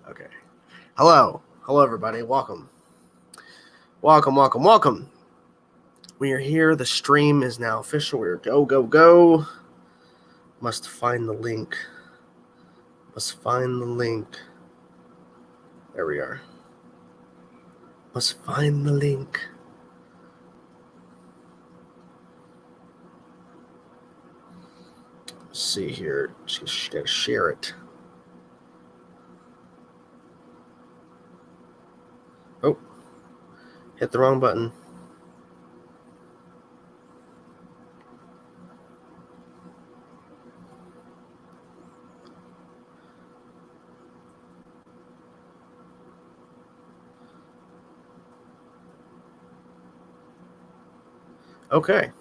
Okay. Hello, everybody. Welcome. We are here. The stream is now official. We're go. Must find the link. There we are. Must find the link. Let's see here. Just gotta share it. Oh, hit the wrong button. Okay.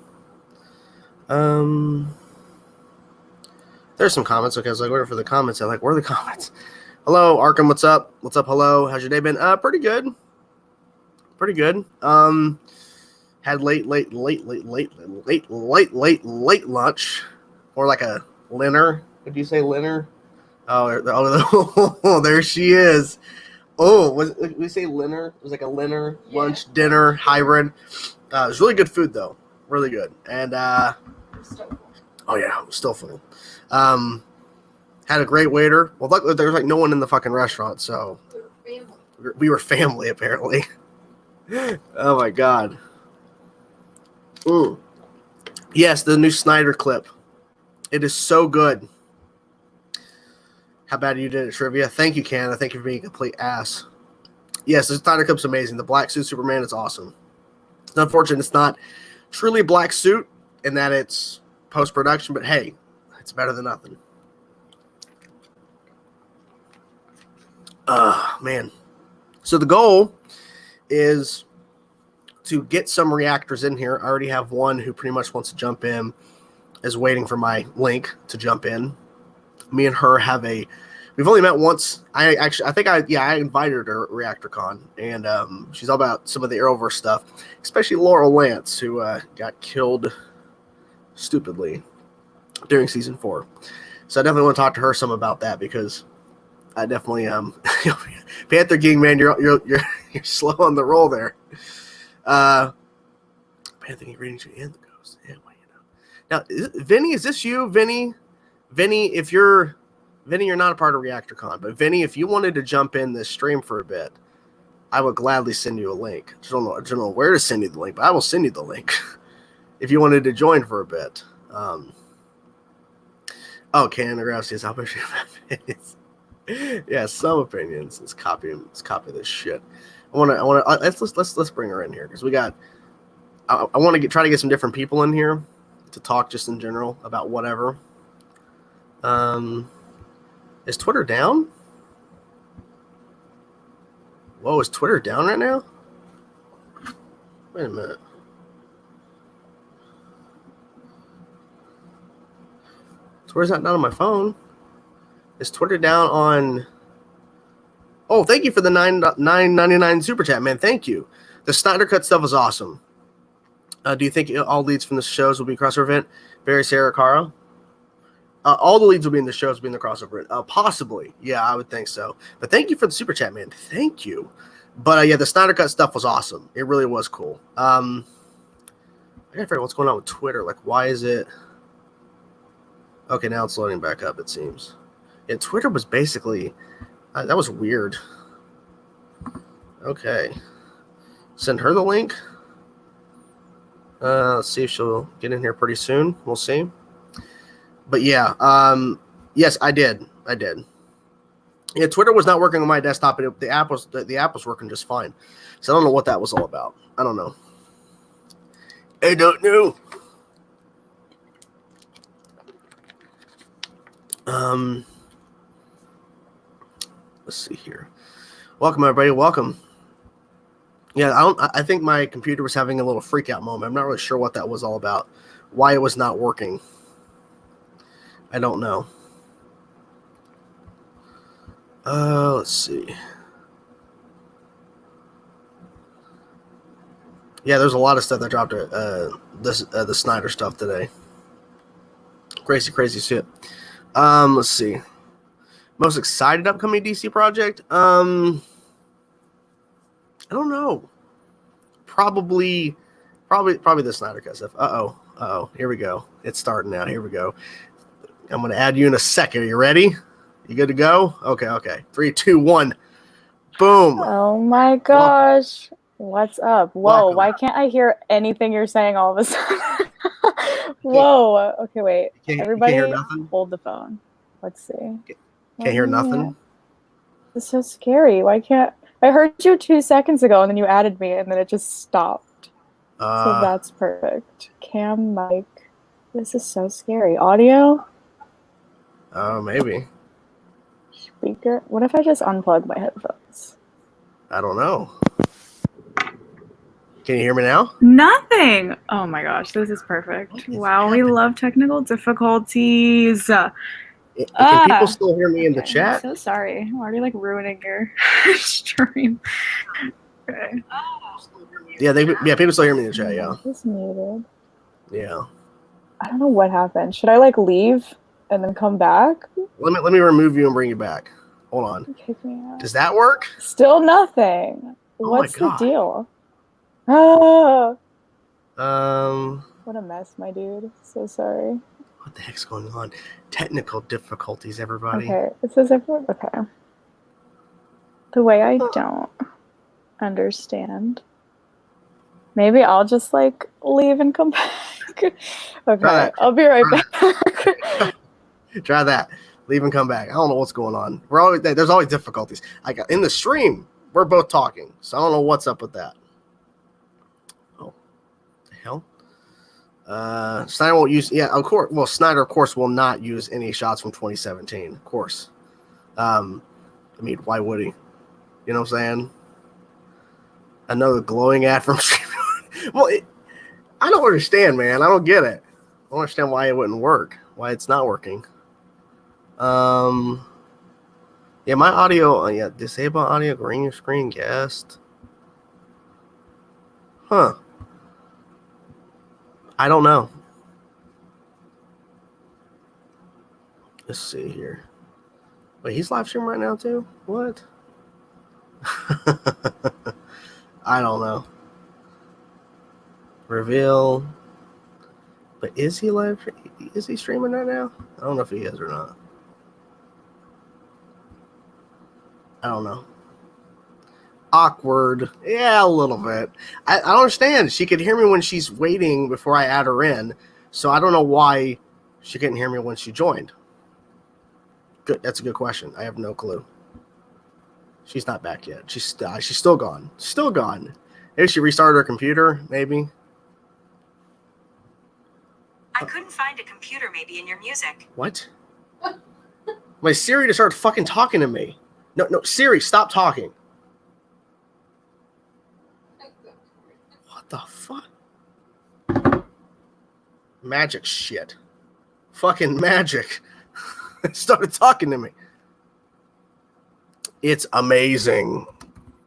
There's some comments. Okay, I was like, waiting for the comments. I'm like, where are the comments? Hello, Arkham. What's up? Hello. How's your day been? Pretty good. Had late lunch, or like a dinner. Did you say dinner? Oh, there she is. Oh, we say dinner? It was like a dinner, lunch, dinner, hybrid. It was really good food though, really good. And oh yeah, it was still full. Had a great waiter. Well, luckily there was like no one in the fucking restaurant, so we were family apparently. Oh my god. Yes, the new Snyder clip. It is so good. How bad you did at trivia. Thank you, Canada. Thank you for being a complete ass. Yes, the Snyder clip's amazing. The black suit Superman is awesome. It's unfortunate it's not truly black suit in that it's post-production, but hey, it's better than nothing. Man. So the goal is to get some reactors in here. I already have one who pretty much wants to jump in, is waiting for my link to jump in. Me and her we've only met once. I invited her at ReactorCon, and she's all about some of the Arrowverse stuff, especially Laurel Lance, who got killed stupidly during season 4. So I definitely want to talk to her some about that, because I definitely Panther King, man, you're slow on the roll there. Panther King reading to and the ghost. Yeah, well, Now, Vinny, is this you, Vinny? Vinny, you're not a part of ReactorCon, but Vinny, if you wanted to jump in this stream for a bit, I would gladly send you a link. I don't know where to send you the link, but I will send you the link if you wanted to join for a bit. Canada Grouse says, "I'll push opinions." Yeah, some opinions. Let's copy this shit. Let's bring her in here, because we got. I want to try to get some different people in here to talk just in general about whatever. Is Twitter down? Whoa, is Twitter down right now? Wait a minute. Twitter's not down on my phone. Is Twitter down on... Oh, thank you for the $9.99 super chat, man. Thank you. The Snyder Cut stuff is awesome. Do you think all leads from the shows will be a crossover event? Barry, Sarah, Cara? All the leads will be in the shows, will be in the crossover. Possibly. Yeah, I would think so. But thank you for the super chat, man. Thank you. But yeah, the Snyder Cut stuff was awesome. It really was cool. I gotta figure out what's going on with Twitter. Like, why is it... Okay, now it's loading back up, it seems. Yeah, Twitter was basically... that was weird. Okay. Send her the link. Let's see if she'll get in here pretty soon. We'll see. But yeah, yes, I did. Yeah, Twitter was not working on my desktop, and the app was working just fine. So I don't know what that was all about. I don't know. Let's see here. Welcome, everybody. Welcome. Yeah, I think my computer was having a little freak out moment. I'm not really sure what that was all about. Why it was not working. I don't know. Let's see. Yeah, there's a lot of stuff that dropped the Snyder stuff today. Crazy shit. Let's see. Most excited upcoming DC project? I don't know. Probably the Snyder Cut stuff. Uh-oh. Here we go. It's starting now. Here we go. I'm going to add you in a second. Are you ready? You good to go? Okay. 3, 2, 1. Boom. Oh my gosh. What's up? Whoa, Welcome. why can't I hear anything you're saying all of a sudden? Whoa. Okay, wait. Everybody you can't hear nothing? hold the phone. Let's see. Can't hear nothing? It's so scary. Why can't I heard you 2 seconds ago and then you added me and then it just stopped. So that's perfect. Cam, mic. This is so scary. Audio? Oh, maybe. Speaker? What if I just unplug my headphones? I don't know. Can you hear me now? Nothing. Oh my gosh, this is perfect. Wow, we love technical difficulties. Can people still hear me in the chat? I'm so sorry. I'm already like ruining your stream. Okay. Yeah, people still hear me in the chat, yeah. It's muted. Yeah. I don't know what happened. Should I like leave and then come back? Let me remove you and bring you back. Hold on. Kick me out. Does that work? Still nothing. Oh What's my God. the deal? Oh. What a mess, my dude. So sorry. What the heck's going on? Technical difficulties, everybody. Okay. It says everyone. Okay. The way I don't understand. Maybe I'll just like leave and come back. Okay. I'll be right back. Try that. Leave and come back. I don't know what's going on. There's always difficulties. In the stream, we're both talking, so I don't know what's up with that. Oh, the hell. Snyder won't use. Yeah, of course. Well, Snyder, of course, will not use any shots from 2017. Of course. I mean, why would he? You know what I'm saying? Another glowing ad from StreamYard. Well, I don't understand, man. I don't get it. I don't understand why it wouldn't work. Why it's not working. Yeah, my audio. Yeah, disable audio, green screen guest. Huh. I don't know. Let's see here. Wait, he's live streaming right now too? What? I don't know. Reveal. But is he live? Is he streaming right now? I don't know if he is or not. I don't know. Awkward. Yeah, a little bit. I don't understand. She could hear me when she's waiting before I add her in. So I don't know why she couldn't hear me when she joined. Good. That's a good question. I have no clue. She's not back yet. She's still gone. Still gone. Maybe she restarted her computer, maybe. I couldn't find a computer maybe in your music. What? My Siri just started fucking talking to me. No, Siri, stop talking. What the fuck? Magic shit. Fucking magic. It started talking to me. It's amazing.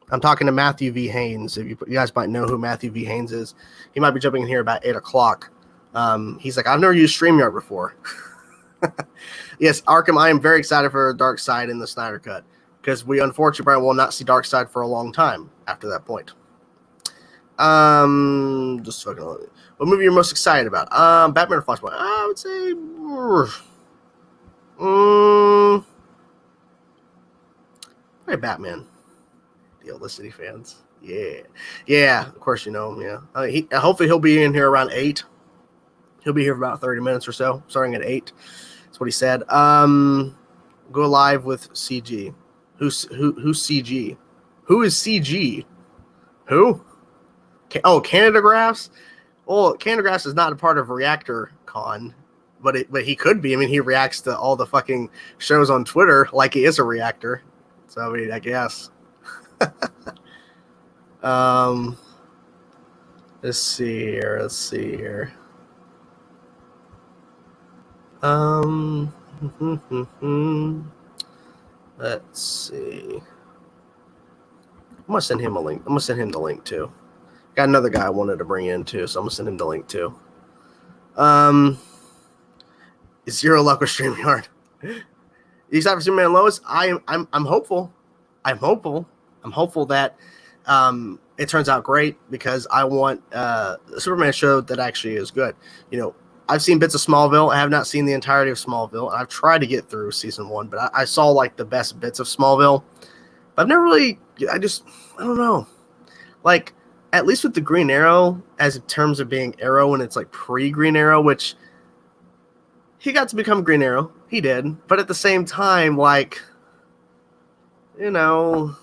I'm talking to Matthew V. Haynes. If you guys might know who Matthew V. Haynes is. He might be jumping in here about 8 o'clock. He's like, I've never used StreamYard before. Yes, Arkham, I am very excited for Dark Side in the Snyder Cut. Because we unfortunately probably will not see Dark Side for a long time after that point. Just fucking. What movie you're most excited about? Batman or Flashpoint? I would say. Probably Batman. The Olicity fans. Yeah. Of course you know him. Yeah. Hopefully he'll be in here around 8. He'll be here for about 30 minutes or so, starting at 8. That's what he said. Go live with CG. Who's CG? Who is CG? Who? Canada Graphs? Well, Canada Graphs is not a part of Reactor Con, but he could be. I mean, he reacts to all the fucking shows on Twitter like he is a reactor. So, I mean, I guess. Let's see here. Let's see. I'm gonna send him a link. I'm gonna send him the link too. Got another guy I wanted to bring in too, so I'm gonna send him the link too. Zero luck with StreamYard. except for Superman and Lois, I'm hopeful. I'm hopeful that it turns out great because I want a Superman show that actually is good. You know, I've seen bits of Smallville. I have not seen the entirety of Smallville. I've tried to get through season 1, but I saw like the best bits of Smallville. But I've never really. I don't know. Like, at least with the Green Arrow, as in terms of being Arrow, and it's like pre-Green Arrow, which he got to become Green Arrow. He did. But at the same time, like, you know,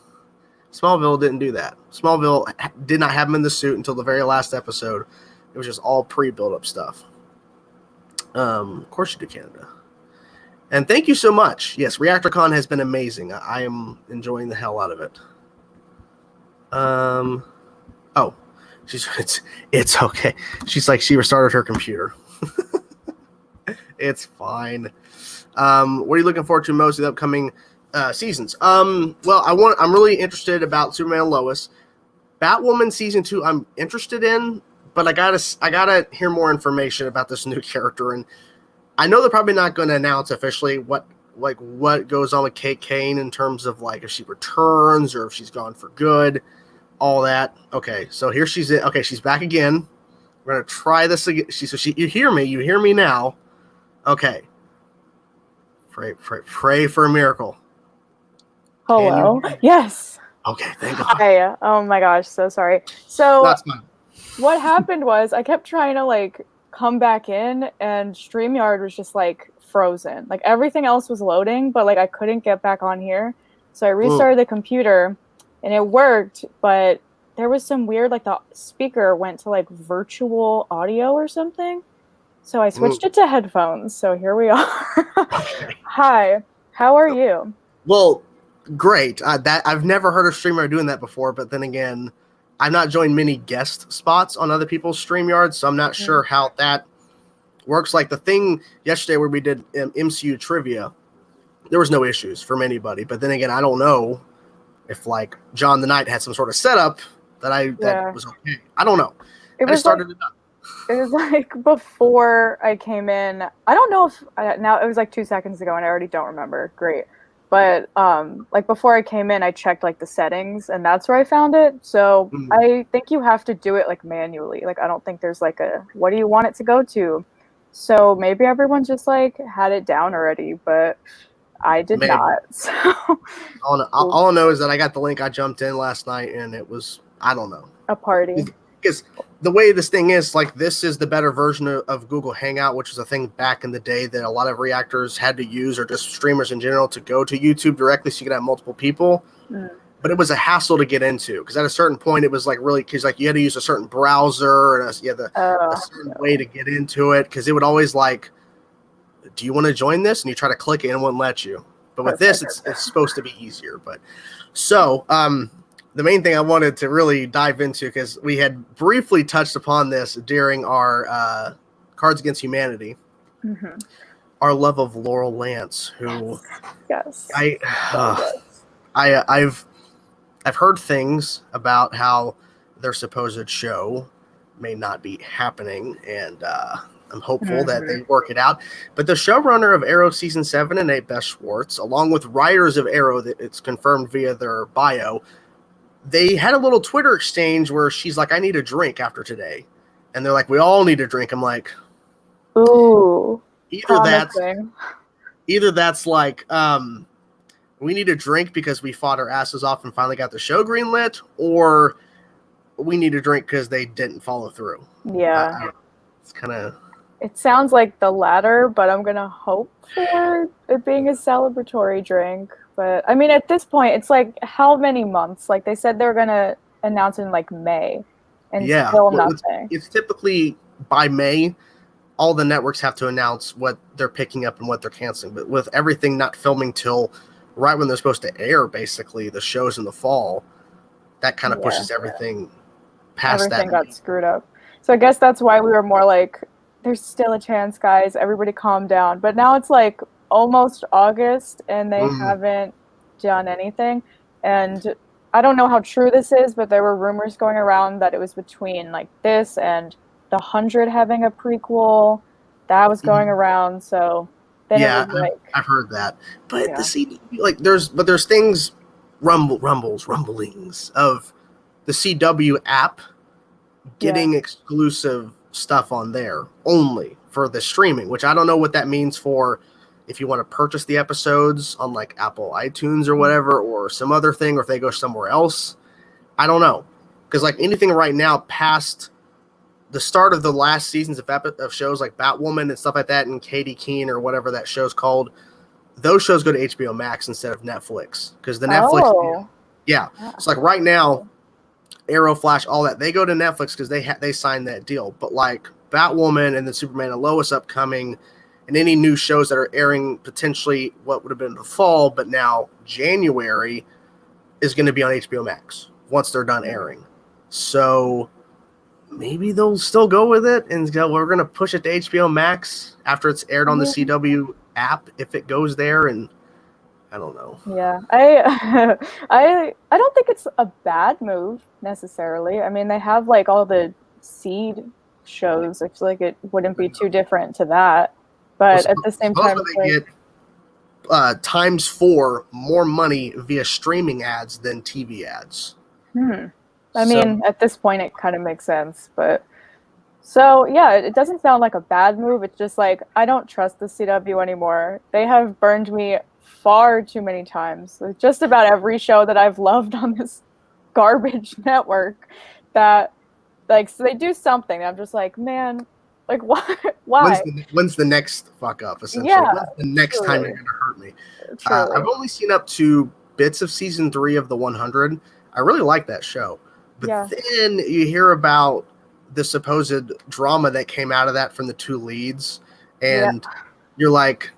Smallville didn't do that. Smallville did not have him in the suit until the very last episode. It was just all pre-build-up stuff. Of course you do, Canada. And thank you so much. Yes, ReactorCon has been amazing. I am enjoying the hell out of it. Oh, it's okay. She's like, she restarted her computer. It's fine. What are you looking forward to most of the upcoming seasons? Well, I'm really interested about Superman and Lois. Batwoman season 2, I'm interested in, but I gotta hear more information about this new character, and I know they're probably not going to announce officially what goes on with Kate Kane in terms of like if she returns or if she's gone for good, all that. Okay, so here she's in. Okay, she's back again. We're gonna try this again. You hear me now. Okay. Pray for a miracle. Hello. Yes. Okay, thank God. Hi. Oh my gosh, so sorry. So that's fine. What happened was I kept trying to like come back in, and StreamYard was just like frozen. Like everything else was loading, but like I couldn't get back on here. So I restarted the computer, and it worked, but there was some weird, like the speaker went to like virtual audio or something. So I switched it to headphones. So here we are. Hi, how are you? Well, great. I've never heard of StreamYard doing that before, but then again, I've not joined many guest spots on other people's StreamYards, so I'm not sure how that works. Like the thing yesterday where we did MCU trivia, there was no issues from anybody. But then again, I don't know if like John the Knight had some sort of setup that was okay. I don't know. I just started it up. It was like before I came in. I don't know if now it was like 2 seconds ago, and I already don't remember. Great. But like before I came in, I checked like the settings, and that's where I found it. So I think you have to do it like manually. Like I don't think there's like a what do you want it to go to. So maybe everyone just like had it down already, but I did not. So all I know is that I got the link. I jumped in last night, and it was I don't know a party. Because the way this thing is, like, this is the better version of Google Hangout, which was a thing back in the day that a lot of reactors had to use, or just streamers in general, to go to YouTube directly so you could have multiple people. But it was a hassle to get into, because at a certain point it was like really, because like you had to use a certain browser and a certain way to get into it, because it would always like, do you want to join this? And you try to click it and it wouldn't let you. But with this, it's supposed to be easier. But so, the main thing I wanted to really dive into, because we had briefly touched upon this during our Cards Against Humanity, our love of Laurel Lance, who I've heard things about how their supposed show may not be happening, and I'm hopeful that they work it out. But the showrunner of Arrow season 7 and 8, Beth Schwartz, along with writers of Arrow, that it's confirmed via their bio, they had a little Twitter exchange where she's like, I need a drink after today. And they're like, we all need a drink. I'm like, ooh, either that's like, we need a drink because we fought our asses off and finally got the show greenlit, or we need a drink because they didn't follow through. Yeah. It's kind of... It sounds like the latter, but I'm going to hope for it being a celebratory drink. But I mean, at this point, it's like how many months? Like they said they're going to announce in like May, and still nothing. It's typically by May, all the networks have to announce what they're picking up and what they're canceling. But with everything not filming till right when they're supposed to air, basically the shows in the fall, that kind of pushes everything past that. Everything got screwed up. So I guess that's why we were more like, there's still a chance, guys. Everybody calm down. But now it's like almost August, and they haven't done anything. And I don't know how true this is, but there were rumors going around that it was between like this and The 100 having a prequel. That was going around. So then Yeah, it was like, I've heard that. But yeah, the CW, like, there's things, rumblings of the CW app yeah. getting exclusive stuff on there only for the streaming, which I don't know what that means for if you want to purchase the episodes on like Apple iTunes or whatever, or some other thing, or if they go somewhere else. I don't know. Because like anything right now past the start of the last seasons of shows like Batwoman and stuff like that, and Katie Keene or whatever that show's called, those shows go to HBO Max instead of Netflix. Because the Netflix, Oh, yeah. yeah. So like right now, Arrow, Flash, all that, they go to Netflix because they signed that deal. But like Batwoman and the Superman and Lois upcoming, and any new shows that are airing potentially what would have been the fall, but now January is going to be on HBO Max once they're done airing. So maybe they'll still go with it and go, we're going to push it to HBO Max after it's aired on the CW app if it goes there. And I don't know. Yeah, I don't think it's a bad move necessarily. I mean, they have like all the seed shows. I feel like it wouldn't be too different to that. But at the same time, it's they like, get times 4 more money via streaming ads than TV ads. I mean, at this point, it kind of makes sense. But so yeah, it doesn't sound like a bad move. It's just like I don't trust the CW anymore. They have burned me far too many times. With just about every show that I've loved on this garbage network, that like so they do something. I'm just like, man, like why? Why? When's the next fuck up? Essentially, Yeah, when's the next time truly. you're gonna hurt me? Truly. I've only seen up to bits of season 3 of the 100. I really like that show, but Yeah. then you hear about the supposed drama that came out of that from the 2 leads, and you're like,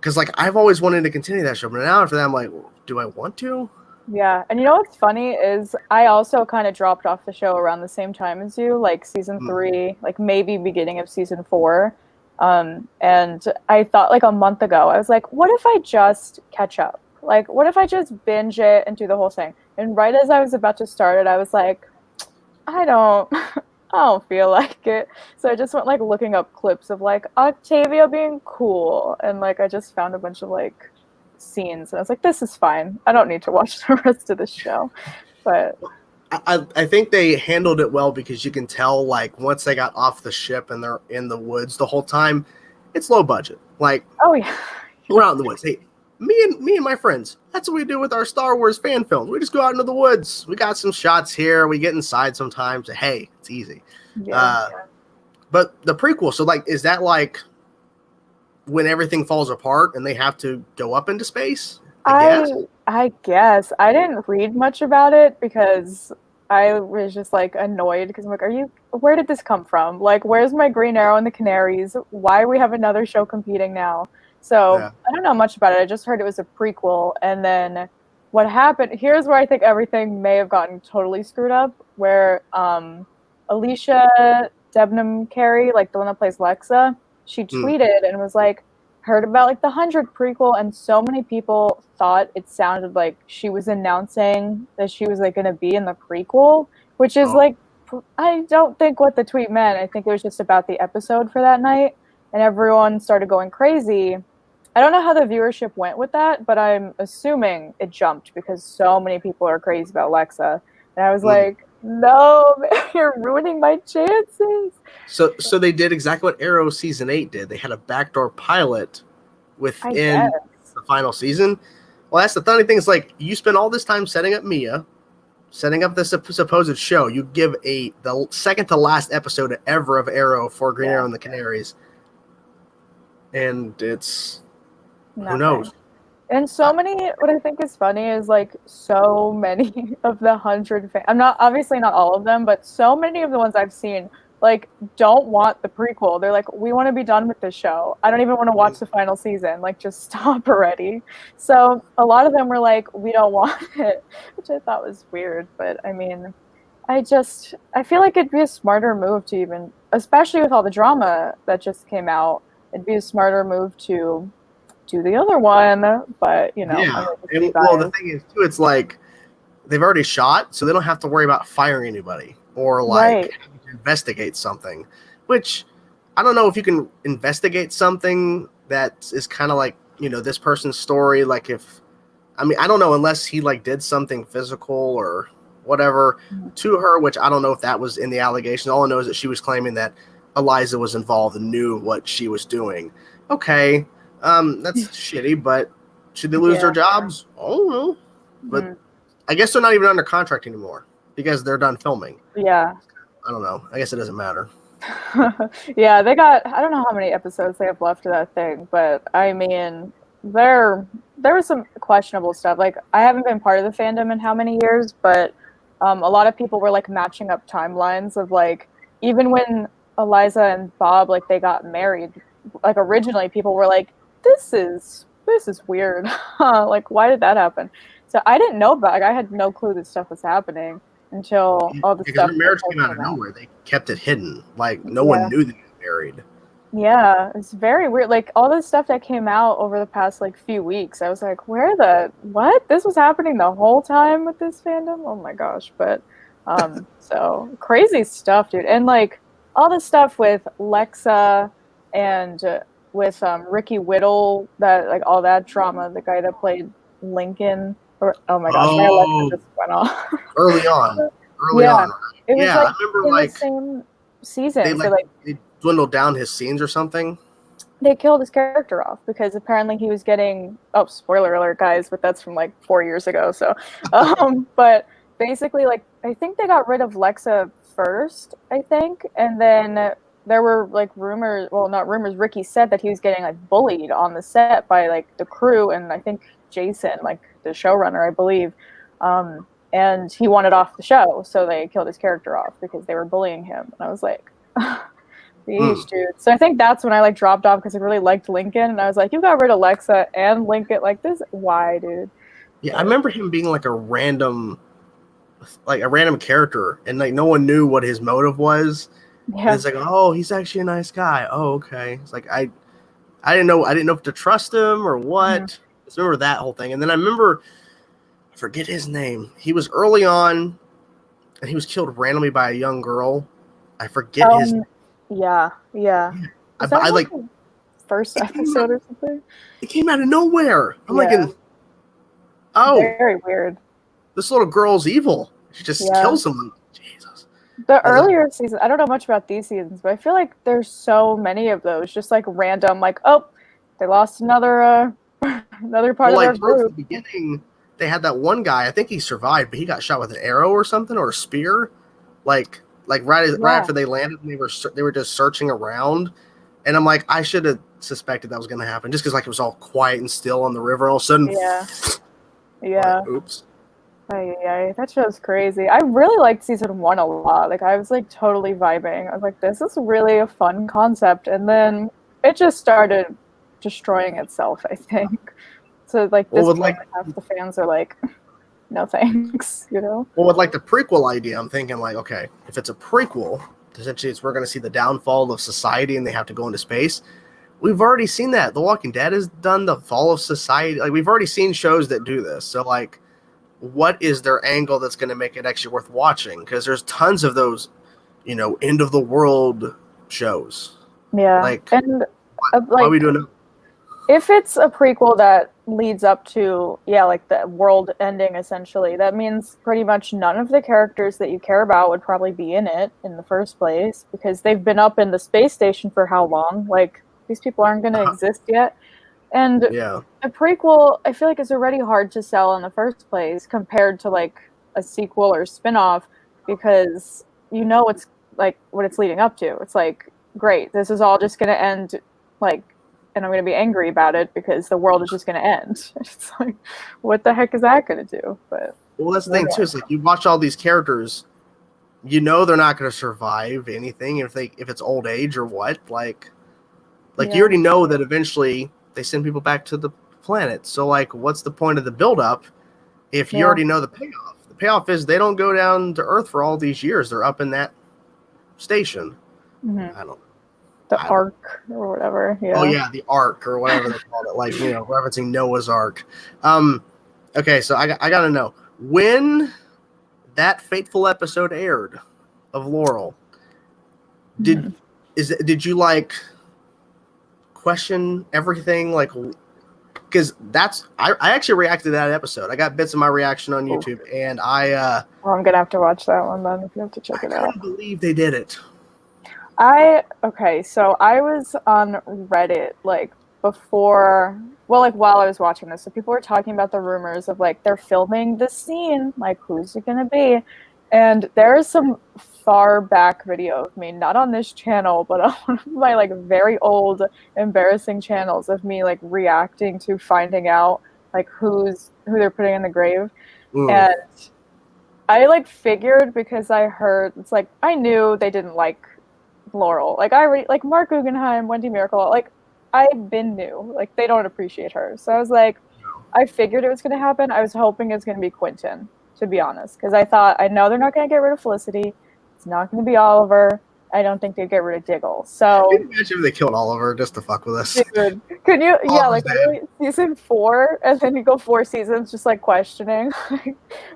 because like I've always wanted to continue that show, but now after that I'm like, do I want to? Yeah, and you know what's funny is I also kind of dropped off the show around the same time as you, like season 3, like maybe beginning of season 4. And I thought like a month ago, I was like, what if I just catch up? Like, what if I just binge it and do the whole thing? And right as I was about to start it, I was like, I don't feel like it. So I just went like looking up clips of like Octavia being cool, and like I just found a bunch of like scenes, and I was like, this is fine. I don't need to watch the rest of the show. But I think they handled it well because you can tell like once they got off the ship and they're in the woods the whole time, it's low budget. Like, oh yeah, we're out in the woods. Hey, me and my friends, that's what we do with our Star Wars fan films. We just go out into the woods. We got some shots here. We get inside sometimes. Hey, it's easy. yeah. But the prequel, so like, is that like when everything falls apart and they have to go up into space? I guess I didn't read much about it because I was just like annoyed because I'm like, where did this come from? Like, where's my Green Arrow and the Canaries? Why we have another show competing now? So I don't know much about it. I just heard it was a prequel, and then what happened? Here's where I think everything may have gotten totally screwed up. Where Alicia Debnam Carey, like the one that plays Lexa, she tweeted and was like, heard about like the 100 prequel, and so many people thought it sounded like she was announcing that she was like going to be in the prequel, which is like, I don't think what the tweet meant. I think it was just about the episode for that night, and everyone started going crazy. I don't know how the viewership went with that, but I'm assuming it jumped because so many people are crazy about Lexa, and I was like, no, man, you're ruining my chances. So they did exactly what Arrow season 8 did. They had a backdoor pilot within the final season. Well, that's the funny thing. Is like you spend all this time setting up Mia, setting up this supposed show. You give the second to last episode ever of Arrow for Green Arrow and the Canaries, and it's who knows. And so many, what I think is funny is like so many of the 100 fans, I'm not, obviously not all of them, but so many of the ones I've seen, like, don't want the prequel. They're like, we want to be done with this show. I don't even want to watch the final season. Like, just stop already. So a lot of them were like, we don't want it, which I thought was weird. But I mean, I feel like it'd be a smarter move to even, especially with all the drama that just came out, it'd be a smarter move to do the other one, but you know, well, the thing is too, it's like they've already shot, so they don't have to worry about firing anybody or like having to investigate something. Which I don't know if you can investigate something that is kind of like, this person's story. Like I don't know, unless he like did something physical or whatever to her, which I don't know if that was in the allegation. All I know is that she was claiming that Eliza was involved and knew what she was doing. Okay. That's shitty, but should they lose their jobs? I don't know. But I guess they're not even under contract anymore because they're done filming. Yeah. I don't know. I guess it doesn't matter. Yeah, they got, I don't know how many episodes they have left of that thing, but I mean, there was some questionable stuff. Like, I haven't been part of the fandom in how many years, but a lot of people were like matching up timelines of like, even when Eliza and Bob, like, they got married, like originally people were like, this is weird. Like, why did that happen? So I didn't know about it. I had no clue this stuff was happening until all the because stuff. their marriage came out of nowhere. They kept it hidden. Like, no one knew they got married. Yeah, it's very weird. Like, all this stuff that came out over the past like few weeks, I was like, what? This was happening the whole time with this fandom? Oh my gosh. But so crazy stuff, dude. And like all the stuff with Lexa and with Ricky Whittle, that like all that drama, the guy that played Lincoln. Oh my gosh, my Alexa just went off. Early on. It was like I remember in like the same season. They dwindled down his scenes or something. They killed his character off because apparently he was getting, spoiler alert guys, but that's from like 4 years ago. So, but basically like, I think they got rid of Lexa first, I think. And then there were like rumors, well, not rumors, Ricky said that he was getting like bullied on the set by like the crew. And I think Jason, like the showrunner, I believe, and he wanted off the show. So they killed his character off because they were bullying him. And I was like, Yeesh, dude. So I think that's when I like dropped off because I really liked Lincoln, and I was like, you got rid of Lexa and Lincoln, like this, why, dude? Yeah, I remember him being like a random character, and like no one knew what his motive was. Yeah, and it's like, oh, he's actually a nice guy. Oh, okay. It's like I didn't know if to trust him or what. I just remember that whole thing, and then I remember, I forget his name. He was early on, and he was killed randomly by a young girl. I forget his name. Yeah. I like first episode or something. It came out of nowhere. I'm like, very weird. This little girl's evil. She just kills someone. Jesus. The earlier seasons, I don't know much about these seasons, but I feel like there's so many of those, just like random, like, oh, they lost another part of their group. At the beginning, they had that one guy. I think he survived, but he got shot with an arrow or something, or a spear. Like right after they landed, they were just searching around, and I'm like, I should have suspected that was going to happen, just because like it was all quiet and still on the river. All of a sudden, like, oops. That show's crazy. I really liked season 1 a lot. Like I was like totally vibing. I was like, this is really a fun concept, and then it just started destroying itself, I think. So like this point, half the fans are like, no thanks, Well, with like the prequel idea, I'm thinking like, okay, if it's a prequel, essentially we're going to see the downfall of society and they have to go into space. We've already seen that. The Walking Dead has done the fall of society. Like we've already seen shows that do this. So like, what is their angle that's going to make it actually worth watching? Because there's tons of those, end of the world shows. Yeah. Like, and why are we doing it? If it's a prequel that leads up to, like the world ending, essentially, that means pretty much none of the characters that you care about would probably be in it in the first place, because they've been up in the space station for how long? Like, these people aren't going to exist yet. And a prequel, I feel like, is already hard to sell in the first place compared to, like, a sequel or spin-off, because it's, like, what it's leading up to. It's like, great, this is all just going to end, like, and I'm going to be angry about it because the world is just going to end. It's like, what the heck is that going to do? But that's the thing too. It's like you watch all these characters, they're not going to survive anything if it's old age or what. Like you already know that eventually they send people back to the planet. So like, what's the point of the buildup if you already know the payoff? The payoff is they don't go down to Earth for all these years. They're up in that station. Mm-hmm. I don't know. The Ark or whatever. Yeah. Oh yeah, the Ark or whatever they call it. Like, referencing Noah's Ark. Okay, so I gotta know when that fateful episode aired of Laurel. Is did you like question everything? Like, because I actually reacted to that episode. I got bits of my reaction on YouTube, and I Well, I'm gonna have to watch that one then if you have to check it out. I couldn't believe they did it. So I was on Reddit like before, well, like while I was watching this. So people were talking about the rumors of like they're filming this scene, like who's it gonna be? And there is some far back video of me, not on this channel, but on one of my like very old, embarrassing channels of me like reacting to finding out like who they're putting in the grave. And I like figured because I heard it's like I knew they didn't like Laurel. Like like Mark Guggenheim, Wendy Miracle, like I've been new. Like they don't appreciate her. So I was like, I figured it was gonna happen. I was hoping it's gonna be Quentin, to be honest. Because I know they're not gonna get rid of Felicity. It's not gonna be Oliver. I don't think they'd get rid of Diggle. So Can you imagine if they killed Oliver just to fuck with us? Dude, could you Oliver's like season 4 and then you go 4 seasons just like questioning.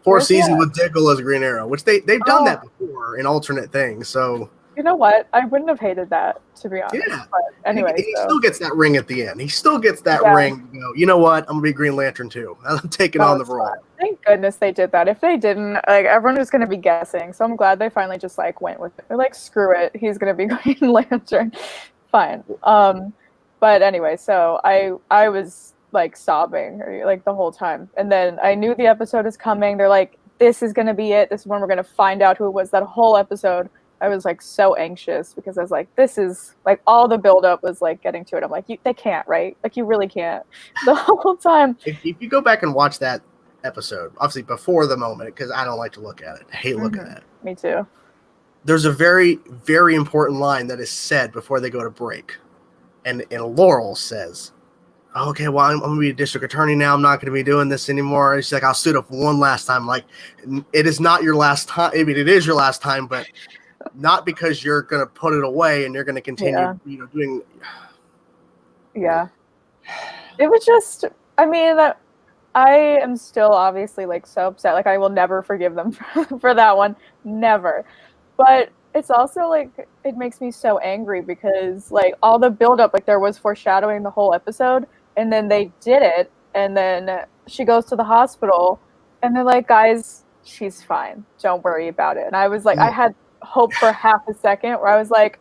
4 seasons with Diggle as Green Arrow, which they've done that before in alternate things. So you know what? I wouldn't have hated that, to be honest. yeah. But anyway, he still gets that ring at the end. He still gets that ring. You know what? I'm gonna be Green Lantern too. I'm taking on the role. Thank goodness they did that. If they didn't, like everyone was gonna be guessing. So I'm glad they finally just like went with it. They're like, screw it, he's gonna be Green Lantern. Fine. But anyway, so I was like sobbing like the whole time, and then I knew the episode is coming. They're like, this is gonna be it. This is when we're gonna find out who it was. That whole episode, I was like so anxious because I was like, this is like all the buildup was like getting to it. I'm like, they can't, right? Like you really can't. The whole time. If you go back and watch that episode, obviously before the moment, because I don't like to look at it. I hate looking at it. Me too. There's a very, very important line that is said before they go to break. And Laurel says, okay, well, I'm going to be a district attorney now. I'm not going to be doing this anymore. And she's like, I'll suit up one last time. Like, it is not your last time. I mean, it is your last time, but not because you're going to put it away and you're going to continue, doing. Yeah. It was just, I mean, I am still obviously like so upset. Like I will never forgive them for that one. Never. But it's also like, it makes me so angry because like all the buildup, like there was foreshadowing the whole episode and then they did it. And then she goes to the hospital and they're like, guys, she's fine. Don't worry about it. And I was like, I had hope for half a second where I was like,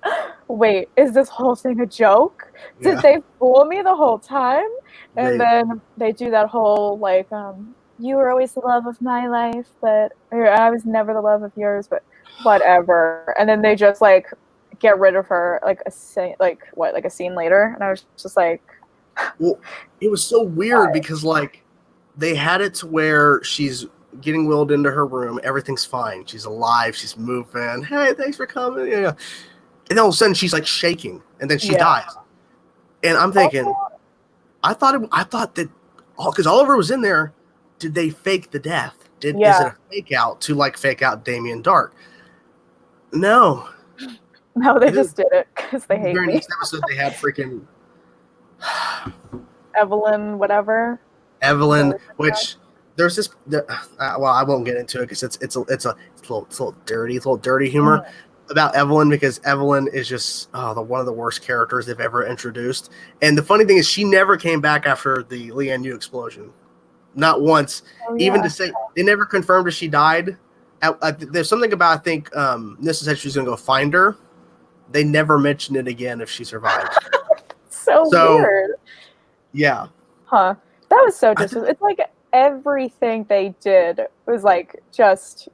wait, is this whole thing a joke? Did they fool me the whole time? And then they do that whole like, you were always the love of my life, but I was never the love of yours, but whatever. And then they just like get rid of her like a scene later, and I was just like, well, it was so weird because like they had it to where she's getting wheeled into her room, everything's fine, she's alive, she's moving, hey, thanks for coming, and then all of a sudden she's like shaking, and then she dies, and I'm thinking, I thought that because Oliver was in there, did they fake the death? Is it a fake out to like fake out Damien Dark? No, they just did it because they hate me. Next episode they had freaking Evelyn, which there's this. Well, I won't get into it because it's a little dirty humor about Evelyn, because Evelyn is just one of the worst characters they've ever introduced. And the funny thing is, she never came back after the Lian Yu explosion, not once. Even to say they never confirmed if she died. There's something about, I think Nissa said she was going to go find her. They never mentioned it again if she survived. so weird. Yeah. Huh. That was so disrespectful. It's like everything they did was like just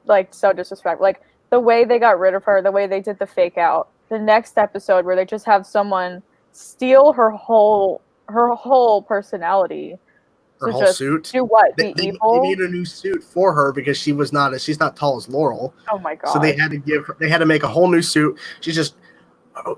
like so disrespectful. Like the way they got rid of her, the way they did the fake out. The next episode where they just have someone steal her whole personality. Her whole suit. Do what? They evil? made a new suit for her because she's not tall as Laurel. Oh my god! So they had to make a whole new suit. She's just,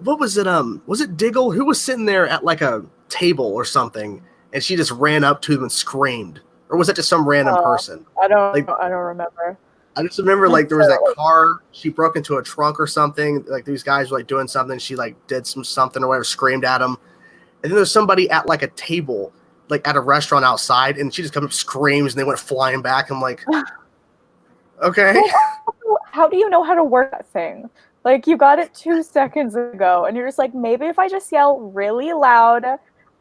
what was it? Was it Diggle who was sitting there at like a table or something, and she just ran up to them and screamed, or was it just some random person? I don't remember. I just remember like there was that car. She broke into a trunk or something. Like these guys were like doing something. She like did something or whatever, screamed at them, and then there's somebody at like a table, like at a restaurant outside, and she just comes up, screams, and they went flying back. I'm like, okay. How do you know how to work that thing? Like, you got it 2 seconds ago, and you're just like, maybe if I just yell really loud,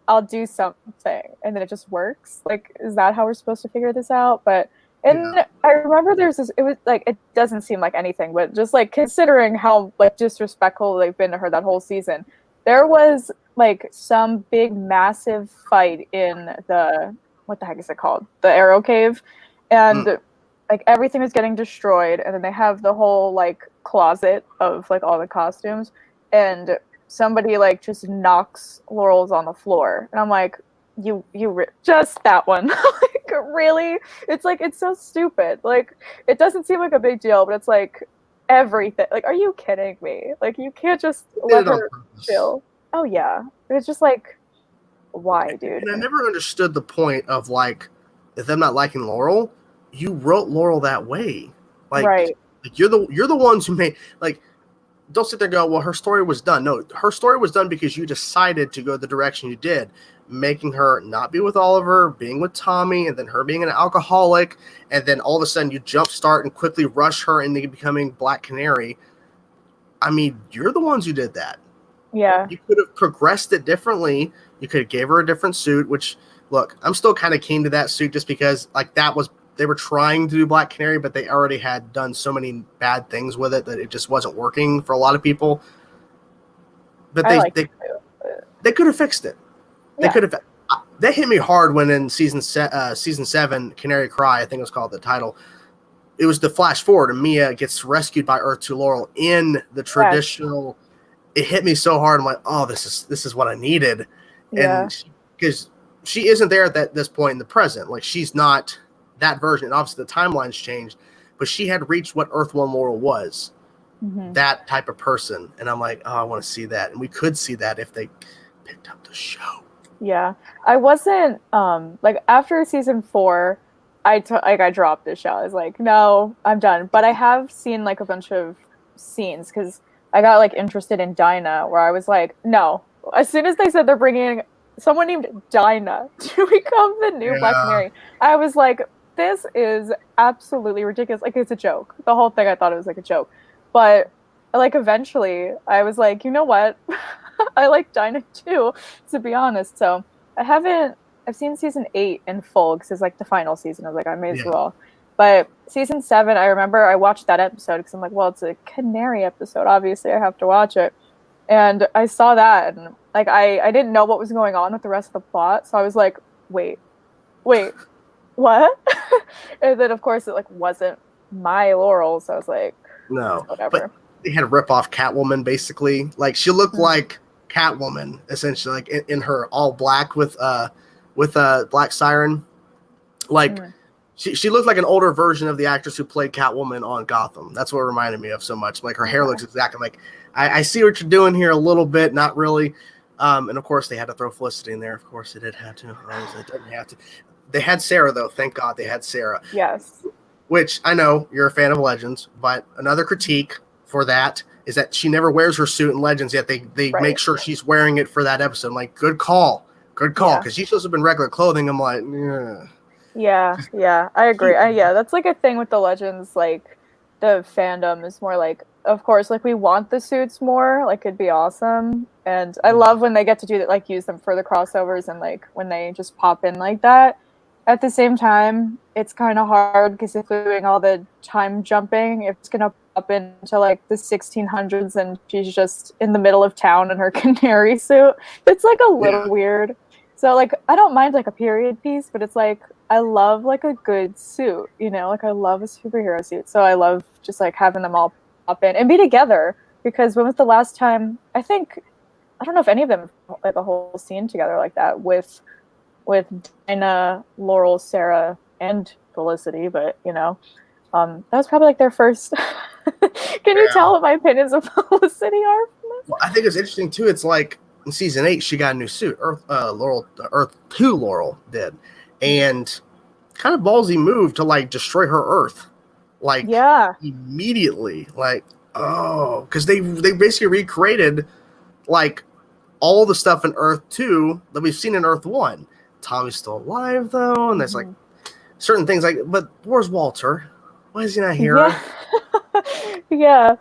I'll do something. And then it just works. Like, is that how we're supposed to figure this out? But, and Yeah. I remember there's this, it was like, it doesn't seem like anything, but just like considering how like disrespectful they've been to her that whole season, there was like some big, massive fight in the, what the heck is it called? The Arrow Cave. And like everything was getting destroyed, and then they have the whole like closet of like all the costumes, and somebody like just knocks Laurel's on the floor, and I'm like, just that one. Like, really? It's like, it's so stupid. Like, it doesn't seem like a big deal, but it's like everything. Like, are you kidding me? Like, you can't just let her chill. Oh yeah, it's just like, why, dude? And I never understood the point of like, if them not liking Laurel, you wrote Laurel that way. Like, right. Like you're the ones who made, like, don't sit there and go, well, her story was done. No, her story was done because you decided to go the direction you did, making her not be with Oliver, being with Tommy, and then her being an alcoholic, and then all of a sudden you jumpstart and quickly rush her into becoming Black Canary. I mean, you're the ones who did that. Yeah. You could have progressed it differently. You could have gave her a different suit, which, look, I'm still kind of keen to that suit just because, like, they were trying to do Black Canary, but they already had done so many bad things with it that it just wasn't working for a lot of people. But they could have fixed it. They could have. That hit me hard when in season 7, Canary Cry, I think it was called the title. It was the flash forward, and Mia gets rescued by Earth 2 Laurel in the traditional. It hit me so hard. I'm like, oh, this is what I needed, and because she isn't there at this point in the present. Like, she's not that version. And obviously, the timeline's changed, but she had reached what Earth 1 Laurel was, that type of person. And I'm like, oh, I want to see that, and we could see that if they picked up the show. Yeah, I wasn't like after season 4, I dropped the show. I was like, no, I'm done. But I have seen like a bunch of scenes because I got like interested in Dinah, where I was like, no. As soon as they said they're bringing someone named Dinah to become the new Black Canary, I was like, this is absolutely ridiculous. Like, it's a joke. The whole thing, I thought it was like a joke. But like eventually, I was like, you know what? I like Dinah too, to be honest. So I've seen season 8 in full because it's like the final season. I was like, I may as well. But season 7, I remember I watched that episode because I'm like, well, it's a Canary episode. Obviously, I have to watch it. And I saw that, and like I didn't know what was going on with the rest of the plot. So I was like, wait, what? And then of course it like wasn't my Laurel. So I was like, no, whatever. But they had to rip off Catwoman basically. Like, she looked like Catwoman essentially, like in her all black with Black Siren. Like she looked like an older version of the actress who played Catwoman on Gotham. That's what it reminded me of so much. Like, her hair looks exactly like. I see what you're doing here a little bit, not really. And of course they had to throw Felicity in there. Of course they did have to. They didn't have to. They had Sarah though. Thank God they had Sarah. Yes. Which, I know you're a fan of Legends, but another critique for that is that she never wears her suit in Legends, yet they make sure she's wearing it for that episode. I'm like, good call, because she's supposed to have been regular clothing. I'm like, yeah, I agree. That's like a thing with the Legends. Like, the fandom is more like, of course, like, we want the suits more. Like, it'd be awesome, and I love when they get to do that, like, use them for the crossovers, and like when they just pop in like that. At the same time, it's kind of hard because if we're doing all the time jumping, if it's gonna pop into like the 1600s and she's just in the middle of town in her canary suit, it's like a little weird. So like, I don't mind like a period piece, but it's like, I love like a good suit, you know, like I love a superhero suit. So I love just like having them all pop in and be together, because when was the last time, I don't know if any of them like a whole scene together like that with Dinah, Laurel, Sarah, and Felicity, but you know, that was probably like their first. Can you tell what my opinions of Felicity are from this? Well, I think it's interesting too. It's like in season 8, she got a new suit. Earth 2 Laurel did, and kind of ballsy move to like destroy her Earth, like immediately, like because they basically recreated like all the stuff in Earth 2 that we've seen in Earth 1. Tommy's still alive though, and there's like certain things like, but where's Walter? Why is he not here? Yeah.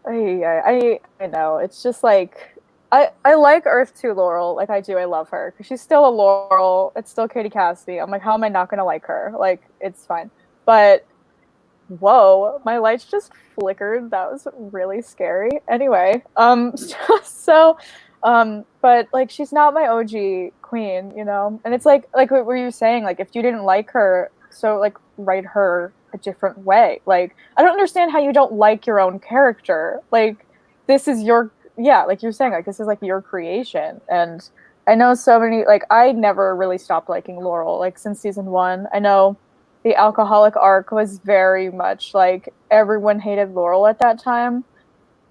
I know. It's just like I like Earth 2 Laurel. Like I do. I love her because she's still a Laurel. It's still Katie Cassidy. I'm like, how am I not gonna like her? Like it's fine. But whoa, my lights just flickered. That was really scary. Anyway, so but like she's not my OG queen, you know? And it's like what were you saying? Like if you didn't like her, so like write her a different way. Like I don't understand how you don't like your own character. Like this is your yeah, like you're saying, like this is like your creation. And I know so many like I never really stopped liking Laurel, like since season 1. I know the alcoholic arc was very much like everyone hated Laurel at that time.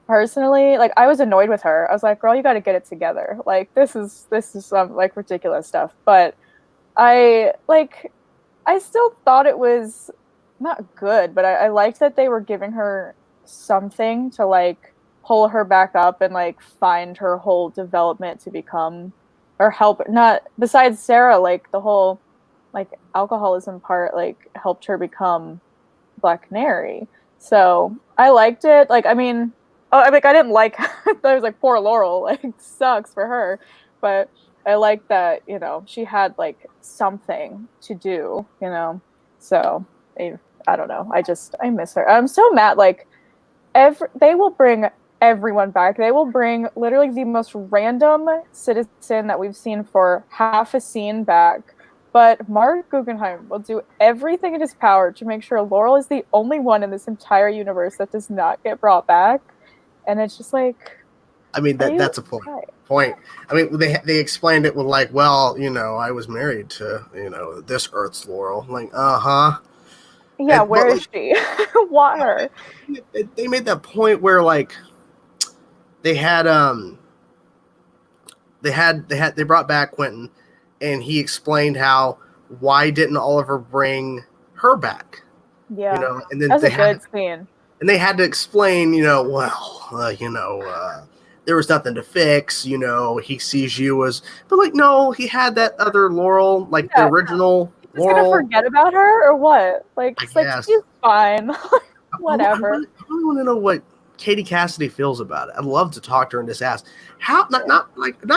Personally, like I was annoyed with her. I was like, "Girl, you got to get it together. Like this is some like ridiculous stuff." But I still thought it was not good, but I liked that they were giving her something to like pull her back up and like find her whole development to become or help not besides Sarah, like the whole like alcoholism part like helped her become Black Canary. So I liked it. Like I mean, oh, I didn't like. I was like poor Laurel. Like sucks for her, but I like that she had like something to do. So I don't know. I miss her. I'm so mad. Like they will bring everyone back. They will bring literally the most random citizen that we've seen for half a scene back. But Mark Guggenheim will do everything in his power to make sure Laurel is the only one in this entire universe that does not get brought back. And it's just like, I mean, that's a point. I mean, they explained it with like, well, I was married to, this Earth's Laurel. Like, uh-huh. Yeah, where is she? Want her. They made that point where like they brought back Quentin, and he explained why didn't Oliver bring her back? Yeah, and then that's a good scene. And they had to explain, there was nothing to fix. He sees you as, but like, no, he had that other Laurel, like the original Laurel. Gonna forget about her or what? Like, it's like she's fine. Whatever. I really want to know what Katie Cassidy feels about it. I'd love to talk to her and just ask how, not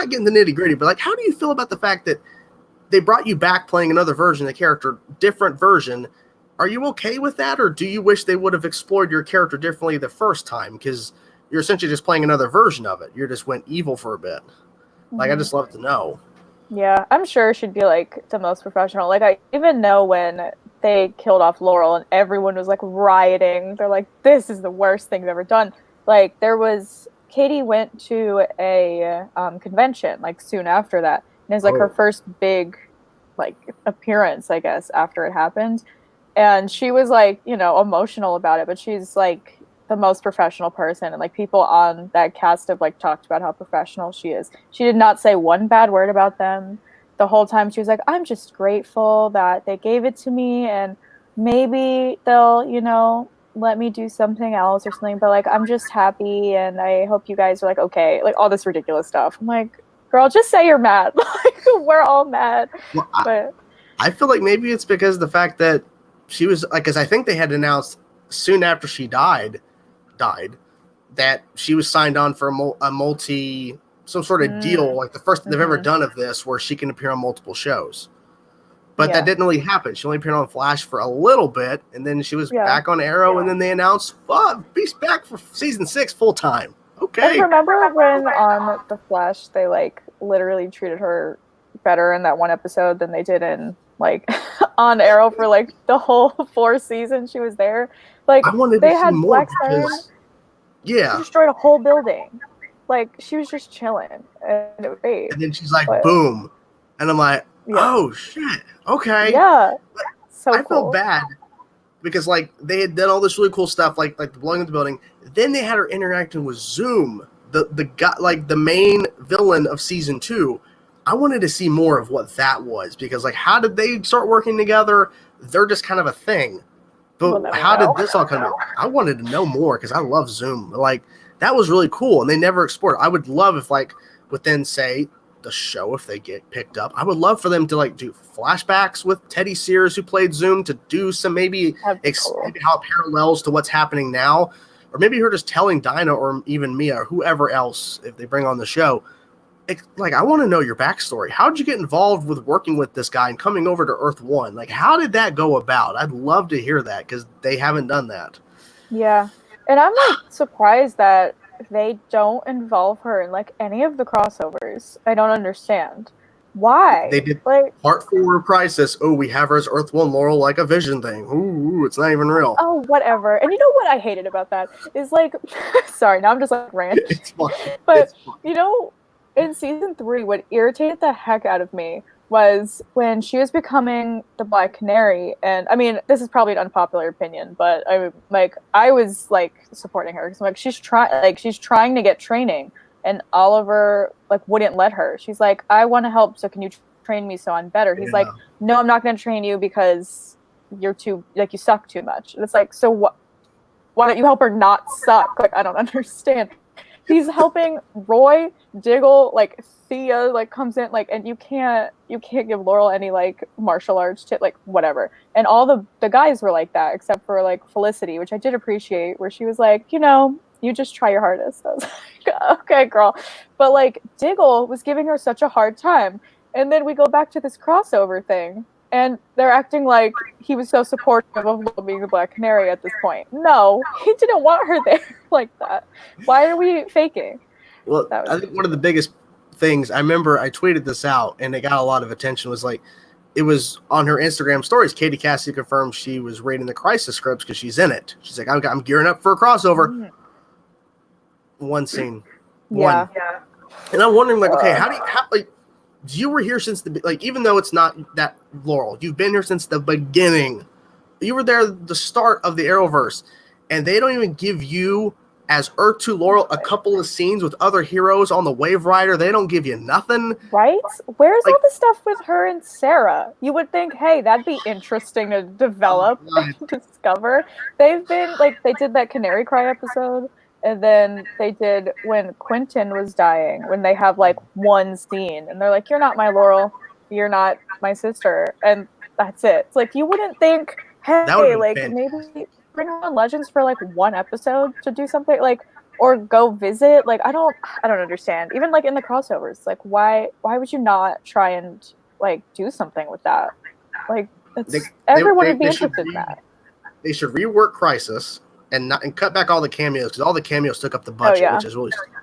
getting the nitty gritty, but like, how do you feel about the fact that they brought you back playing another version of the character, different version? Are you okay with that, or do you wish they would have explored your character differently the first time? Because you're essentially just playing another version of it. You just went evil for a bit. Like, I just love to know. Yeah, I'm sure she'd be like the most professional. Like, I even know when they killed off Laurel and everyone was like rioting. They're like, this is the worst thing they've ever done. Like, Katie went to a convention like soon after that. And it was like her first big like appearance, I guess, after it happened. And she was like, emotional about it, but she's like the most professional person. And like people on that cast have like talked about how professional she is. She did not say one bad word about them. The whole time she was like, I'm just grateful that they gave it to me and maybe they'll, let me do something else or something. But like, I'm just happy and I hope you guys are like, okay, like all this ridiculous stuff. I'm like, girl, just say you're mad. Like we're all mad. Well, I feel like maybe it's because of the fact that she was like, because I think they had announced soon after she died that she was signed on for some sort of deal, like the first they've ever done of this, where she can appear on multiple shows. But that didn't really happen. She only appeared on Flash for a little bit, and then she was back on Arrow, and then they announced, Beast back for season 6 full time. Okay. And remember when on The Flash they like literally treated her better in that one episode than they did in like on Arrow for like the whole 4 seasons she was there. Like they had Black Siren. Yeah. She destroyed a whole building. Like she was just chilling, and it was great. And then she's like, boom, and I'm like, oh shit, okay. Yeah. So I felt bad because like they had done all this really cool stuff, like the blowing of the building. Then they had her interacting with Zoom, the guy, like the main villain of season 2. I wanted to see more of what that was, because like, how did they start working together? They're just kind of a thing. But how did this all come out? I wanted to know more because I love Zoom. Like, that was really cool, and they never explored. I would love if, like, within, say, the show, if they get picked up, I would love for them to, like, do flashbacks with Teddy Sears, who played Zoom, to do some maybe how it parallels to what's happening now. or maybe her just telling Dinah or even Mia or whoever else, if they bring on the show, like, I want to know your backstory. How did you get involved with working with this guy and coming over to Earth One? Like, how did that go about? I'd love to hear that because they haven't done that. Yeah. And I'm like surprised that they don't involve her in like any of the crossovers. I don't understand. Why? They did like Part 4 of Crisis. Oh, we have her as Earth One Laurel like a vision thing. Ooh, it's not even real. oh, whatever. And you know what I hated about that is like sorry, now I'm just like ranting. It's fine. But It's fine. you know, in season 3, what irritated the heck out of me was when she was becoming the Black Canary. And I mean, this is probably an unpopular opinion, but I was like supporting her because like she's trying to get training, and Oliver like wouldn't let her. She's like, I want to help, so can you train me so I'm better? He's like, no, I'm not going to train you because you're too like you suck too much. And it's like, so what? Why don't you help her not suck? Like, I don't understand. He's helping Roy, Diggle, like Thea, like comes in, like, and you can't give Laurel any like martial arts shit, like whatever. And all the guys were like that, except for like Felicity, which I did appreciate, where she was like, you just try your hardest. I was like, okay, girl. But like Diggle was giving her such a hard time, and then we go back to this crossover thing. And they're acting like he was so supportive of being the Black Canary at this point. No, he didn't want her there like that. Why are we faking? Well, I think one of the biggest things, I remember I tweeted this out and it got a lot of attention, was like, it was on her Instagram stories. Katie Cassidy confirmed she was reading the Crisis scripts because she's in it. She's like, I'm gearing up for a crossover. One scene. Yeah. And I'm wondering, like, okay, you were here since even though it's not that Laurel, you've been here since the beginning. You were there the start of the Arrowverse, and they don't even give you as Earth 2 Laurel a couple of scenes with other heroes on the Wave Rider. They don't give you nothing. Right? Where's all the stuff with her and Sarah? You would think, hey, that'd be interesting to develop and discover. They've been they did that Canary Cry episode. And then they did when Quentin was dying, when they have like one scene and they're like, you're not my Laurel, you're not my sister. And that's it. It's like, you wouldn't think, hey, like maybe bring on Legends for like one episode to do something like, or go visit. Like, I don't understand. Even like in the crossovers, like why would you not try and like do something with that? Like everyone would be interested in that. They should rework Crisis. And cut back all the cameos because all the cameos took up the budget, which is really stupid.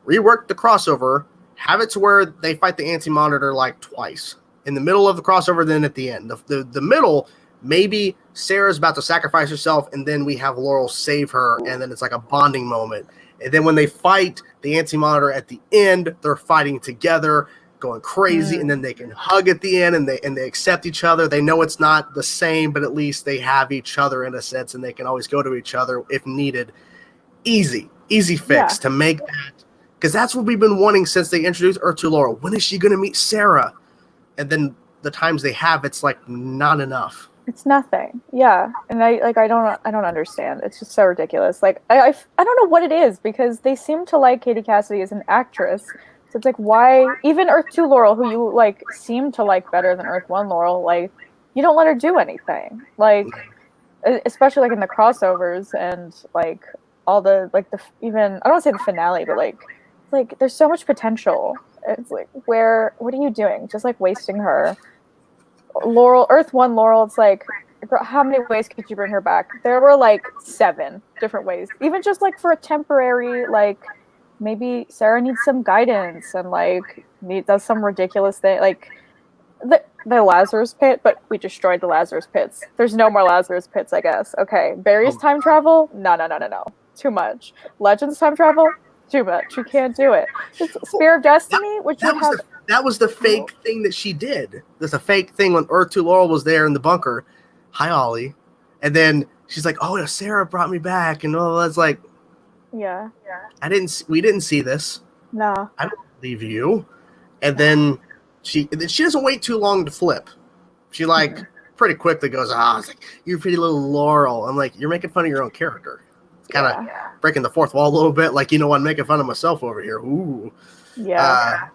Rework the crossover, have it to where they fight the Anti-Monitor like twice in the middle of the crossover, then at the end. The middle, maybe Sarah's about to sacrifice herself, and then we have Laurel save her, and then it's like a bonding moment. And then when they fight the Anti-Monitor at the end, they're fighting together, going crazy, and then they can hug at the end, and they accept each other. They know it's not the same, but at least they have each other in a sense, and they can always go to each other if needed. Easy fix to make that, because that's what we've been wanting since they introduced Earth 2 Laurel. When is she going to meet Sarah? And then the times they have, it's like not enough. It's nothing. Yeah, and I don't understand. It's just so ridiculous. Like I don't know what it is, because they seem to like Katie Cassidy as an actress. So it's like, why even Earth 2 Laurel, who you like seem to like better than Earth 1 Laurel, like you don't let her do anything. Like especially like in the crossovers and like all the like the even I don't want to say the finale, but like there's so much potential. It's like what are you doing? Just like wasting her. Laurel, Earth 1 Laurel, it's like, how many ways could you bring her back? There were like 7 different ways. Even just like for a temporary, like maybe Sarah needs some guidance and like does some ridiculous thing, like the Lazarus Pit, but we destroyed the Lazarus Pits. There's no more Lazarus Pits, I guess. Okay, Barry's time travel? No. Too much. Legends time travel? Too much. You can't do it. It's Spear of Destiny, that was the fake thing that she did. There's a fake thing when Earth 2 Laurel was there in the bunker. Hi, Ollie. And then she's like, oh, Sarah brought me back. And all that's like, yeah. We didn't see this. No. I don't believe you. And then she doesn't wait too long to flip. She pretty quickly goes, it's like, you pretty little Laurel. I'm like, you're making fun of your own character. It's kind of breaking the fourth wall a little bit. Like, I'm making fun of myself over here. Ooh. Yeah.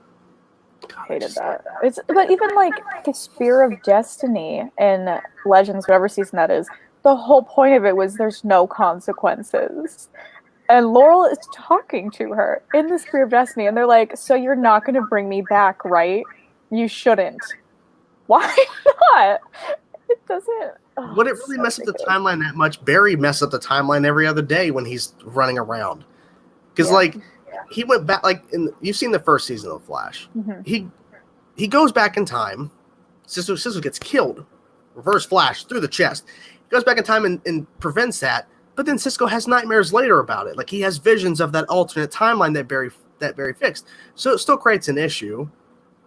Hated that. But even like the Spear of Destiny in Legends, whatever season that is, the whole point of it was there's no consequences. And Laurel is talking to her in the Spear of Destiny, and they're like, so you're not going to bring me back, right? You shouldn't. Why not? It doesn't. Oh, Would it really so mess up the ridiculous. timeline that much? Barry messed up the timeline every other day when he's running around. Because, Yeah. he went back, you've seen the first season of Flash. Mm-hmm. He goes back in time. Cisco gets killed. Reverse Flash through the chest. He goes back in time and prevents that. But then Cisco has nightmares later about it. Like, he has visions of that alternate timeline that Barry fixed. So it still creates an issue.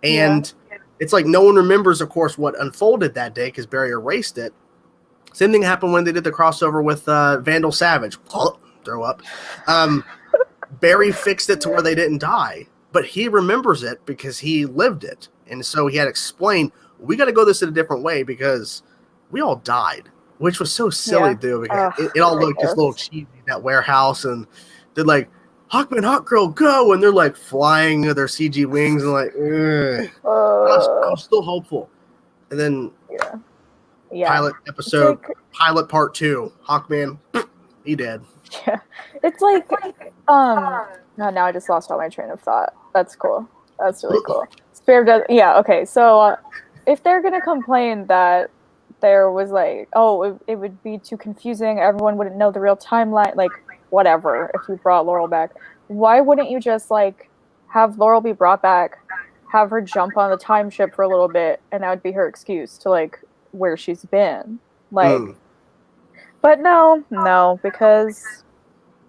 And it's like no one remembers, of course, what unfolded that day because Barry erased it. Same thing happened when they did the crossover with Vandal Savage. Throw up. Barry fixed it to where they didn't die. But he remembers it because he lived it. And so he had explained, we got to go this in a different way because we all died, which was so silly, dude. Because it all looked just a little cheesy, that warehouse. And they're like, Hawkman, Hawkgirl, go! And they're like flying with their CG wings and like, I was still hopeful. And then pilot episode, pilot part 2, Hawkman, he dead. Yeah. It's like, now I just lost all my train of thought. That's cool. That's really cool. Okay. So if they're going to complain that there was like, it would be too confusing, everyone wouldn't know the real timeline, like, whatever, if you brought Laurel back, why wouldn't you just, like, have Laurel be brought back, have her jump on the time ship for a little bit, and that would be her excuse to, like, where she's been. Like, but no, because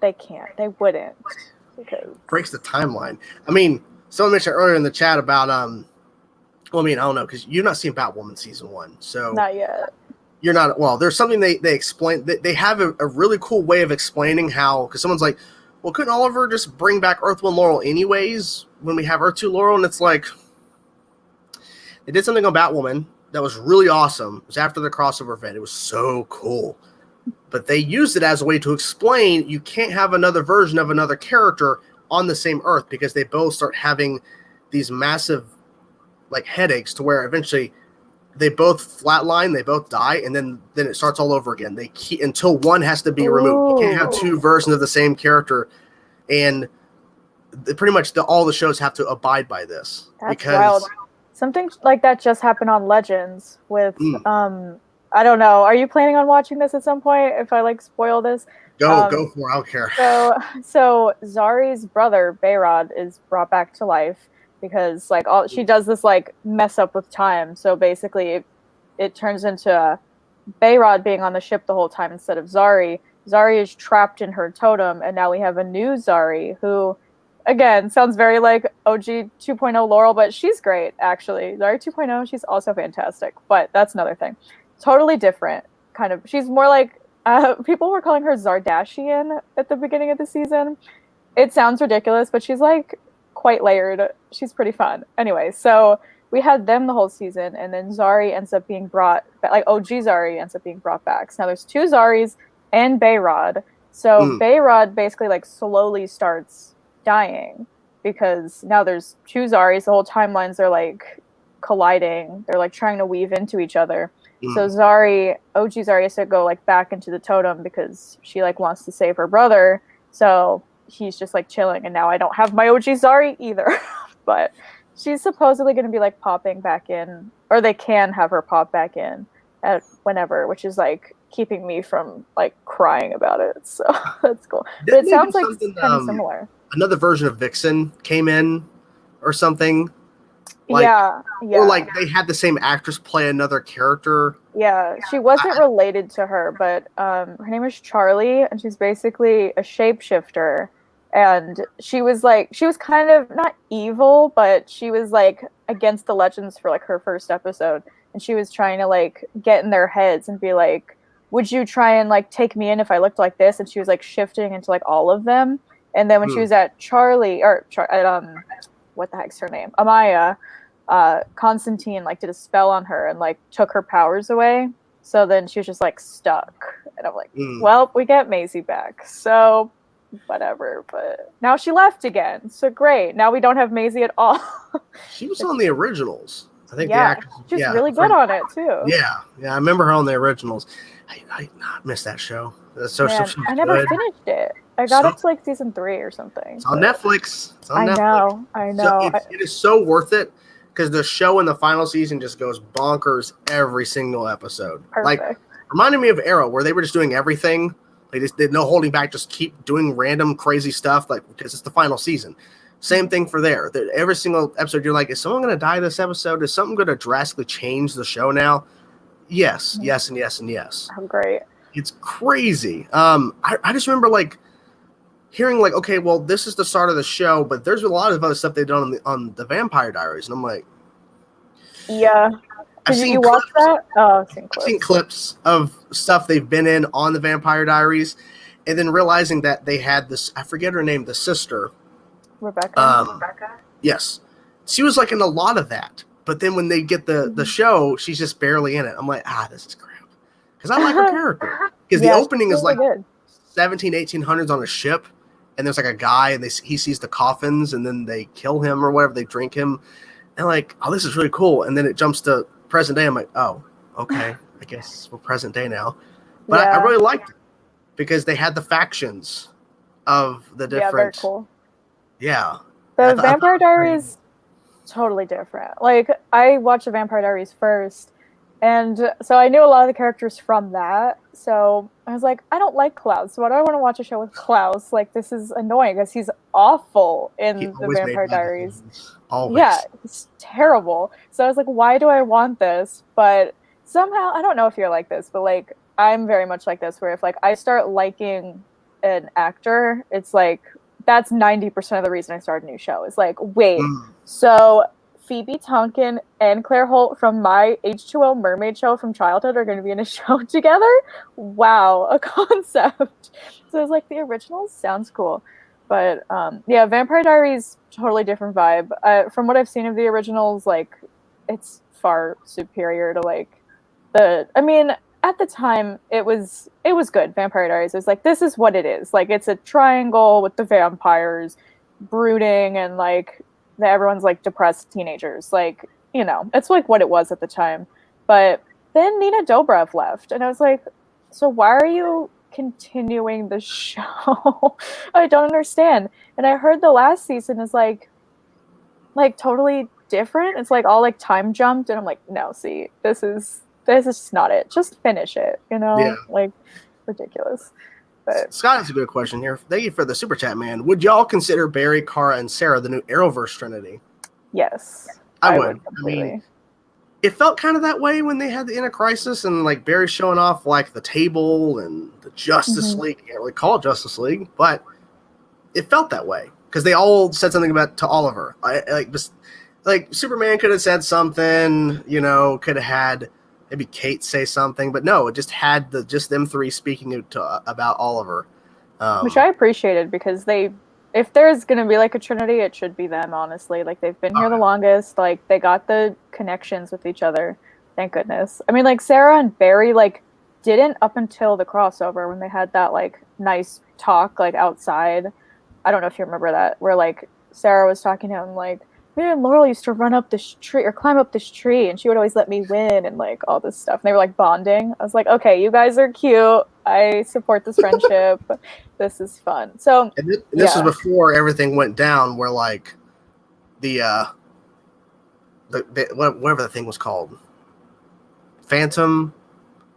they can't. They wouldn't. Because breaks the timeline. I mean, someone mentioned earlier in the chat about well, I mean, I don't know, because you've not seen Batwoman season 1, so not yet. You're not. Well, there's something they explain. They have a really cool way of explaining how, because someone's like, well, couldn't Oliver just bring back Earth 1 Laurel anyways when we have Earth 2 Laurel? And it's like, they did something on Batwoman that was really awesome. It was after the crossover event. It was so cool. But they used it as a way to explain you can't have another version of another character on the same Earth because they both start having these massive like headaches to where eventually they both flatline, they both die, and then it starts all over again. They keep until one has to be removed. You can't have two versions of the same character, and pretty much all the shows have to abide by this. That's wild. Something like that just happened on Legends with I don't know. Are you planning on watching this at some point? If I like spoil this, go for it. I don't care. So Zari's brother Bayrod is brought back to life because like she does this like mess up with time. So basically, it turns into Bayrod being on the ship the whole time instead of Zari. Zari is trapped in her totem, and now we have a new Zari who, again, sounds very like OG 2.0 Laurel, but she's great actually. Zari 2.0, she's also fantastic, but that's another thing. Totally different kind of. She's more like people were calling her Zardashian at the beginning of the season. It sounds ridiculous, but she's like quite layered. She's pretty fun. Anyway, so we had them the whole season, and then Zari ends up being brought back, like OG Zari ends up being brought back. So now there's two Zaris and Bayrod. So Bayrod basically like slowly starts dying because now there's two Zaris. The whole timelines are like colliding. They're like trying to weave into each other. So Zari, OG Zari has to go like back into the totem because she like wants to save her brother. So he's just like chilling, and now I don't have my OG Zari either. But she's supposedly going to be like popping back in, or they can have her pop back in at whenever, which is like keeping me from like crying about it. So that's cool. But it sounds like kind of similar. Another version of Vixen came in or something. Like, yeah. Or like they had the same actress play another character. Yeah, she wasn't related to her, but her name is Charlie, and she's basically a shapeshifter. And she was kind of not evil, but she was like against the Legends for like her first episode, and she was trying to like get in their heads and be like, "Would you try and like take me in if I looked like this?" And she was like shifting into like all of them. And then when she was at what the heck's her name? Amaya. Constantine like did a spell on her and like took her powers away. So then she was just like stuck. And I'm like, well, we get Maisie back. So whatever. But now she left again. So great. Now we don't have Maisie at all. She was on the originals. I think the Yeah, actress. she's Yeah, really good on it too. yeah. I remember her on the originals. I missed that show. So Man, she was I never good. finished it. I got So up to like season 3 or something. it's on But Netflix. It's on I Netflix. know, I So know. it is so worth it because the show in the final season just goes bonkers every single episode. Like Perfect. reminded me of Arrow, where they were just doing everything. They just did no holding back, just keep doing random crazy stuff, like because it's the final season. Same thing for there. Every single episode, you're like, is someone going to die this episode? Is something going to drastically change the show now? Yes, yes, and yes, and yes. Oh, great. It's crazy. I just remember like hearing like, okay, well, this is the start of the show, but there's a lot of other stuff they've done on the Vampire Diaries, and I'm like, Yeah. I've Did seen you watch clips. that? Oh, I've seen I've seen clips. clips of stuff they've been in on the Vampire Diaries, and then realizing that they had this, I forget her name, the sister. Rebecca. Rebecca? Yes. She was like in a lot of that. But then when they get the show, she's just barely in it. I'm like, this is crap. Because I like her character. Because the Yeah, opening she's is like really good. 1800s on a ship, and there's like a guy, and he sees the coffins, and then they kill him or whatever, they drink him. And like, oh, this is really cool. And then it jumps to present day. I'm like, oh, okay. I guess we're present day now. But I Yeah. really liked it because they had the factions of the different. Yeah, very cool. Yeah. The Vampire Diaries, totally different. Like, I watched the Vampire Diaries first, and so I knew a lot of the characters from that. So I was like, I don't like Klaus. So why do I want to watch a show with Klaus? Like, this is annoying because he's awful in the Vampire Diaries. Always. Yeah, it's terrible. So I was like, why do I want this? But somehow, I don't know if you're like this, but like, I'm very much like this, where if like I start liking an actor, it's like, that's 90% of the reason I start a new show. It's like, wait, so Phoebe Tonkin and Claire Holt from my H2O mermaid show from childhood are going to be in a show together? Wow, a concept. So it's like, the originals sounds cool. But yeah, Vampire Diaries, totally different vibe. From what I've seen of the originals, like, it's far superior to like I mean, at the time it was good. Vampire Diaries, it was like, this is what it is. Like, it's a triangle with the vampires brooding, and like everyone's like depressed teenagers. Like, you know, it's like what it was at the time. But then Nina Dobrev left, and I was like, so why are you continuing the show? I don't understand. And I heard the last season is like totally different. It's like all like time jumped, and I'm like, no, see, this is just not it. Just finish it, you know? Yeah. Like, ridiculous. But Scott has a good question here. Thank you for the super chat, man. Would y'all consider Barry, Kara, and Sarah the new Arrowverse Trinity? yes, I would. completely. I mean, it felt kind of that way when they had the Inner Crisis and like Barry showing off like the table and the Justice League. You can't really call it Justice League, but it felt that way because they all said something about to Oliver. Like Superman could have said something, you know, could have had maybe Kate say something, but no, it just had just them three speaking about Oliver, which I appreciated, because if there's gonna be like a trinity, it should be them. Honestly, like, they've been here the longest. Like, they got the connections with each other. Thank goodness. I mean, like, Sarah and Barry like didn't up until the crossover, when they had that like nice talk like outside. I don't know if you remember that, where like Sarah was talking to him like, me and Laurel used to run up this tree or climb up this tree, and she would always let me win, and like all this stuff. And they were like bonding. I was like, okay, you guys are cute. I support this friendship. This is fun. So, and this was before everything went down, where like the whatever the thing was called, Phantom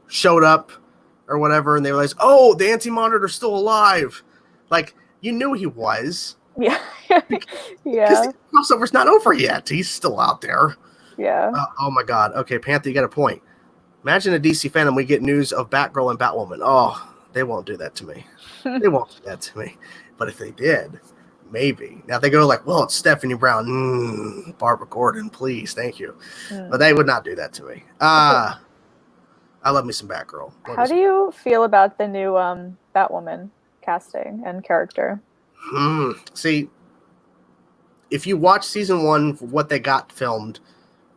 showed up or whatever, and they realized, oh, the Anti-Monitor's still alive. Like, you knew he was. Yeah. Because the crossover's not over yet. He's still out there. Yeah. Oh my God. Okay, Panther, you got a point. Imagine a DC fandom, we get news of Batgirl and Batwoman. Oh, they won't do that to me. They won't do that to me. But if they did, maybe. Now they go like, well, it's Stephanie Brown. Barbara Gordon, please, thank you. But they would not do that to me. I love me some Batgirl. How do you feel about the new Batwoman casting and character? See, if you watch season 1, what they got filmed,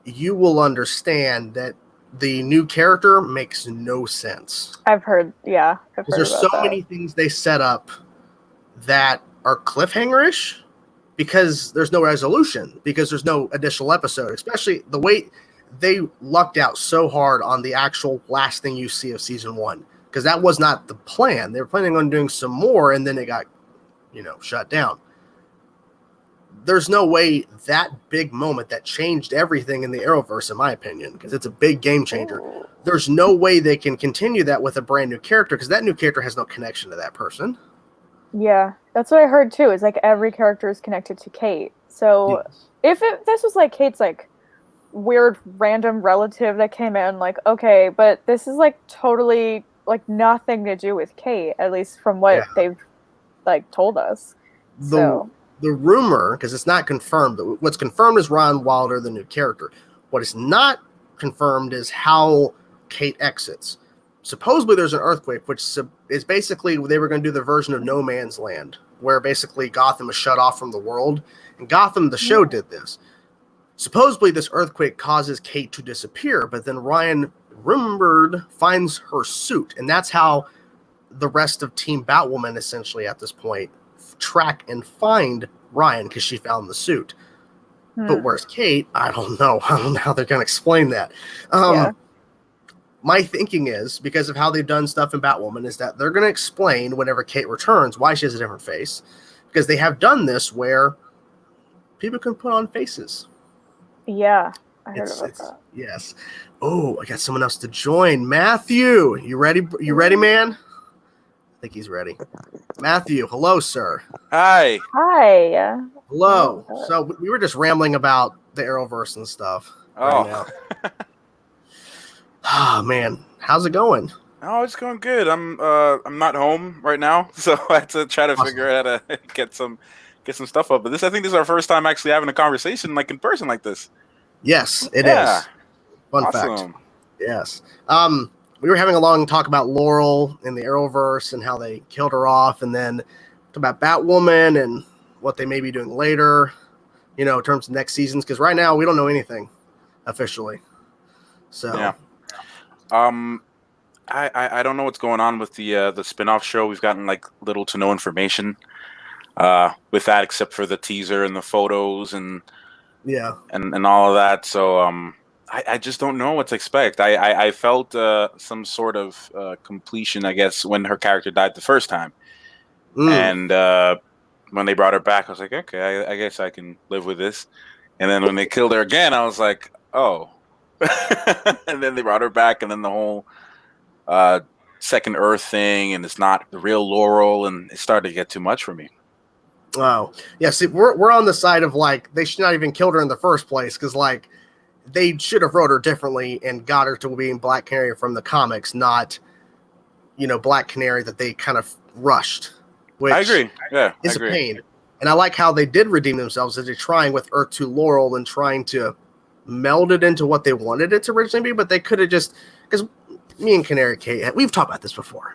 you will understand that the new character makes no sense. I've heard There's so many things they set up that are cliffhanger-ish because there's no resolution, because there's no additional episode, especially the way they lucked out so hard on the actual last thing you see of season 1, because that was not the plan. They were planning on doing some more, and then it got, shut down. There's no way that big moment that changed everything in the Arrowverse, in my opinion, because it's a big game changer. Ooh. There's no way they can continue that with a brand new character, because that new character has no connection to that person. Yeah, that's what I heard too. Is like every character is connected to Kate. So Yes. if this was like Kate's like weird random relative that came in, like okay, but this is like totally like nothing to do with Kate, at least from what they've like told us. The rumor, because it's not confirmed, but what's confirmed is Ron Wilder, the new character. What is not confirmed is how Kate exits. Supposedly there's an earthquake, which is basically they were going to do the version of No Man's Land, where basically Gotham is shut off from the world. And Gotham, the show, did this. Supposedly this earthquake causes Kate to disappear, but then Ryan Rimbird finds her suit, and that's how the rest of Team Batwoman essentially at this point track and find Ryan, because she found the suit. But where's Kate? I don't know. I don't know how they're going to explain that. My thinking is, because of how they've done stuff in Batwoman, is that they're going to explain whenever Kate returns why she has a different face, because they have done this where people can put on faces. Yeah, I heard about that. Yes. Oh, I got someone else to join. Matthew, you ready? You ready, man? I think he's ready. Matthew, hello, sir. Hi. Hi. Hello. So we were just rambling about the Arrowverse and stuff. Oh. Right now. Oh man, how's it going? Oh, it's going good. I'm not home right now, so I had to try to figure out how to get some stuff up. But I think this is our first time actually having a conversation like in person like this. Yes, it is. Fun fact. Yes. We were having a long talk about Laurel and the Arrowverse and how they killed her off, and then about Batwoman and what they may be doing later, in terms of next seasons. Because right now we don't know anything officially. So yeah. I don't know what's going on with the spin-off show. We've gotten like little to no information with that, except for the teaser and the photos and all of that. So I just don't know what to expect. I felt some sort of completion, I guess, when her character died the first time. And when they brought her back, I was like, okay, I guess I can live with this. And then when they killed her again, I was like, oh. And then they brought her back, and then the whole Second Earth thing, and it's not the real Laurel, and it started to get too much for me. Wow. Yeah, see, we're on the side of like they should not even killed her in the first place, because like they should have wrote her differently and got her to being Black Canary from the comics, not Black Canary that they kind of rushed. Which I agree. Yeah, it's a pain. And I like how they did redeem themselves as they're trying with Earth 2 Laurel and trying to meld it into what they wanted it to originally be, but they could have just, because me and Canary Kate, we've talked about this before.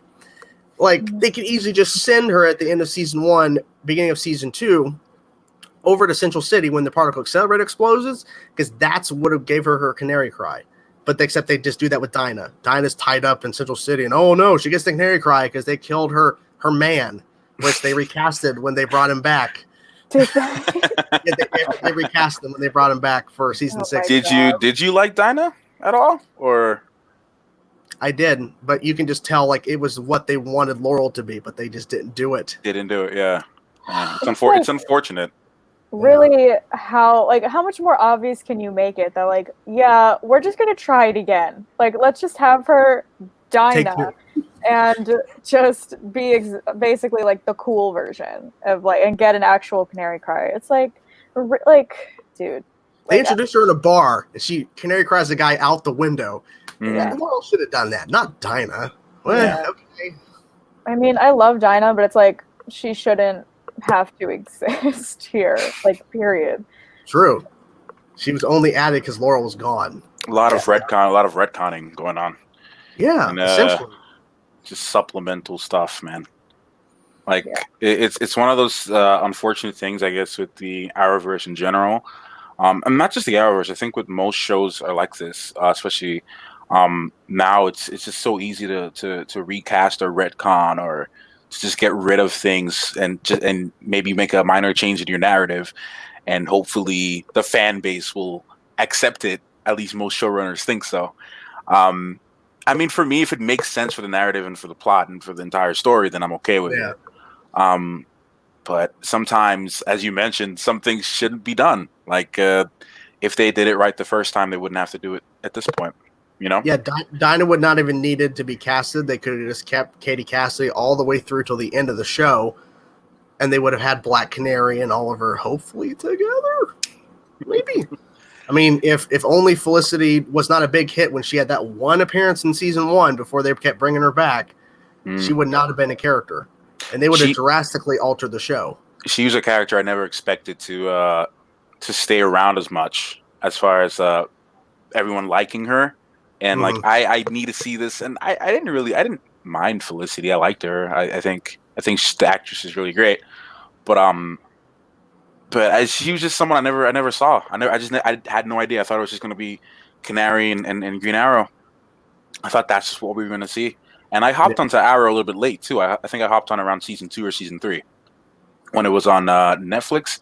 Like, they could easily just send her at the end of season 1, beginning of season 2, over to Central City when the particle accelerator explodes, because that's what gave her canary cry. But except they just do that with Dinah. Dinah's tied up in Central City, and oh no, she gets the canary cry because they killed her man, which they recasted when they brought him back. Did they recast him when they brought him back for season 6. Did you like Dinah at all, or? I did, but you can just tell like it was what they wanted Laurel to be, but they just didn't do it. Yeah. It's unfortunate. Really, how much more obvious can you make it that like, yeah, we're just gonna try it again. Like, let's just have her Dinah and just be basically like the cool version of like, and get an actual canary cry. It's like, dude. They introduced her in a bar, and she canary cries the guy out the window. Yeah. Laurel should have done that, not Dinah. Well, okay. I mean, I love Dinah, but it's like she shouldn't have to exist here. Like, period. True. She was only added because Laurel was gone. A lot of retconning going on. Yeah, and, essentially. Just supplemental stuff, man. Like it's one of those unfortunate things, I guess, with the Arrowverse in general. And not just the Arrowverse. I think with most shows are like this, especially now. It's just so easy to recast or retcon or to just get rid of things and maybe make a minor change in your narrative, and hopefully the fan base will accept it at least most showrunners think so. I mean, for me, if it makes sense for the narrative and for the plot and for the entire story, then I'm okay with it. But sometimes, as you mentioned, some things shouldn't be done. Like if they did it right the first time, they wouldn't have to do it at this point. You know? Yeah, Dinah would not even needed to be casted. They could have just kept Katie Cassidy all the way through till the end of the show, and they would have had Black Canary and Oliver hopefully together. Maybe. I mean, if only Felicity was not a big hit when she had that one appearance in season 1 before they kept bringing her back, she would not have been a character, and they would have drastically altered the show. She was a character I never expected to stay around as much, as far as everyone liking her, and like I need to see this, and I didn't mind Felicity. I liked her. I think the actress is really great, but she was just someone I never saw. I had no idea. I thought it was just going to be Canary and Green Arrow. I thought that's just what we were going to see. And I hopped onto Arrow a little bit late too. I think I hopped on around season 2 or season 3 when it was on Netflix.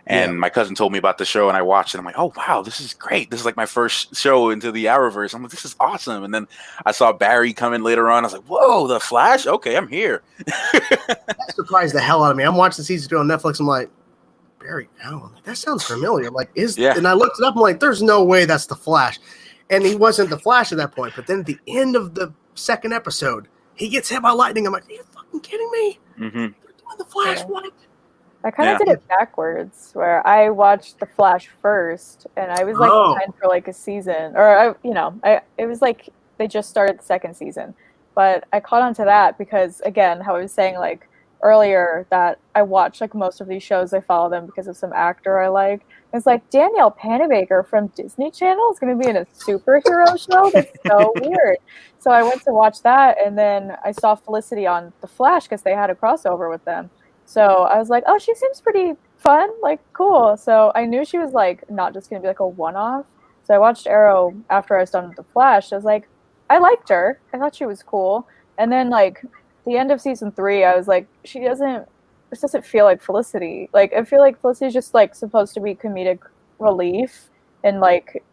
And my cousin told me about the show, and I watched it. I'm like, oh wow, this is great. This is like my first show into the Arrowverse. I'm like, this is awesome. And then I saw Barry come in later on. I was like, whoa, the Flash? Okay, I'm here. That surprised the hell out of me. I'm watching season 2 on Netflix. I'm like, Barry Allen, that sounds familiar. I'm like, and I looked it up. I'm like, there's no way that's the Flash, and he wasn't the Flash at that point. But then at the end of the second episode, he gets hit by lightning. I'm like, are you fucking kidding me? They're doing the Flash. What? I kind of did it backwards, where I watched the Flash first, and I was like behind for like a season, or it was like they just started the second season, but I caught on to that because, again, how I was saying like earlier, that I watch like most of these shows, I follow them because of some actor I like. It's like Danielle Panabaker from Disney Channel is going to be in a superhero show. That's so weird. So I went to watch that, and then I saw Felicity on The Flash because they had a crossover with them. So I was like, oh, she seems pretty fun, like cool. So I knew she was like not just going to be like a one-off. So I watched Arrow after I was done with The Flash. I was like, I liked her. I thought she was cool. And then like the end of season 3, I was like, this doesn't feel like Felicity. Like, I feel like Felicity's just like supposed to be comedic relief, and like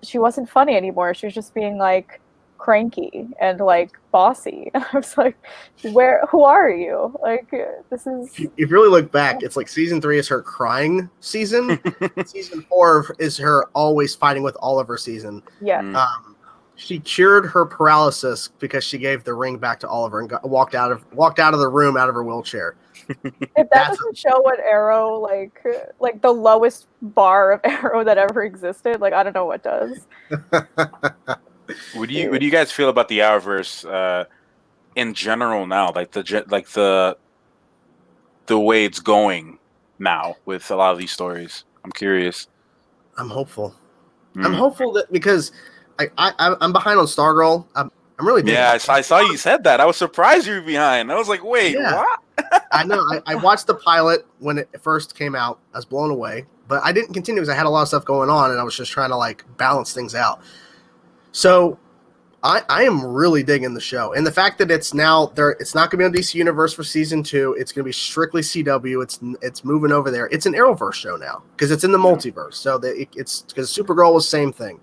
she wasn't funny anymore. She was just being like cranky and like bossy. I was like, who are you? Like, this is. If you really look back, it's like season 3 is her crying season. Season 4 is her always fighting with Oliver season. Yeah. She cured her paralysis because she gave the ring back to Oliver and walked out of the room out of her wheelchair. If that doesn't show what Arrow, like the lowest bar of Arrow that ever existed, like I don't know what does. What do you guys feel about the Arrowverse in general now? Like the way it's going now with a lot of these stories. I'm curious. I'm hopeful. I'm hopeful that because I'm behind on Stargirl. I'm really digging it. I saw you said that. I was surprised you were behind. I was like, wait, what? I know. I watched the pilot when it first came out. I was blown away, but I didn't continue because I had a lot of stuff going on, and I was just trying to like balance things out. So I am really digging the show, and the fact that it's now there. It's not going to be on DC Universe for season 2. It's going to be strictly CW. It's moving over there. It's an Arrowverse show now because it's in the multiverse. So it's because Supergirl was the same thing.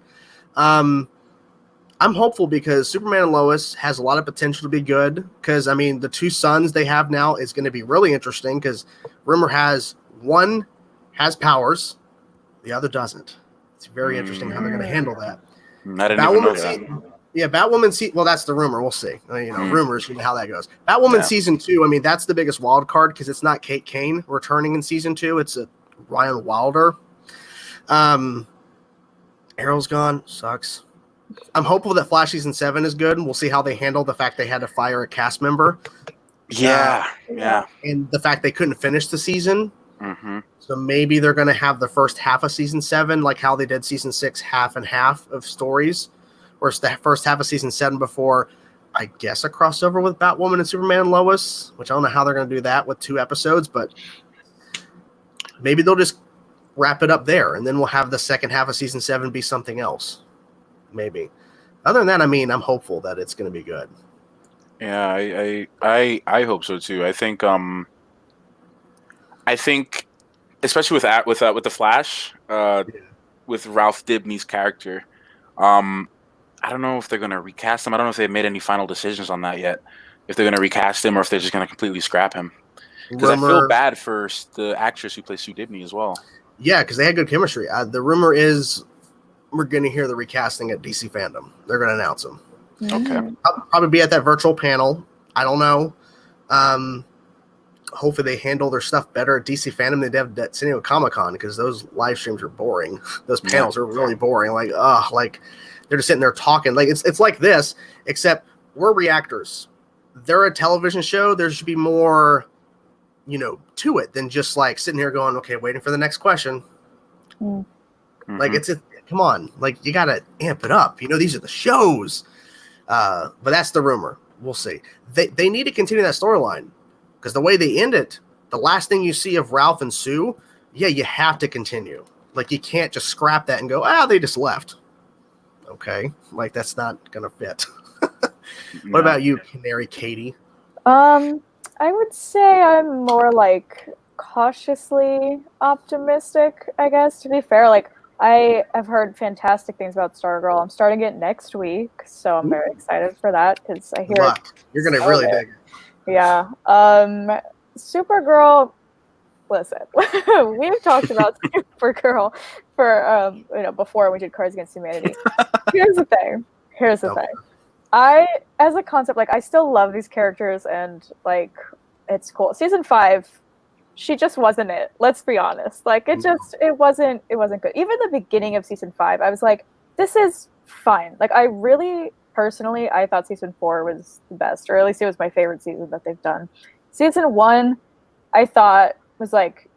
I'm hopeful because Superman and Lois has a lot of potential to be good. Because I mean, the 2 sons they have now is going to be really interesting. Because rumor has one has powers, the other doesn't. It's very interesting how they're going to handle that. I didn't even know that. Batwoman. Well, that's the rumor. We'll see. Rumors. You know how that goes. Batwoman season 2. I mean, that's the biggest wild card because it's not Kate Kane returning in season 2. It's a Ryan Wilder. Arrow's gone. Sucks. I'm hopeful that Flash season 7 is good, and we'll see how they handle the fact they had to fire a cast member. Yeah. And the fact they couldn't finish the season. So maybe they're going to have the first half of season 7, like how they did season 6, half and half of stories, or it's the first half of season 7 before, I guess, a crossover with Batwoman and Superman and Lois, which I don't know how they're going to do that with 2 episodes, but maybe they'll just wrap it up there, and then we'll have the second half of season 7 be something else. Maybe. Other than that, I mean, I'm hopeful that it's going to be good. Yeah, I hope so too. I think especially with the Flash, with Ralph Dibny's character. I don't know if they're gonna recast him. I don't know if they've made any final decisions on that yet. If they're gonna recast him or if they're just gonna completely scrap him. Because I feel bad for the actress who plays Sue Dibny as well. Yeah, because they had good chemistry. The rumor is we're going to hear the recasting at DC Fandom. They're going to announce them. Okay. Probably be at that virtual panel. I don't know. Hopefully they handle their stuff better at DC Fandom than they did at San Diego Comic-Con, because those live streams are boring. Those panels are really boring. Like they're just sitting there talking. Like it's like this, except we're reactors. They're a television show. There should be more, to it than just like sitting here going, okay, waiting for the next question. Mm-hmm. Like come on, like you gotta amp it up. These are the shows. But that's the rumor. We'll see. They need to continue that storyline, because the way they end it, the last thing you see of Ralph and Sue, you have to continue. Like you can't just scrap that and go, they just left. Okay, like that's not gonna fit. What about you, Canary Katie? I would say I'm more like cautiously optimistic, I guess, to be fair. Like I have heard fantastic things about Stargirl. I'm starting it next week, so I'm very excited for that, because I hear you're gonna really dig it. Yeah. Supergirl, listen, we've talked about Supergirl for before we did Cards Against Humanity. Here's the thing. I, as a concept, like I still love these characters, and like it's cool. Season 5, she just wasn't it. Let's be honest. Like it wasn't good. Even the beginning of season 5, I was like, this is fine. Like I really personally, I thought season 4 was the best, or at least it was my favorite season that they've done. Season 1, I thought was like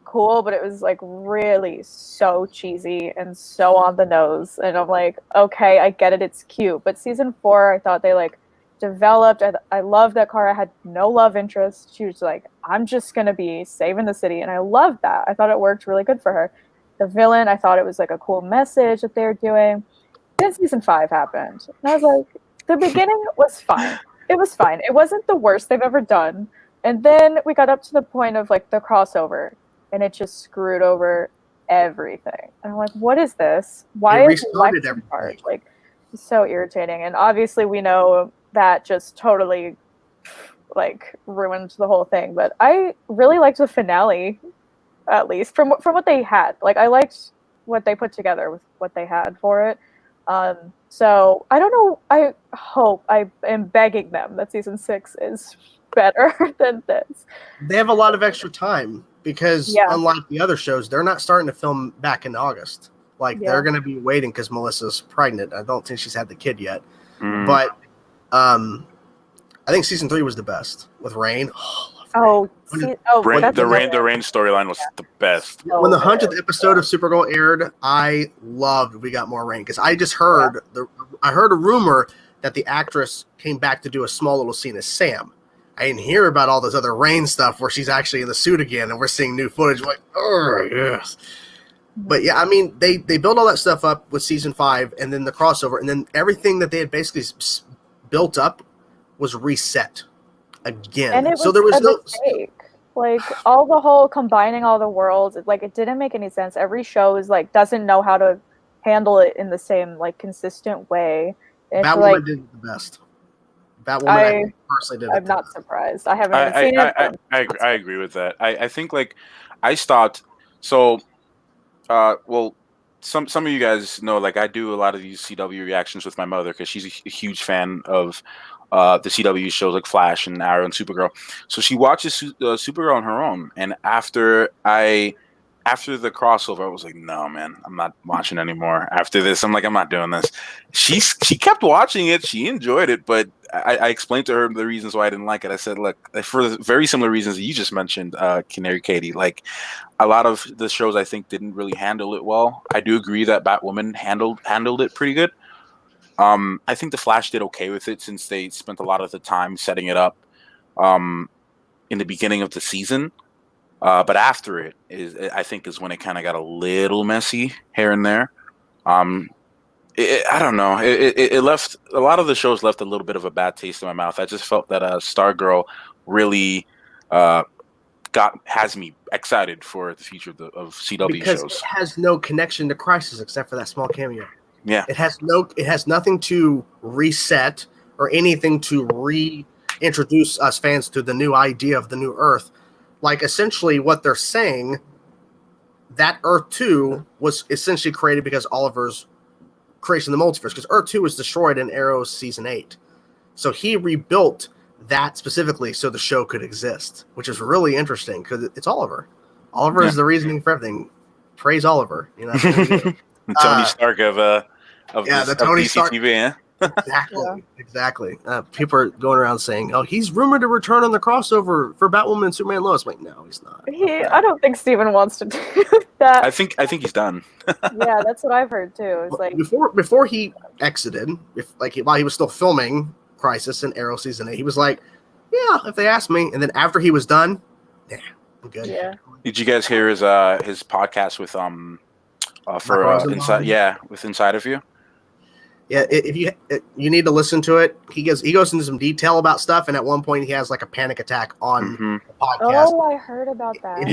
cool, but it was like really so cheesy and so on the nose, and I'm like, okay, I get it, it's cute. But season 4, I thought they like developed. I love that Kara had no love interest. She was like, I'm just gonna be saving the city, and I loved that. I thought it worked really good for her. The villain, I thought it was like a cool message that they were doing. Then season 5 happened, and I was like, the beginning was fine. It was fine. It wasn't the worst they've ever done. And then we got up to the point of like the crossover, and it just screwed over everything. And I'm like, what is this? Why is Lex in charge? Like, it's so irritating. And obviously we know that just totally like ruined the whole thing. But I really liked the finale, at least from what they had. Like I liked what they put together with what they had for it. So I don't know. I hope, I am begging them that season 6 is better than this. They have a lot of extra time, because unlike the other shows, they're not starting to film back in August. Like they're going to be waiting, because Melissa's pregnant. I don't think she's had the kid yet. But I think season 3 was the best with Rain. The Rain storyline was the best. When the 100th episode of Supergirl aired, I loved We Got More Rain, because I just heard I heard a rumor that the actress came back to do a small little scene as Sam. I didn't hear about all this other Rain stuff where she's actually in the suit again, and we're seeing new footage. Like, oh yes. But yeah, I mean, they built all that stuff up with season 5, and then the crossover, and then everything that they had basically built up was reset again. And it was so there was no mistake. Like all the whole combining all the worlds, like it didn't make any sense. Every show is like doesn't know how to handle it in the same like consistent way. Batwoman did the best. Batwoman, I personally did. I'm not surprised. I haven't even seen it. I agree with that. I think like I stopped. So, well, some of you guys know, like I do a lot of these CW reactions with my mother, because she's a huge fan of the CW shows like Flash and Arrow and Supergirl. So she watches Supergirl on her own. And after the crossover, I was like, no, man, I'm not watching anymore. After this, I'm like, I'm not doing this. She kept watching it. She enjoyed it, but I explained to her the reasons why I didn't like it. I said, look, for the very similar reasons that you just mentioned, Canary Katie, like a lot of the shows I think didn't really handle it well. I do agree that Batwoman handled it pretty good. I think the Flash did okay with it, since they spent a lot of the time setting it up in the beginning of the season. But after it I think is when it kind of got a little messy here and there. I don't know. It left a lot of the shows left a little bit of a bad taste in my mouth. I just felt that Stargirl really has me excited for the future of CW because shows. it has no connection to Crisis except for that small cameo. Yeah, it has nothing to reset or anything to reintroduce us fans to the new idea of the new Earth. Like essentially what they're saying, that Earth 2 was essentially created because Oliver's creation of the multiverse, because Earth 2 was destroyed in Arrow's season 8. So he rebuilt that specifically so the show could exist, which is really interesting because it's Oliver. Oliver is the reasoning for everything. Praise Oliver. You know, the Tony Stark of the Tony DC Stark. TV. Eh? Exactly. People are going around saying, "Oh, he's rumored to return on the crossover for Batwoman and Superman Lois." Like, no, he's not. I don't think Steven wants to do that. I think he's done. Yeah, that's what I've heard too. It's like before he exited, while he was still filming Crisis and Arrow season 8, he was like, "Yeah, if they ask me." And then after he was done, yeah, I'm good. Yeah. Did you guys hear his podcast with Inside of You? Yeah, if you need to listen to it. He goes into some detail about stuff, and at one point he has like a panic attack on the podcast. Oh, I heard about that.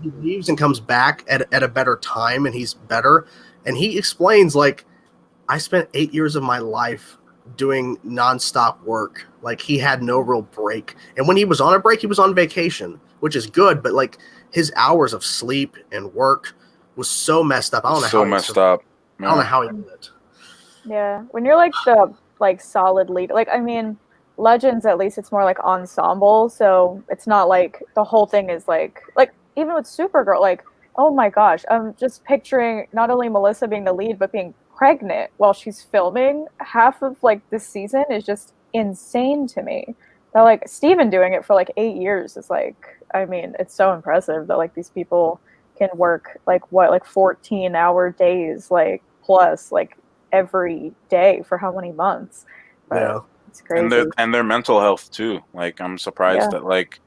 He leaves and comes back at a better time, and he's better. And he explains, like, I spent 8 years of my life doing nonstop work. Like, he had no real break. And when he was on a break, he was on vacation, which is good. But like his hours of sleep and work was so messed up. I don't know how messed up. I don't know how he did it. Yeah, when you're like the solid lead, like I mean, Legends at least it's more like ensemble, so it's not like the whole thing is like even with Supergirl, like oh my gosh, I'm just picturing not only Melissa being the lead but being pregnant while she's filming. Half of like this season is just insane to me. Now like Steven doing it for like 8 years is like, I mean, it's so impressive that like these people can work like 14-hour days like plus like every day for how many months. But it's crazy. And their mental health too. Like I'm surprised that like,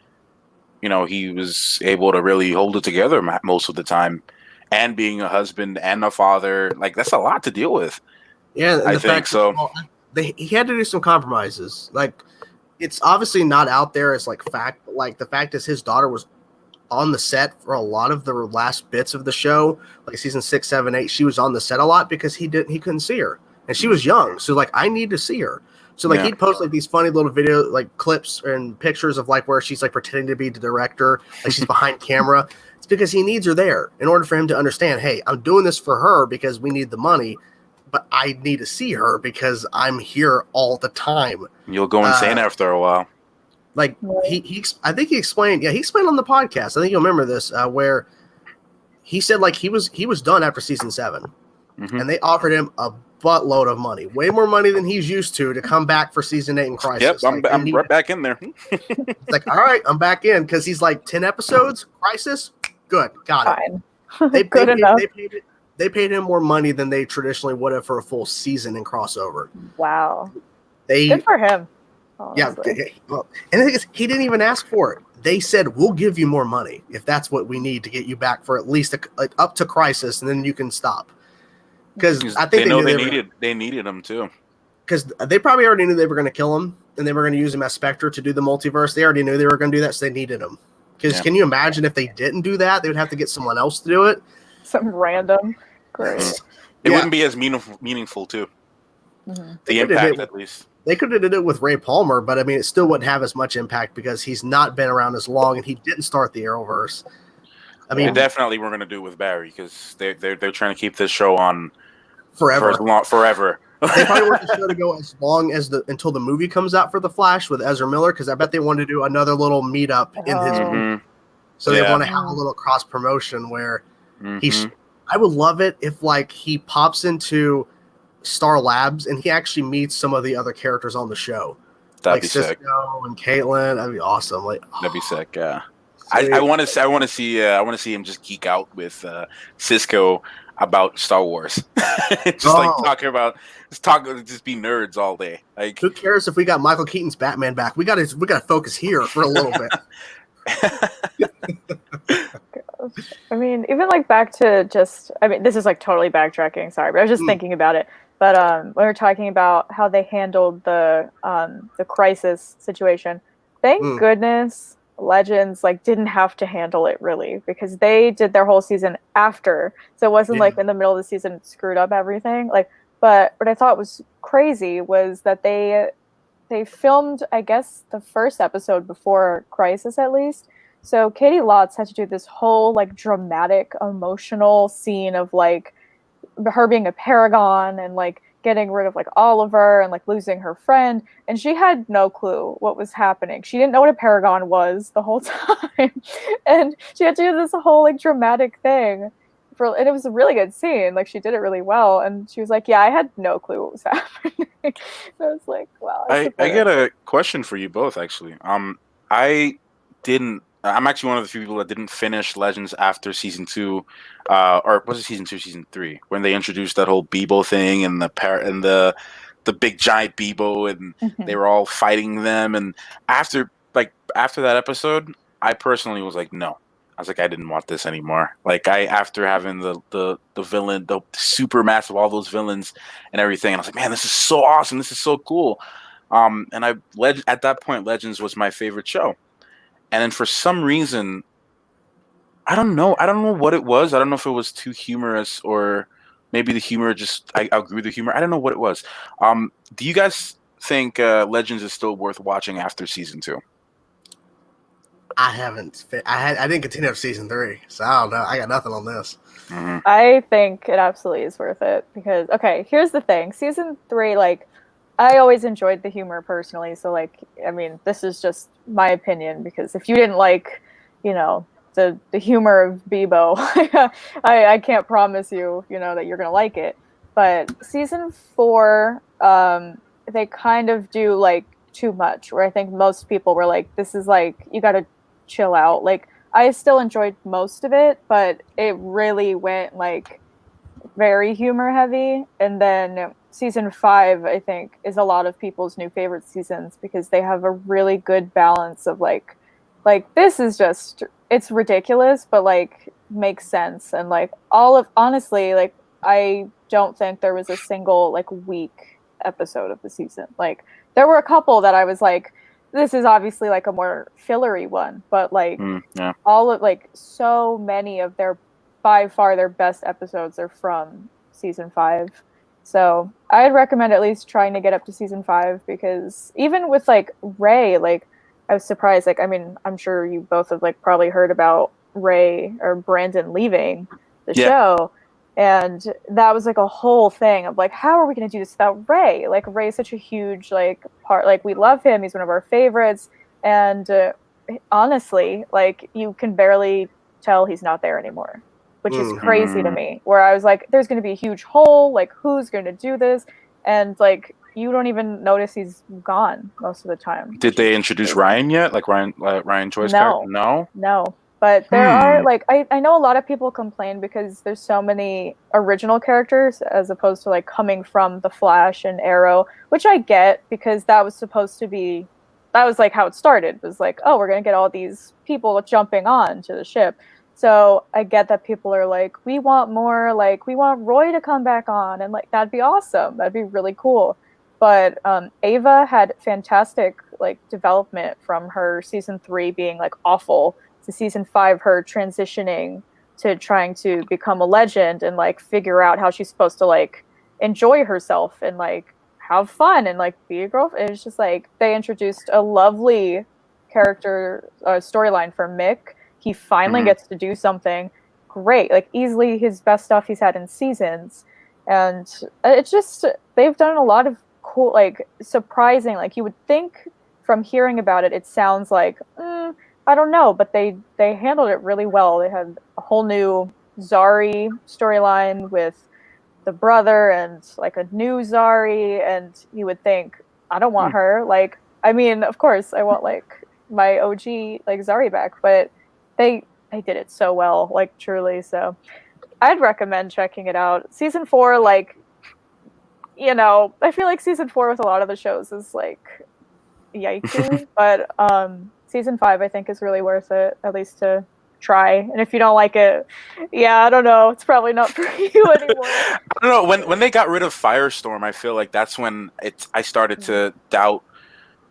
you know, he was able to really hold it together most of the time, and being a husband and a father, like that's a lot to deal with. Yeah, I think so. He had to do some compromises. Like it's obviously not out there as like fact, but like the fact is his daughter was on the set for a lot of the last bits of the show, like season 6, 7, 8. She was on the set a lot because he couldn't see her, and she was young. So like, I need to see her. So like he'd post like these funny little video like clips and pictures of like where she's like pretending to be the director, like she's behind camera. It's because he needs her there in order for him to understand, hey, I'm doing this for her because we need the money, but I need to see her because I'm here all the time. You'll go insane after a while. Like I think he explained. Yeah, he explained on the podcast. I think you'll remember this, where he said like he was done after season 7, and they offered him a buttload of money, way more money than he's used to come back for season 8 in Crisis. Yep, I'm right back in there. It's like, all right, I'm back in because he's like 10 episodes. Crisis, good, got it. Good enough. They paid him more money than they traditionally would have for a full season in crossover. Wow, good for him. Honestly. Yeah, well, and the thing is, he didn't even ask for it. They said, we'll give you more money if that's what we need to get you back for at least up to Crisis, and then you can stop. Because I think they needed him too. Because they probably already knew they were going to kill him, and they were going to use him as Spectre to do the multiverse. They already knew they were going to do that, so they needed him. Because can you imagine if they didn't do that? They would have to get someone else to do it. Some random. Great. It wouldn't be as meaningful too. The impact, at least. They could have did it with Ray Palmer, but I mean, it still wouldn't have as much impact because he's not been around as long, and he didn't start the Arrowverse. I mean, they definitely we're going to do it with Barry because they're trying to keep this show on forever. Forever. They probably want the show to go as long as until the movie comes out for the Flash with Ezra Miller, because I bet they wanted to do another little meetup in his movie. So they want to have a little cross promotion where I would love it if like he pops into Star Labs and he actually meets some of the other characters on the show. That'd be sick. Cisco and Caitlin. That'd be awesome. Like that'd be sick. Yeah. I want to see him just geek out with Cisco about Star Wars. Just be nerds all day. Like, who cares if we got Michael Keaton's Batman back? We got to focus here for a little bit. I mean, even like back to this is like totally backtracking. Sorry, but I was just thinking about it. But when we're talking about how they handled the Crisis situation, thank goodness Legends like didn't have to handle it really because they did their whole season after, so it wasn't like in the middle of the season it screwed up everything. Like, but what I thought was crazy was that they filmed, I guess, the first episode before Crisis at least. So Katie Lotz had to do this whole like dramatic, emotional scene of like her being a paragon and like getting rid of like Oliver and like losing her friend, and she had no clue what was happening. She didn't know what a paragon was the whole time, and she had to do this whole like dramatic thing and it was a really good scene. Like she did it really well, and she was like, "Yeah, I had no clue what was happening." I was like, "Wow." I get a question for you both actually. I didn't. I'm actually one of the few people that didn't finish Legends after season 2, or was it season 2, season 3, when they introduced that whole Bebo thing and the big giant Bebo, and they were all fighting them. And after that episode, I personally was like, no. I was like, I didn't want this anymore. Like after having the villain, the super massive, all those villains and everything, and I was like, man, this is so awesome. This is so cool. And at that point, Legends was my favorite show. And then for some reason, I don't know what it was. I don't know if it was too humorous or maybe the humor I outgrew the humor. I don't know what it was. Do you guys think Legends is still worth watching after season 2? I haven't. I didn't continue up season 3, so I don't know. I got nothing on this. Mm-hmm. I think it absolutely is worth it because here's the thing: season 3, like, I always enjoyed the humor personally. So, like, I mean, this is just my opinion because if you didn't like, the humor of Bebo, I can't promise you, that you're gonna like it. But season 4, they kind of do like too much. Where I think most people were like, "This is like you gotta chill out." Like, I still enjoyed most of it, but it really went like very humor heavy. And then season 5, I think, is a lot of people's new favorite seasons because they have a really good balance of like this is just, it's ridiculous, but like makes sense. And like honestly, like I don't think there was a single like weak episode of the season. Like there were a couple that I was like, this is obviously like a more fillery one, but like all of like so many of by far their best episodes are from season 5. So I'd recommend at least trying to get up to season 5 because even with like Ray, like I was surprised. Like, I mean, I'm sure you both have like probably heard about Ray or Brandon leaving the show. And that was like a whole thing of like, how are we going to do this without Ray? Like Ray's such a huge like part. Like we love him. He's one of our favorites. And honestly, like you can barely tell he's not there anymore, which is crazy to me. Where I was like, there's going to be a huge hole. Like who's going to do this? And like you don't even notice he's gone most of the time. Did they introduce Ryan yet? Like Ryan Choi's character? No. But there are like I know a lot of people complain because there's so many original characters as opposed to like coming from the Flash and Arrow, which I get because that was like how it started. It was like, oh, we're gonna get all these people jumping on to the ship. So I get that people are like, we want more, like we want Roy to come back on, and like that'd be awesome. That'd be really cool. But Ava had fantastic like development from her season 3 being like awful to season 5, her transitioning to trying to become a legend and like figure out how she's supposed to like enjoy herself and like have fun and like be a girlfriend. It's just like they introduced a lovely character storyline for Mick. He finally gets to do something great, like easily his best stuff he's had in seasons. And it's just, they've done a lot of cool, like surprising, like you would think from hearing about it, it sounds like, I don't know, but they handled it really well. They had a whole new Zari storyline with the brother and like a new Zari, and you would think, I don't want her. Like, I mean, of course, I want like my OG like Zari back, but they did it so well, like truly. So I'd recommend checking it out. Season 4, like, I feel like season 4 with a lot of the shows is like yikes, but season 5 I think is really worth it, at least to try. And if you don't like it, I don't know, it's probably not for you anymore. I don't know, when they got rid of Firestorm, I feel like that's when I started to doubt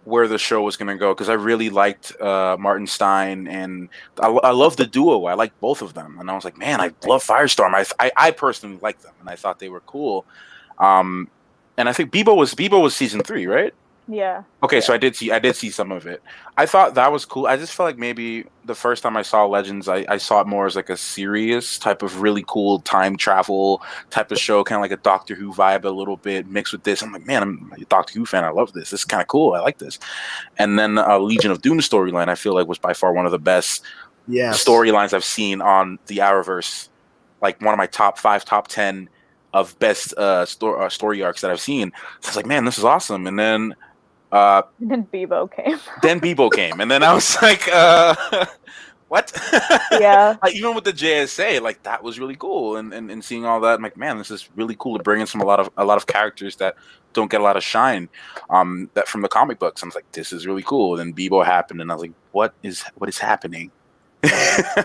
where the show was going to go, because I really liked Martin Stein, and I love the duo. I like both of them, and I was like, man, I love Firestorm. I personally like them, and I thought they were cool. And I think Bebo was season 3, right? Yeah. Okay, yeah. so I did see some of it. I thought that was cool. I just felt like maybe the first time I saw Legends, I saw it more as like a serious type of really cool time travel type of show, kind of like a Doctor Who vibe a little bit mixed with this. I'm like, man, I'm a Doctor Who fan. I love this. This is kind of cool. I like this. And then Legion of Doom storyline, I feel like was by far one of the best storylines I've seen on the Arrowverse. Like one of my top 5, top 10 of best story arcs that I've seen. So I was like, man, this is awesome. And then then Bebo came. And then I was like, what? Yeah. Like, even with the JSA, like that was really cool, and seeing all that, I'm like, man, this is really cool to bring in a lot of characters that don't get a lot of shine, that from the comic books. I was like, this is really cool. And then Bebo happened, and I was like, what is happening?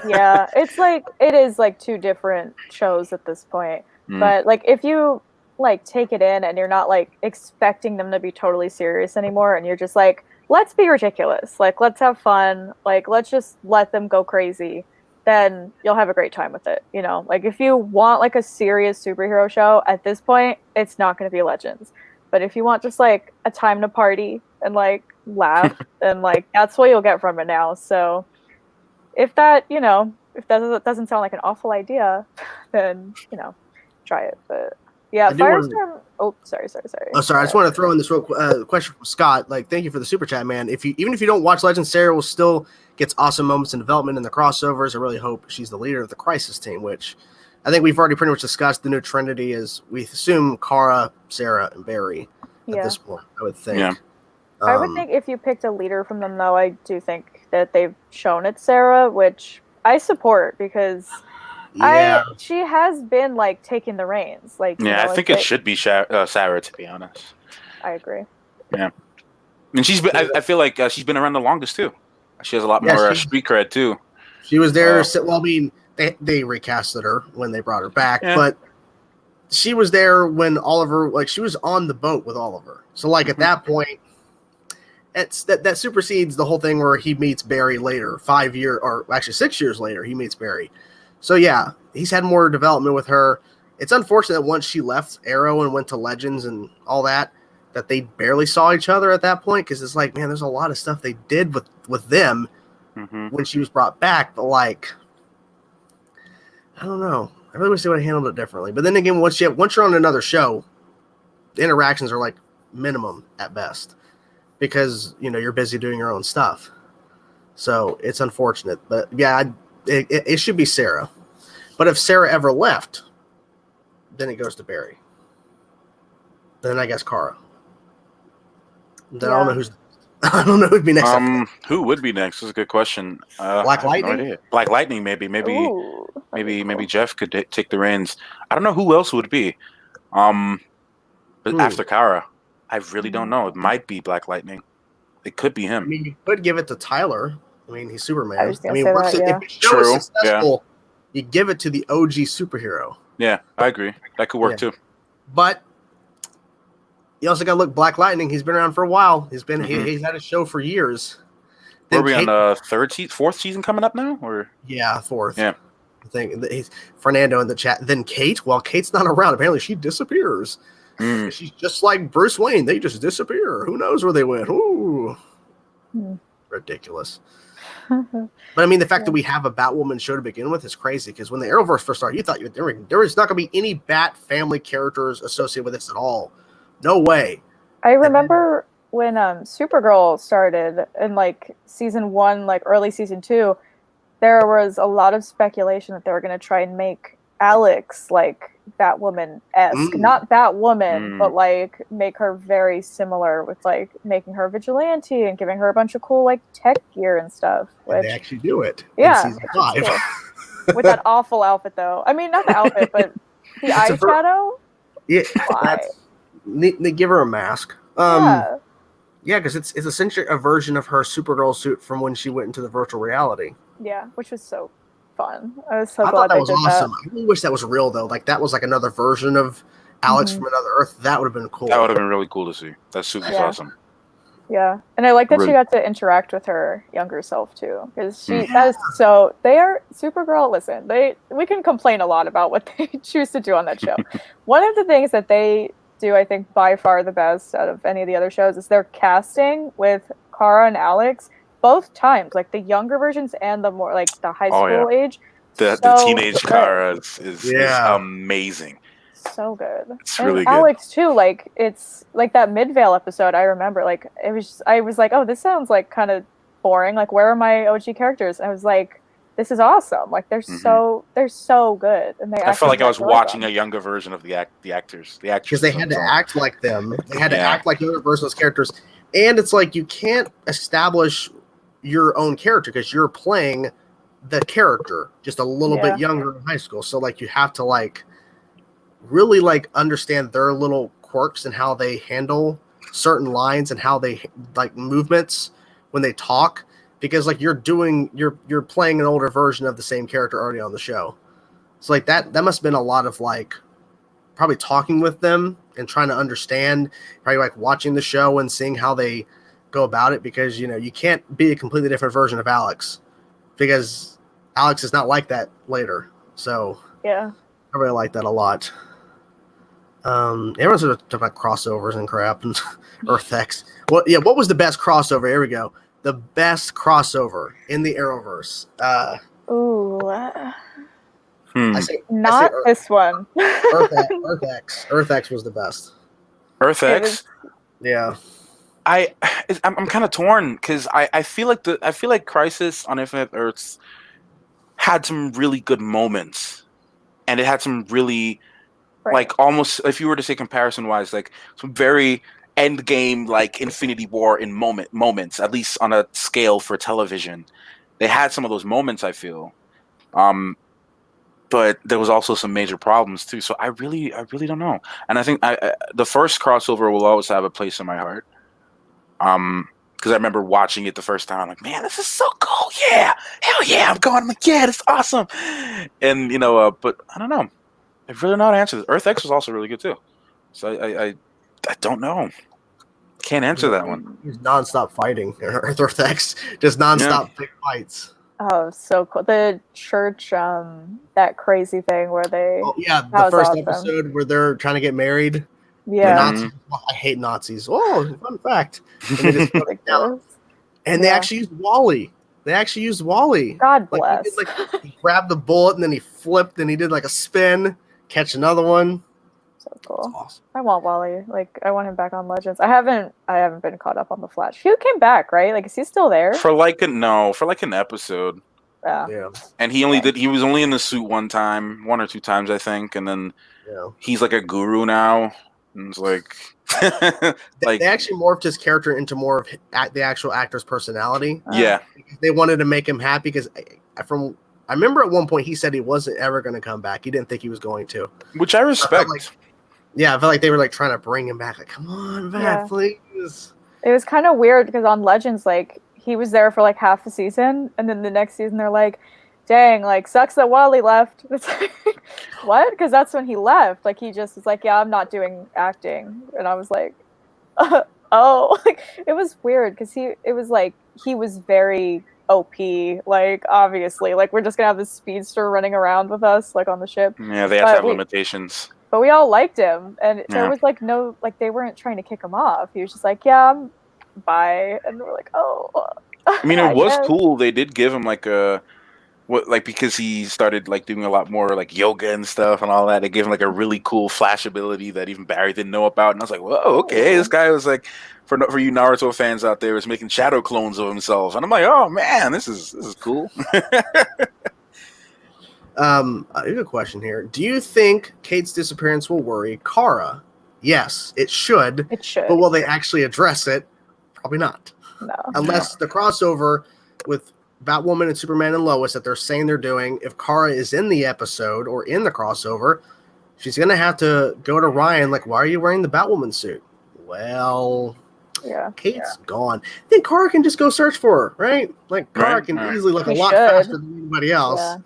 Yeah, it is like 2 different shows at this point. But like if you like take it in and you're not like expecting them to be totally serious anymore, and you're just like, let's be ridiculous, like let's have fun, like let's just let them go crazy, then you'll have a great time with it. You know, like if you want like a serious superhero show at this point, it's not going to be Legends. But if you want just like a time to party and like laugh, then like that's what you'll get from it now. So if that doesn't sound like an awful idea, then try it. But yeah, Firestorm. Sorry. Oh, sorry. I just want to throw in this real question from Scott. Like, thank you for the super chat, man. Even if you don't watch Legends, Sarah will still gets awesome moments in development in the crossovers. I really hope she's the leader of the Crisis team, which I think we've already pretty much discussed. The new Trinity is, we assume, Kara, Sarah, and Barry at this point. I would think. Yeah. I would think if you picked a leader from them, though, I do think that they've shown it's Sarah, which I support because. Yeah. She has been like taking the reins, like I think it should be Sarah, to be honest. I agree. Yeah, and she's been. I feel like she's been around the longest too. She has a lot more street cred too. She was there. Well, I mean, they recasted her when they brought her back, but she was there when Oliver, like, she was on the boat with Oliver. So, like, at that point, that supersedes the whole thing where he meets Barry later, 5 years, or actually 6 years later, he meets Barry. So, yeah, he's had more development with her. It's unfortunate that once she left Arrow and went to Legends and all that they barely saw each other at that point, because it's like, man, there's a lot of stuff they did with them when she was brought back. But, like, I don't know. I really wish they would have handled it differently. But then again, once you're on another show, the interactions are, like, minimum at best because, you're busy doing your own stuff. So it's unfortunate. But, yeah, it should be Sarah. But if Sarah ever left, then it goes to Barry. Then I guess Kara. Then I don't know who'd be next. Who would be next? That's a good question. Black Lightning? No idea. Black Lightning, maybe. Maybe Jeff could take the reins. I don't know who else would be. But after Kara, I really don't know. It might be Black Lightning. It could be him. I mean, you could give it to Tyler. I mean, he's Superman. If the show is successful, you give it to the OG superhero. Yeah, I agree. That could work too. But you also got to look, Black Lightning. He's been around for a while. He's been he's had a show for years. Are we on the fourth season coming up now, or fourth? Yeah, I think he's Fernando in the chat. Then Kate. Well, Kate's not around. Apparently, she disappears. She's just like Bruce Wayne. They just disappear. Who knows where they went? Ooh, ridiculous. But I mean, the fact that we have a Batwoman show to begin with is crazy, because when the Arrowverse first started, you thought there was not going to be any Bat family characters associated with this at all. No way. I remember when Supergirl started in like season 1, like early season 2, there was a lot of speculation that they were going to try and make Alex like Batwoman-esque. Not Batwoman, but like make her very similar with like making her a vigilante and giving her a bunch of cool like tech gear and stuff. Which, they actually do it. Yeah. In season 5. Cool. With that awful outfit though. I mean, not the outfit, but the eyeshadow. Yeah. They give her a mask. Yeah, because it's essentially a version of her Supergirl suit from when she went into the virtual reality. Yeah, which was so fun. I was so glad thought that they was did awesome. that. I really wish that was real though. Like that was like another version of Alex from another Earth. That would have been cool. That would have been really cool to see. That suit was awesome. Yeah, and I like that she Really- got to interact with her younger self too, because that is so. They are Supergirl. Listen, we can complain a lot about what they choose to do on that show. One of the things that they do, I think, by far the best out of any of the other shows is their casting with Kara and Alex. Both times, like the younger versions and the more like the high school age. The teenage good. Kara is amazing. So good. It's and really good. Alex too, like it's like that Midvale episode I remember, like I was like, oh, this sounds like kind of boring, like where are my OG characters? And I was like, this is awesome, like they're so good, and I felt like I was watching a younger version of the actors because they had to act like them. They had to act like younger versions of those characters, and it's like you can't establish your own character because you're playing the character just a little bit younger in high school, so like you have to like really like understand their little quirks and how they handle certain lines and how they like movements when they talk, because like you're playing an older version of the same character already on the show. So like that must have been a lot of like probably talking with them and trying to understand, probably like watching the show and seeing how they go about it, because you can't be a completely different version of Alex because Alex is not like that later. So I really like that a lot. Everyone's talking about crossovers and crap and EarthX. Well, yeah, what was the best crossover? Here we go. The best crossover in the Arrowverse. This one. EarthX was the best. EarthX? Yeah. I'm kind of torn because I feel like Crisis on Infinite Earths had some really good moments, and it had some really like almost, if you were to say comparison wise, like some very end game like Infinity War in moments, at least on a scale for television. They had some of those moments, I feel. But there was also some major problems too. So I really don't know. And I think the first crossover will always have a place in my heart. Because I remember watching it the first time, I'm like, man, this is so cool. Yeah, hell yeah, I'm like, yeah, this is awesome. And but I don't know. I really don't know how to answer this. EarthX was also really good too. So I don't know. Can't answer that one. He's nonstop fighting. EarthX, just nonstop big fights. Oh, so cool. The church, that crazy thing where they... the first episode where they're trying to get married. Yeah. Nazis, I hate Nazis. Oh, fun fact. And they just put it down. And they actually used Wally. God bless. He grabbed the bullet and then he flipped and he did like a spin, catch another one. So cool. That's awesome. I want Wally. Like, I want him back on Legends. I haven't been caught up on the Flash. He came back, right? Like, is he still there? For like an episode. Yeah. And he was only in the suit one or two times, I think, and then he's like a guru now. And it's like they actually morphed his character into more of the actual actor's personality. Yeah. They wanted to make him happy because I remember at one point he said he wasn't ever going to come back. He didn't think he was going to. Which I respect. I felt like they were like trying to bring him back. Like, come on back, please. It was kind of weird because on Legends, like, he was there for like half a season, and then the next season they're like, dang, like, sucks that Wally left. It's like, what? Because that's when he left. Like, he just was like, yeah, I'm not doing acting. And I was like, oh. Like, it was weird because it was like, he was very OP, like, obviously. Like, we're just going to have this speedster running around with us, like, on the ship. Yeah, they have to have limitations. But we all liked him. And there was, like, no, like, they weren't trying to kick him off. He was just like, yeah, bye. And we're like, oh. I mean, it was cool. They did give him, like, because he started like doing a lot more like yoga and stuff and all that. They gave him like a really cool Flash ability that even Barry didn't know about. And I was like, whoa, okay, this guy was like, for you Naruto fans out there, was making shadow clones of himself. And I'm like, oh man, this is cool. I have a question here. Do you think Kate's disappearance will worry Kara? Yes, it should. It should. But will they actually address it? Probably not. No. Unless the crossover with Batwoman and Superman and Lois that they're saying they're doing, if Kara is in the episode or in the crossover, she's going to have to go to Ryan like, why are you wearing the Batwoman suit? Well, Kate's gone. Then Kara can just go search for her, right? Like, Kara can easily look a lot faster than anybody else. Yeah.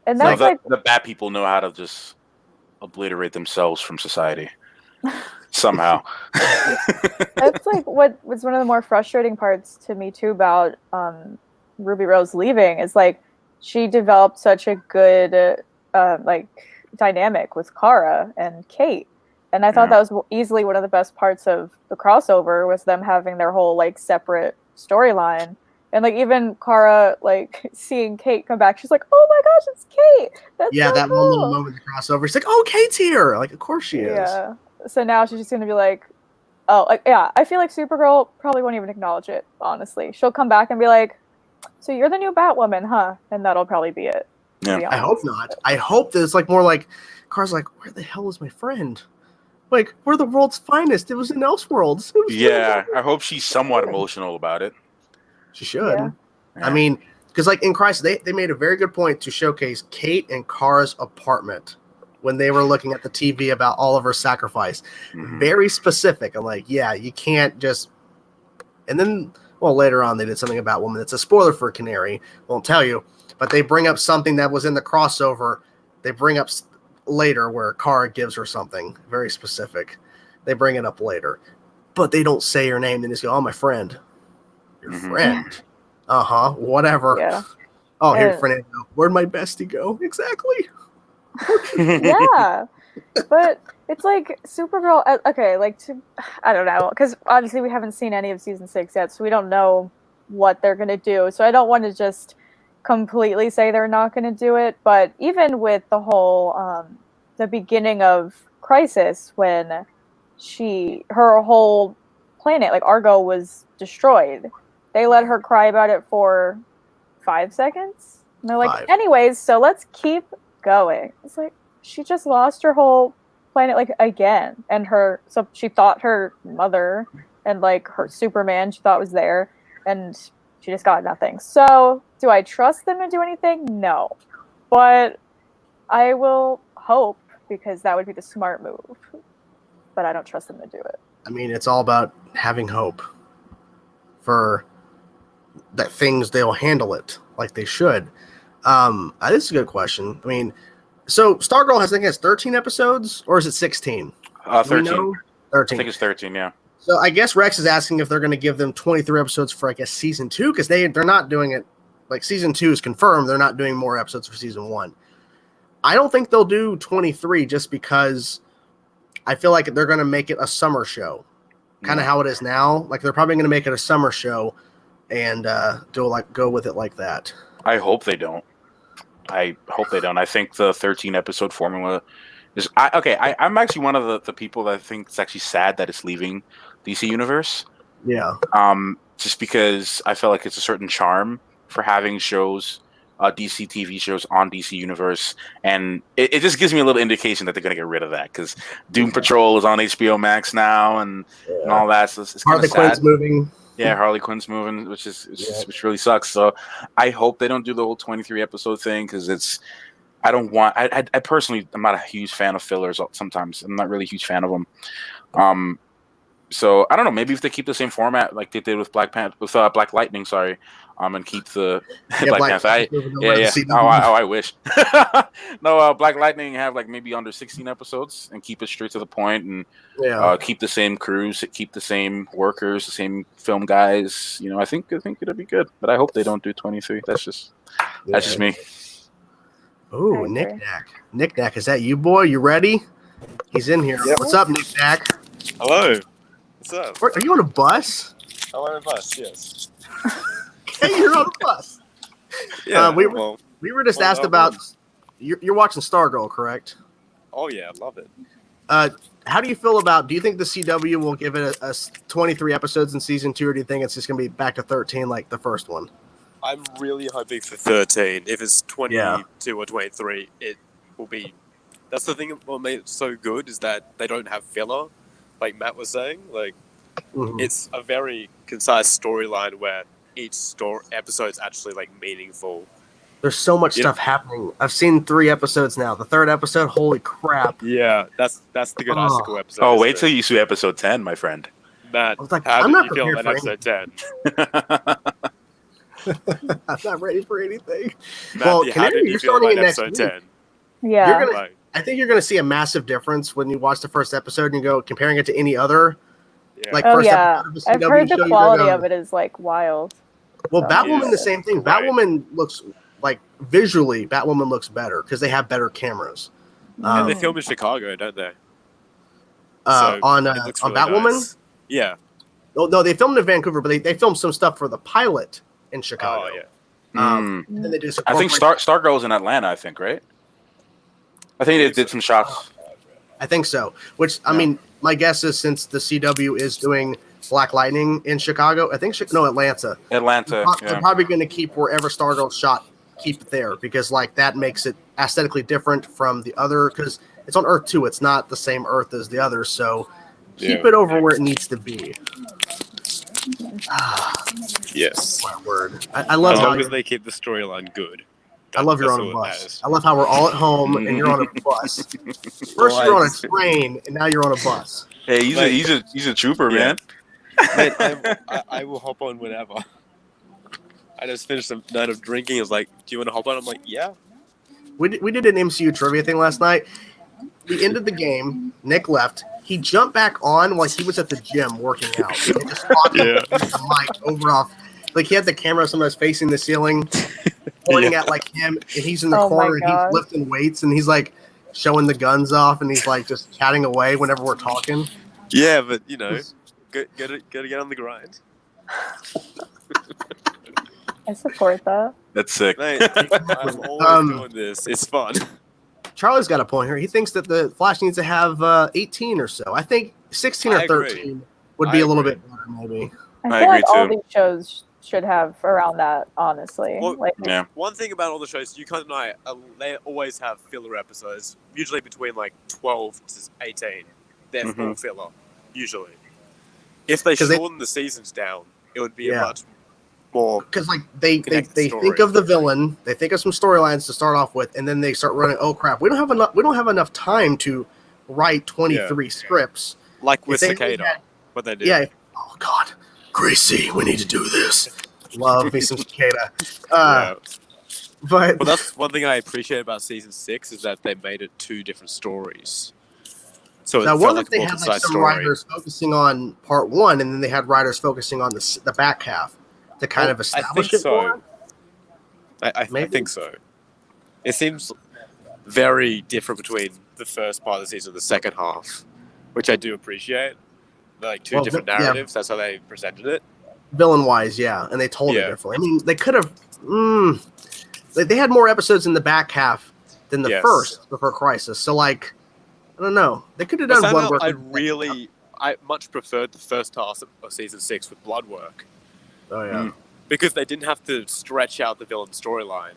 And that's the Bat people know how to just obliterate themselves from society. somehow. That's like what was one of the more frustrating parts to me too about Ruby Rose leaving is like she developed such a good like dynamic with Kara and Kate, and I thought that was easily one of the best parts of the crossover was them having their whole like separate storyline. And like even Kara like seeing Kate come back, she's like, "Oh my gosh, it's Kate!" That's so that cool. one little moment in the crossover. She's like, "Oh, Kate's here!" Like, of course she is. Yeah. So now she's just gonna be like, "Oh, like yeah." I feel like Supergirl probably won't even acknowledge it. Honestly, she'll come back and be like, "So you're the new Batwoman, huh?" And that'll probably be it. Yeah. I hope not. I hope that it's like more like Kara's like, "Where the hell is my friend? Like, we're the world's finest. It was in Elseworlds." Yeah, I hope she's somewhat emotional about it. She should. Yeah. I mean, because like in Crisis, they made a very good point to showcase Kate and Kara's apartment when they were looking at the TV about Oliver's sacrifice. Very specific. I'm like, yeah, you can't just. And then, well, later on they did something about Woman. It's a spoiler for Canary. Won't tell you, but they bring up something that was in the crossover. They bring up later where Kara gives her something very specific. They bring it up later, but they don't say her name. They just go, "Oh, my friend." Your friend. Whatever. Yeah. Oh, here, Fernando. Where'd my bestie go? Exactly. Yeah. But it's like Supergirl, okay, like, I don't know, because obviously we haven't seen any of season 6 yet, so we don't know what they're going to do. So I don't want to just completely say they're not going to do it. But even with the whole, the beginning of Crisis, when her whole planet, like Argo, was destroyed, they let her cry about it for 5 seconds. And they're like, anyways, so let's keep going. It's like, she just lost her whole planet, like, again. And so she thought her mother and, like, her Superman she thought was there. And she just got nothing. So, do I trust them to do anything? No. But I will hope, because that would be the smart move. But I don't trust them to do it. I mean, it's all about having hope for that things they'll handle it like they should. This is a good question. I mean, so Stargirl has, I think, has 13 episodes, or is it 16? 13. 13. I think it's 13, yeah. So I guess Rex is asking if they're going to give them 23 episodes for, I guess, season 2, because they're not doing it, like, season 2 is confirmed. They're not doing more episodes for season 1. I don't think they'll do 23 just because I feel like they're going to make it a summer show, kind of how it is now. Like, they're probably going to make it a summer show and go with it like that. I hope they don't. I think the 13 episode formula is I'm actually one of the people that think it's actually sad that it's leaving DC Universe. Yeah. Just because I feel like it's a certain charm for having shows, DC TV shows on DC Universe, and it just gives me a little indication that they're going to get rid of that, because Doom Patrol is on HBO Max now and all that. So it's kind of sad. Harley Quinn's moving. Yeah, Harley Quinn's moving, which really sucks. So I hope they don't do the whole 23 episode thing, because I don't want. I personally, I'm not a huge fan of fillers. Sometimes I'm not really a huge fan of them. So I don't know. Maybe if they keep the same format like they did with Black Lightning, and keep the Black Panther. I wish. No, Black Lightning have like maybe under 16 episodes and keep it straight to the point, and keep the same crews, keep the same workers, the same film guys. I think it'll be good. But I hope they don't do 23. That's just me. Oh, Nick Nack, is that you, boy? You ready? He's in here. Yep. What's up, Nick Nack? Hello. What's up? Are you on a bus? I'm on a bus, yes. Hey, you're on a bus. Yeah. We were just asked about. You're watching Stargirl, correct? Oh yeah, I love it. How do you feel about? Do you think the CW will give it a 23 episodes in season 2, or do you think it's just gonna be back to 13 like the first one? I'm really hoping for 13. If it's 22 or 23, it will be. That's the thing that will make it so good, is that they don't have filler, like Matt was saying. Like, it's a very concise storyline where each episode's actually like meaningful. There's so much stuff happening. I've seen 3 episodes now. The 3rd episode, holy crap! Yeah, that's the good icicle episode. Oh, wait till you see episode 10, my friend. Matt, I'm not feel prepared about for episode 10? I'm not ready for anything. Matt, how did you feel about episode 10? Yeah. I think you're going to see a massive difference when you watch the first episode and you go comparing it to any other. Yeah. Like Oh first yeah, episode of a I've heard CW the show, quality of it is like wild. Well, So- Batwoman, Is- the same thing. right. Batwoman looks like visually, Batwoman looks better because they have better cameras. And they Mm. film in Chicago, don't they? On it looks really Batwoman. nice. Yeah. Oh, no, they filmed in Vancouver, but they filmed some stuff for the pilot in Chicago. Oh yeah. And then they just I think Stargirl's in Atlanta. I think, right? I think they did some shots. I think so. Which I mean, my guess is since the CW is doing Black Lightning in Chicago, I think Atlanta. Atlanta. They're probably going to keep wherever Stargirl shot, keep it there because like that makes it aesthetically different from the other because it's on Earth 2. It's not the same Earth as the others, so keep it over where it needs to be. Yes. My word. I love As how long as they keep the storyline good. I love you're That's on a all that bus. matters. I love how we're all at home and you're on a bus. First you're on a train and now you're on a bus. Hey, he's a trooper, Yeah. man. Mate, I will hop on whenever. I just finished a night of drinking. I was like, "Do you want to hop on?" I'm like, "Yeah." We did an MCU trivia thing last night. We ended the game. Nick left. He jumped back on like he was at the gym working out. He just walked the mic over off. Like he had the camera sometimes facing the ceiling, pointing at like him, and he's in the Oh my corner and he's God. lifting weights and he's like showing the guns off and he's like just chatting away whenever we're talking. Yeah, but you know, gotta get on the grind. I support that. That's sick. Mate, I'm always doing this. It's fun. Charlie's got a point here. He thinks that the Flash needs to have 18 or so. I think 16 or I agree. 13 would be I a little agree. bit better, maybe. I I feel like agree, all too. these shows should have around that, honestly. Well, like, Yeah. One thing about all the shows, you kind of know, they always have filler episodes, usually between like 12 to 18. They're full filler, usually. If they 'Cause they- shorten the seasons down, it would be a Yeah. much more. Because like they Connected think story. of the villain, they think of some storylines to start off with, and then they start running. Oh crap, we don't have enough time to write 23 scripts. Like with If they Cicada, had- what they do. Yeah. Oh God, Gracie, we need to do this. Love me some Cicada. Yeah. But Well, that's one thing I appreciate about season 6 is that they made it 2 different stories. So it now, felt one like that they a more had like concise some story. writers focusing on part 1, and then they had writers focusing on the back half to kind of I establish think it more. I Maybe. think so. It seems very different between the first part of the season and the second half, which I do appreciate. They're like 2 Well, different yeah. narratives. That's how they presented it. Villain wise, yeah, and they told it Yeah. differently. I mean, they could have. They had more episodes in the back half than the Yes. first before Crisis. So, like, I don't know. They could have But done one somehow where. I much preferred the first half of season 6 with blood work Oh yeah, because they didn't have to stretch out the villain storyline.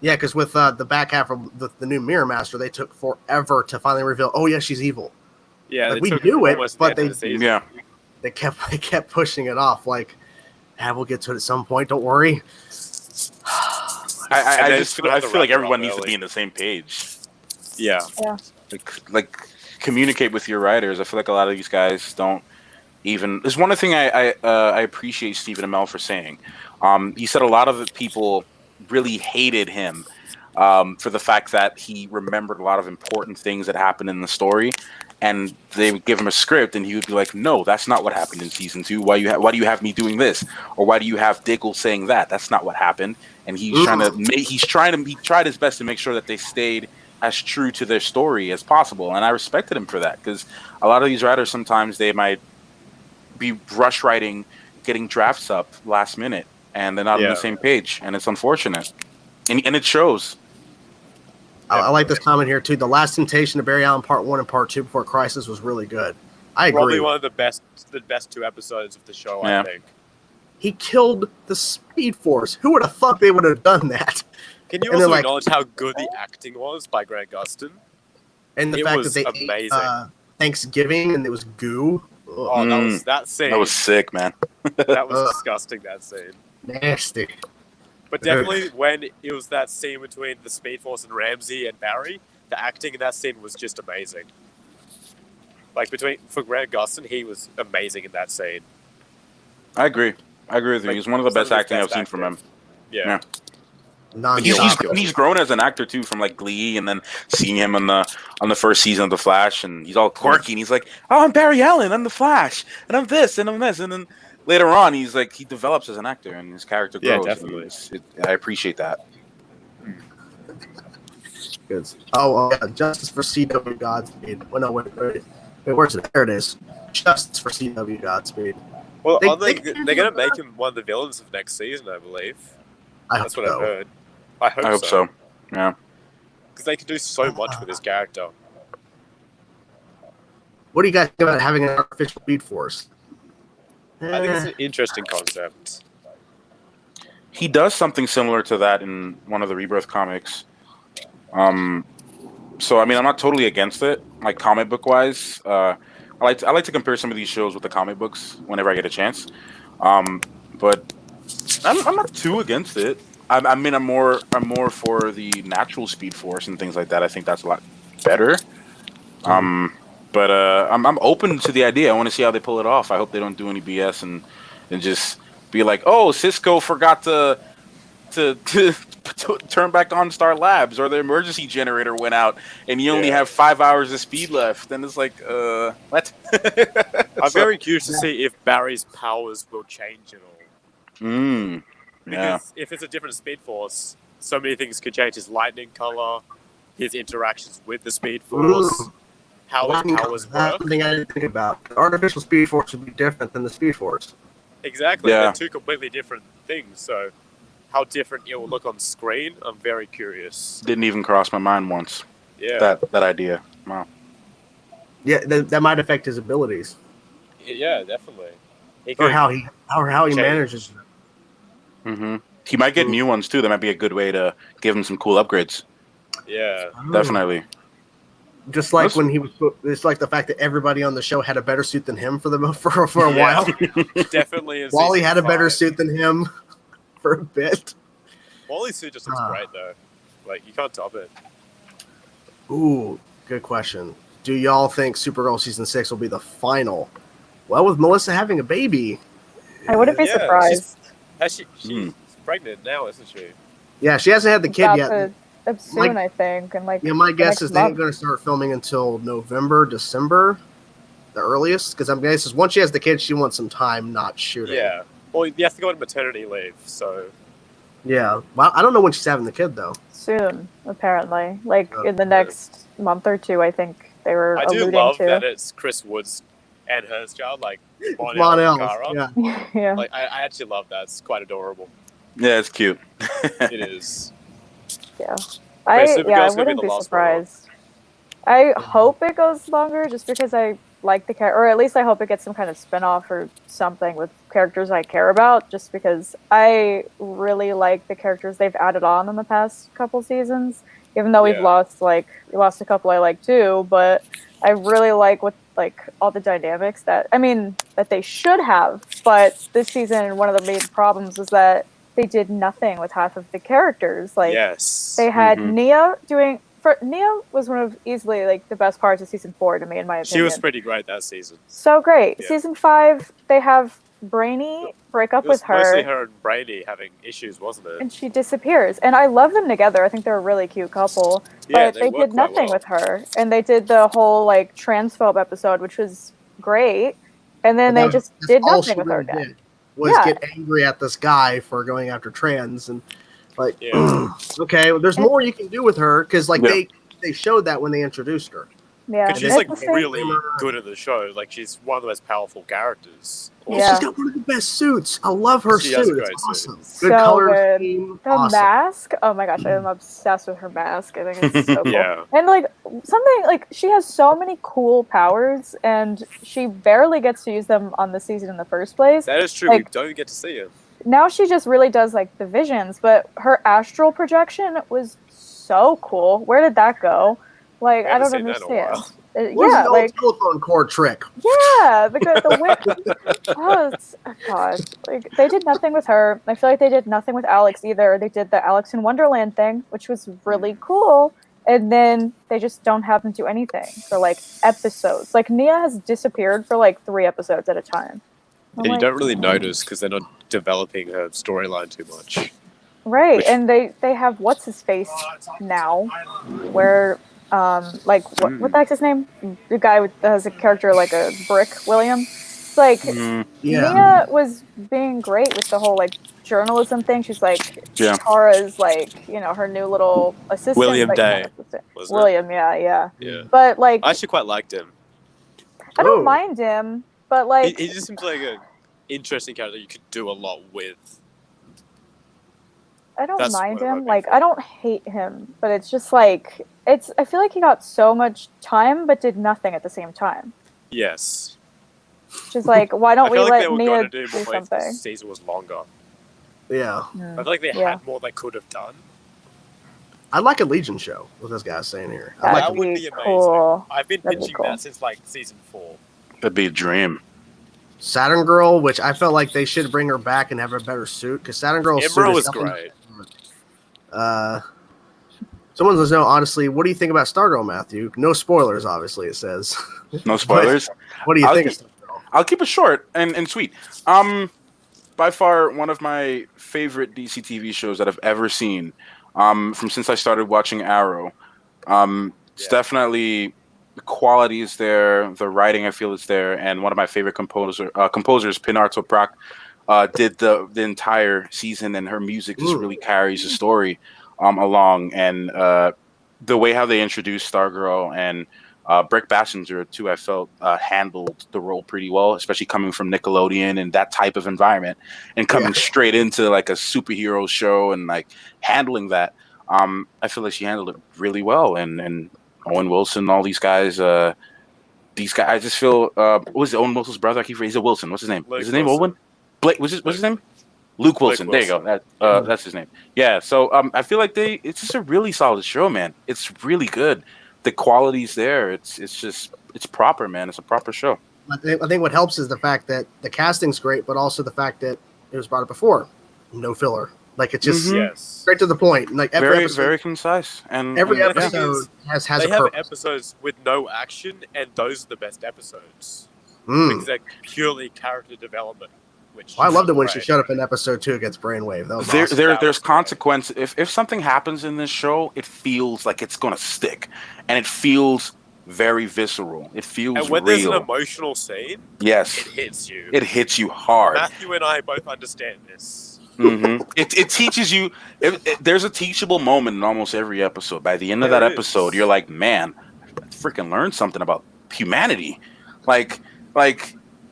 yeah. Because with the back half of the new Mirror Master, they took forever to finally reveal. Oh yeah, she's evil. Yeah, Like, they we took knew it, almost to but the end of the season. Yeah. They kept pushing it off. Like, we'll get to it at some point. Don't worry. I they just should have I to feel like wrap it everyone up needs to early. be in the same page. Yeah. Like communicate with your writers. I feel like a lot of these guys don't even. There's one thing I appreciate Stephen Amell for saying. He said a lot of the people really hated him for the fact that he remembered a lot of important things that happened in the story, and they would give him a script, and he would be like, "No, that's not what happened in season 2. Why do you have me doing this? Or why do you have Diggle saying that? That's not what happened." And he tried his best to make sure that they stayed as true to their story as possible, and I respected him for that because a lot of these writers sometimes they might be rush writing, getting drafts up last minute, and they're not on Yeah. the same page, and it's unfortunate, and it shows. I like this comment here too. The Last Temptation of Barry Allen Part 1 and Part 2 before Crisis was really good. I agree. Probably one of the best 2 episodes of the show, Yeah. I think. He killed the Speed Force. Who would have thought they would have done that? Can you And they're also like- acknowledge how good the acting was by Grant Gustin? And the It fact was that they amazing. ate Thanksgiving and it was goo. Ugh, Oh, that scene. That was sick, man. That was disgusting, that scene. nasty. But definitely when it was that scene between the Speed Force and Ramsey and Barry, the acting in that scene was just amazing. Like for Grant Gustin, he was amazing in that scene. I agree with you. Like, He's one of the some best of his acting I've best seen from him. acting. Yeah. He's grown as an actor too, from like Glee, and then seeing him on the first season of The Flash, and he's all quirky, and he's like, "Oh, I'm Barry Allen, I'm the Flash, and I'm this, and I'm this," and then later on, he's like, he develops as an actor, and his character grows. Yeah, definitely. I appreciate that. Good. Justice for CW Godspeed. Well, no, wait, where's it? There it is. Justice for CW Godspeed. Well, they're going to make him one of the villains of next season, I believe. That's what I've heard. I hope so. Yeah. Because they can do so much with his character. What do you guys think about having an artificial Speed Force? I think it's an interesting concept. He does something similar to that in one of the Rebirth comics. So I mean, I'm not totally against it, like comic book wise. I like to compare some of these shows with the comic books whenever I get a chance. But I'm not too against it. I mean, I'm more for the natural Speed Force and things like that. I think that's a lot better. But I'm open to the idea. I want to see how they pull it off. I hope they don't do any BS and just be like, oh, Cisco forgot to turn back on Star Labs, or the emergency generator went out, and you only have 5 hours of speed left. And it's like, what? I'm very curious to see if Barry's powers will change at all. Because if it's a different Speed Force, so many things could change. His lightning color, his interactions with the Speed Force, how his powers work. That's something I didn't think about. The artificial Speed Force would be different than the Speed Force. Exactly. They're two completely different things. So how different it will look on screen, I'm very curious. Didn't even cross my mind once. Yeah. That idea. Wow. Yeah, that might affect his abilities. Yeah, definitely. Or how he manages them. Mm-hmm. He might get new ones too. That might be a good way to give him some cool upgrades. Yeah, definitely. Just like when he was, it's like the fact that everybody on the show had a better suit than him for a while. Definitely. Wally had a better suit than him for a bit. Wally's suit just looks great though. Like, you can't top it. Ooh, good question. Do y'all think Supergirl season 6 will be the final? Well, with Melissa having a baby, I wouldn't be surprised. She's pregnant now, isn't she? Yeah, she hasn't had the kid yet. Soon, I think. And like, my guess is they ain't going to start filming until November, December, the earliest. Because I'm guessing once she has the kid, she wants some time not shooting. Yeah. Well, you have to go on maternity leave, so. Yeah. Well, I don't know when she's having the kid though. Soon, apparently. Like in the next month or two, I think they were. I do love that it's Chris Woods and her child, like Monel. Yeah. Like I actually love that. It's quite adorable. Yeah, it's cute. It is. Yeah. I wouldn't be surprised. I hope it goes longer just because I like the character, or at least I hope it gets some kind of spin-off or something with characters I care about, just because I really like the characters they've added on in the past couple seasons, even though we've lost a couple I like too, but I really like all the dynamics that they should have, but this season one of the main problems was that they did nothing with half of the characters. Like, they had Nia doing. Nia was one of easily the best parts of season 4 to me, in my opinion. She was pretty great that season. So great. Yeah. Season 5, they have Brainy break up with her. Mostly her and Brainy having issues, wasn't it? And she disappears. And I love them together. I think they're a really cute couple. Yeah, but they did nothing with her. And they did the whole transphobe episode, which was great. And then they just did nothing with her again. Get angry at this guy for going after trans and okay, well, there's more you can do with her because they showed that when they introduced her. Yeah, because she's really good at the show. Like, she's one of the most powerful characters. Yeah. She's got one of the best suits. I love her suit. It's awesome. Good color scheme. The mask. Oh my gosh, I am obsessed with her mask. I think it's so cool. Yeah. And she has so many cool powers, and she barely gets to use them on the season in the first place. That is true. We don't get to see her. Now she just really does the visions, but her astral projection was so cool. Where did that go? I don't understand. Where's the old telephone cord trick? Yeah, the gosh, they did nothing with her. I feel like they did nothing with Alex either. They did the Alex in Wonderland thing, which was really cool, and then they just don't have them do anything for episodes. Nia has disappeared for 3 episodes at a time. And you don't really notice because they're not developing her storyline too much. Right, and they have what's his face now, where like what the heck's his name? The guy that has a character like a brick, William. It's like Yeah. Mia was being great with the whole like journalism thing. She's like Yeah. Tara's like her new little assistant. William like, Day, not assistant. wasn't it? William, yeah. Yeah. But like I actually quite liked him. I don't mind him, but like He just seems like an interesting character you could do a lot with. I don't That's mind what I'm him. Like hoping I don't hate him, but it's just like I feel like he got so much time but did nothing at the same time. Yes. Which is like, why don't I we feel like they let were Mia going to do do more if the something? season was longer. Yeah. I feel like they had more they could have done. I'd like a Legion show. What this guy's saying here. That'd I'd That like would be be amazing. cool. I've been That'd be pitching cool. that since like season 4. That'd be a dream. Saturn Girl, which I felt like they should bring her back and have her better suit because Saturn Girl's suit Emerald is was definitely- great. Someone wants to know honestly, what do you think about Stargirl, Matthew? No spoilers, obviously. It says. No spoilers. What do you I'll think? keep- I'll keep it short and sweet. By far one of my favorite DC TV shows that I've ever seen. From since I started watching Arrow. It's definitely the quality is there, the writing I feel is there, and one of my favorite composers, Pinar Toprak, did the entire season, and her music just really carries the story along. And the way how they introduced Stargirl and Brick Bassinger too, I felt handled the role pretty well, especially coming from Nickelodeon and that type of environment, and coming straight into like a superhero show and like handling that. I feel like she handled it really well, and Owen Wilson, all these guys. I just feel. What was it, Owen Wilson's brother? I keep forgetting. He's a Wilson. What's his name? Luke Is his name Wilson. Owen? Blake. What's his name? Luke Wilson. There you go. That's his name. Yeah. So I feel like it's just a really solid show, man. It's really good. The quality's there. It's proper, man. It's a proper show. I think what helps is the fact that the casting's great, but also the fact that it was brought up before. No filler. Like it's just Yes. straight to the point. Like every Very, episode, very concise. And every and, yeah. episode has They a have purpose. episodes with no action, and those are the best episodes. Mm. Because they're purely character development. Which Well, I loved it when she great. showed up in episode 2 against Brainwave. That was There, awesome. there, there's consequence. If something happens in this show, it feels like it's gonna stick, and it feels very visceral. It feels And when real. there's an emotional scene, Yes, it hits you. it hits you hard. Matthew and I both understand this. It teaches you. There's a teachable moment in almost every episode. By the end of that There is. episode, you're like, man, I freaking learned something about humanity. Like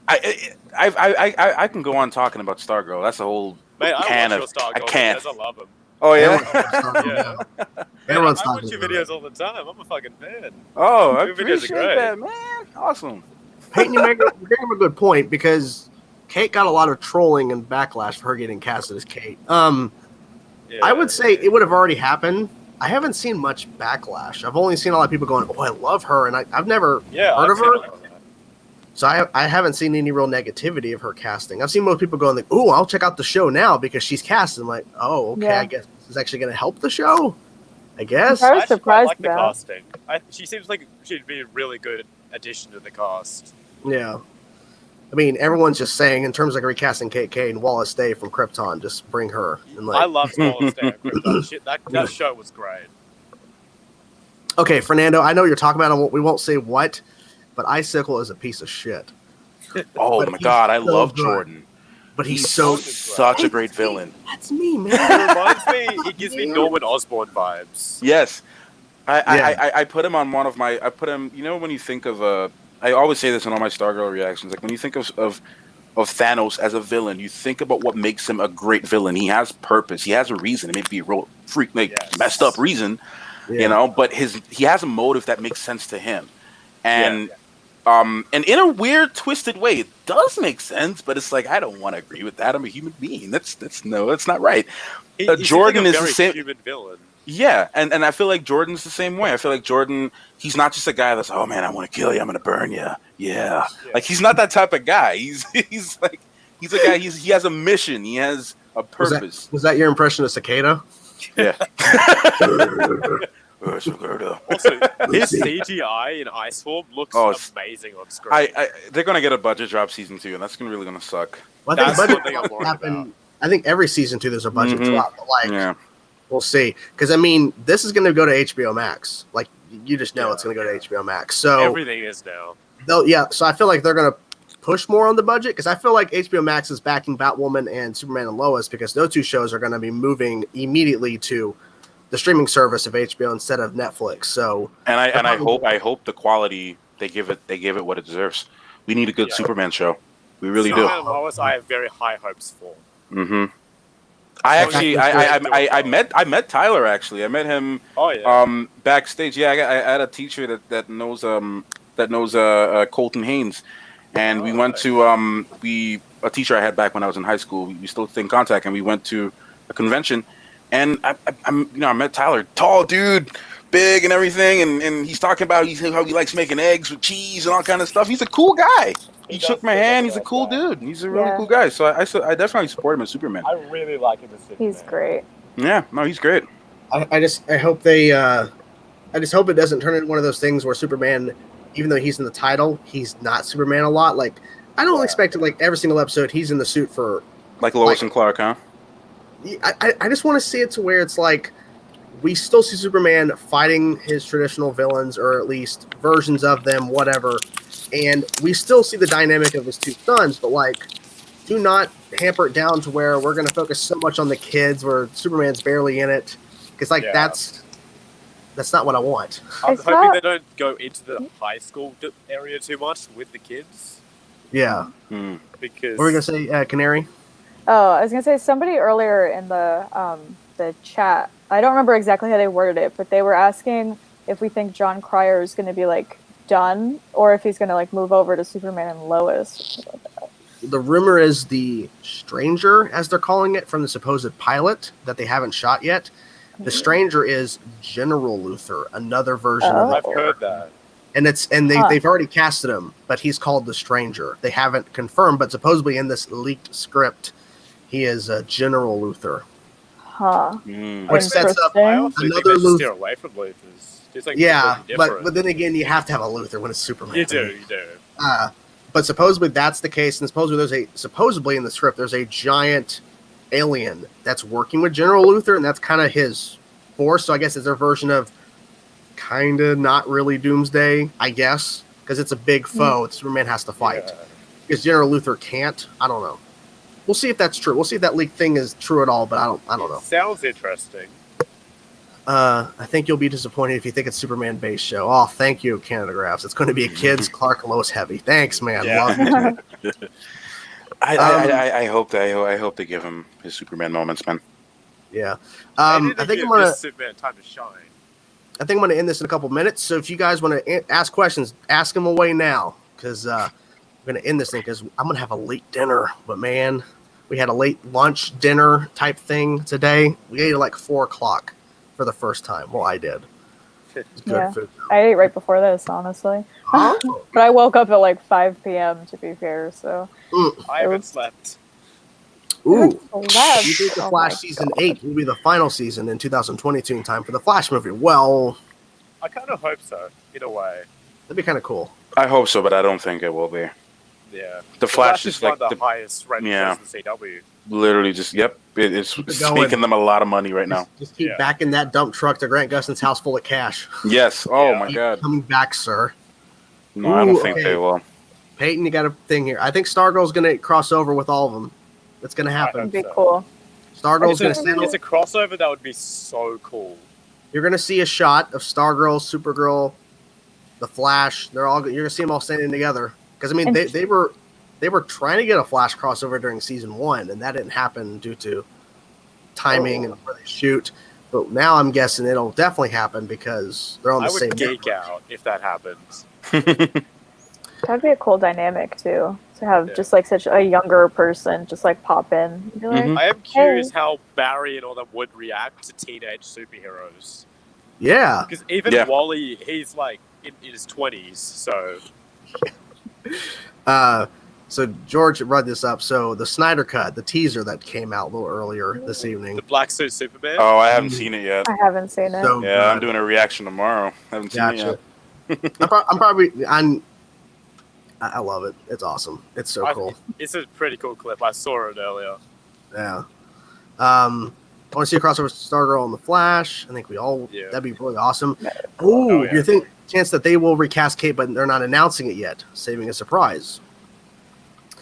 I can go on talking about Stargirl. That's a whole Mate, I can watch of. your Stargirl I can't. videos. I love them. Oh yeah. Yeah. Everyone's I talking watch your about videos it. all the time. I'm a fucking fan. Oh, I Your videos are appreciate great. that, man. Awesome. Peyton, you bring up a good point because Kate got a lot of trolling and backlash for her getting casted as Kate. Yeah. I would say it would have already happened. I haven't seen much backlash. I've only seen a lot of people going, "Oh, I love her," and I've never heard I've of seen her. a lot of that. So I haven't seen any real negativity of her casting. I've seen most people going, like, "Oh, I'll check out the show now because she's cast." I'm like, "Oh, okay. Yeah. I guess this is actually going to help the show." I guess. I was actually quite surprised like the about. casting. She seems like she'd be a really good addition to the cast. Yeah. I mean, everyone's just saying in terms of recasting Kate and Wallace Day from Krypton, just bring her. And like, I love Wallace Day. Shit, that show was great. okay, Fernando, I know you're talking about. We won't say what, but Icicle is a piece of shit. Oh But my he's God, I so love good. Jordan. But he's so such a great villain. That's me, man. It reminds me. It gives me Norman Osborn vibes. Yes, I put him on one of my. I put him. You know, when you think of I always say this in all my Stargirl reactions. Like when you think of Thanos as a villain, you think about what makes him a great villain. He has purpose. He has a reason. It may be a real freak, like messed up reason, you know. But he has a motive that makes sense to him, and and in a weird, twisted way, it does make sense. But it's like I don't want to agree with that. I'm a human being. That's not right. Jordan is the same. Human villain. Yeah, and I feel like Jordan's the same way. I feel like Jordan, he's not just a guy that's, oh man, I want to kill you, I'm gonna burn you. Yeah. Like he's not that type of guy. He's a guy. He has a mission. He has a purpose. Was that your impression of Cicada? Yeah. Also, his CGI in Ice Form looks amazing on screen. They're gonna get a budget drop season 2, and that's really gonna suck. Well, I think That's budget one thing I'm worried happened I think every season too there's a budget drop, but like we'll see. Because I mean, this is going to go to HBO Max. Like you just know it's going to go to HBO Max. So everything is now. So I feel like they're going to push more on the budget because I feel like HBO Max is backing Batwoman and Superman and Lois because those two shows are going to be moving immediately to the streaming service of HBO instead of Netflix. So I hope the quality they give it what it deserves. We need a good Superman show. We really do. Superman and Lois, I have very high hopes for. Mm-hmm. I met Tyler actually. I met him. Backstage. Yeah, I had a teacher that knows Colton Haynes, and we went to a teacher I had back when I was in high school. We still stay in contact, and we went to a convention, and I met Tyler, tall dude, big and everything, and he's talking about how he likes making eggs with cheese and all kind of stuff. He's a cool guy. He shook my hand. He's a cool dude. He's a really cool guy. So I definitely support him as Superman. I really like him as Superman. He's great. Yeah, no, he's great. I hope they I just hope it doesn't turn into one of those things where Superman, even though he's in the title, he's not Superman a lot. Like I don't expect it. Like every single episode, he's in the suit for like Lois and Clark, huh? I just want to see it to where it's like we still see Superman fighting his traditional villains, or at least versions of them, whatever. And we still see the dynamic of his two sons, but like, do not hamper it down to where we're going to focus so much on the kids where Superman's barely in it. Because like that's not what I want. I'm hoping they don't go into the high school area too much with the kids. Yeah. Because what were we going to say, Canary? Oh, I was going to say somebody earlier in the chat, I don't remember exactly how they worded it, but they were asking if we think John Cryer is going to be like done or if he's going to like move over to Superman and Lois. The rumor is the Stranger, as they're calling it, from the supposed pilot that they haven't shot yet. The Stranger is General Luthor, another version of it. I've heard that. And they've already casted him, but he's called the Stranger. They haven't confirmed, but supposedly in this leaked script, he is General Luthor. Huh. Which sets up another Luthor. Steer away from Luthors. Like but then again, you have to have a Luthor when it's Superman. You do. But supposedly that's the case, and supposedly in the script there's a giant alien that's working with General Luthor, and that's kind of his force. So I guess it's their version of kind of not really Doomsday, I guess, because it's a big foe that Superman has to fight. Because General Luthor can't. I don't know. We'll see if that's true. We'll see if that leak thing is true at all, but I don't know. Sounds interesting. I think you'll be disappointed if you think it's Superman-based show. Oh, thank you, Canada Graphs. It's going to be a kids Clark and Lois heavy. Thanks, man. Love it. I hope they give him his Superman moments, man. Yeah. I think I'm gonna Superman time to shine. I think I'm gonna end this in a couple minutes. So if you guys want to ask questions, ask them away now, because I'm gonna end this thing because I'm gonna have a late dinner. But man, we had a late lunch dinner type thing today. We ate at like 4:00 for the first time. Well, I did. It's good food. I ate right before this, honestly. Oh. But I woke up at like 5 p.m. to be fair, so. I haven't slept. Ooh. You think the Flash season 8 will be the final season in 2022 in time for the Flash movie? Well, I kind of hope so, in a way. That'd be kind of cool. I hope so, but I don't think it will be. Yeah. The Flash is like the highest rated in the CW. Literally just, it's making them a lot of money right now. Just keep backing that dump truck to Grant Gustin's house full of cash. Yes. Oh, my God. Coming back, sir. No, I don't think they will. Peyton, you got a thing here. I think Stargirl's going to cross over with all of them. It's going to happen. That'd be cool. Stargirl's going to stand It's a crossover that would be so cool. You're going to see a shot of Stargirl, Supergirl, the Flash. You're going to see them all standing together. Because, I mean, they were trying to get a Flash crossover during season 1, and that didn't happen due to timing and where they shoot. But now I'm guessing it'll definitely happen because they're on the same network. I would geek out if that happens. That'd be a cool dynamic, too. To have just like such a younger person just like pop in. Be like, I am curious how Barry and all them would react to teenage superheroes. Yeah. Because even Wally, he's like in his 20s, so... So George read this up. So the Snyder Cut, the teaser that came out a little earlier this evening. The Black Suit Superman? Oh, I haven't seen it yet. I haven't seen it. So I'm doing a reaction tomorrow. I haven't seen it yet. I love it. It's awesome. It's so cool. It's a pretty cool clip. I saw it earlier. Yeah. I want to see a crossover with Stargirl and the Flash. I think that'd be really awesome. Do you think chance that they will recast Kate, but they're not announcing it yet, saving a surprise?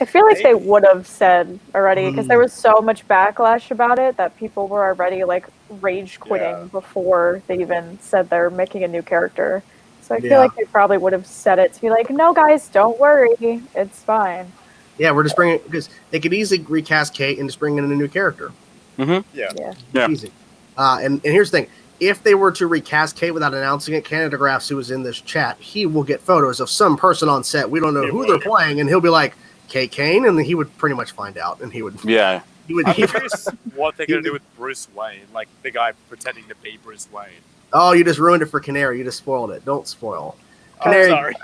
I feel like they would have said already, because there was so much backlash about it that people were already like rage quitting before they even said they're making a new character. So I feel like they probably would have said it to be like, no guys, don't worry, it's fine. Yeah, we're just bringing, because they could easily recast Kate and just bring in a new character. Yeah. Easy. And here's the thing. If they were to recast Kate without announcing it, Canada Graphs, who is in this chat, he will get photos of some person on set. We don't know who they're playing, and he'll be like, Kate Kane, and then he would pretty much find out, and he would... Yeah. I'm curious what they're going to do with Bruce Wayne, like the guy pretending to be Bruce Wayne. Oh, you just ruined it for Canary. You just spoiled it. Don't spoil. Canary, sorry.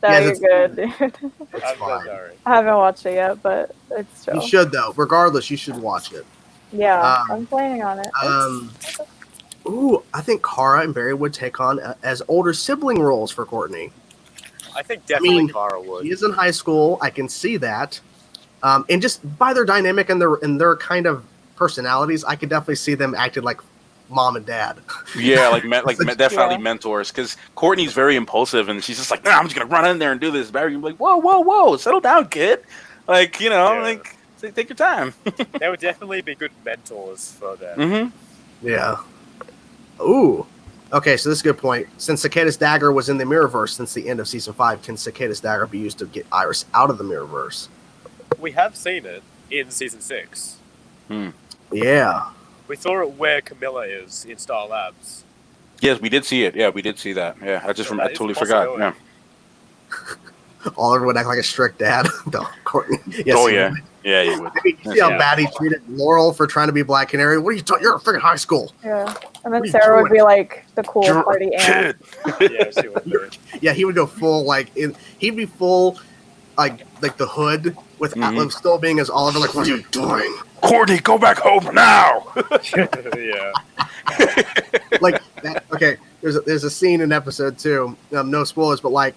No, you're good, dude. I'm so sorry. I haven't watched it yet, but it's chill. You should, though. Regardless, you should watch it. Yeah, I'm planning on it. I think Kara and Barry would take on as older sibling roles for Courtney. I think definitely Kara would. He is in high school. I can see that. And just by their dynamic and their kind of personalities, I could definitely see them acting like mom and dad. Yeah, definitely mentors. Because Courtney's very impulsive, and she's just like, I'm just gonna run in there and do this. Barry, you're like, whoa, settle down, kid. Like, take your time. They would definitely be good mentors for them. Mm-hmm. Yeah. Ooh. Okay, so this is a good point. Since Cicada's dagger was in the Mirrorverse since the end of Season 5, can Cicada's dagger be used to get Iris out of the Mirrorverse? We have seen it in Season 6. Yeah. We saw it where Camilla is in Star Labs. Yes, we did see it. Yeah, we did see that. Yeah, I totally forgot. Yeah. Oliver would act like a strict dad. No, Courtney. Yes, yeah, you would. See how bad he treated Laurel for trying to be Black Canary? What are you talking? You're in freaking high school. Yeah. And then Sarah would be like the cool party aunt. Yeah, she would be. Yeah, he would go full, he'd be full, like the hood, with still being as Oliver, like, what are you doing? Courtney, go back home now! Yeah. Okay, there's a scene in episode 2, no spoilers, but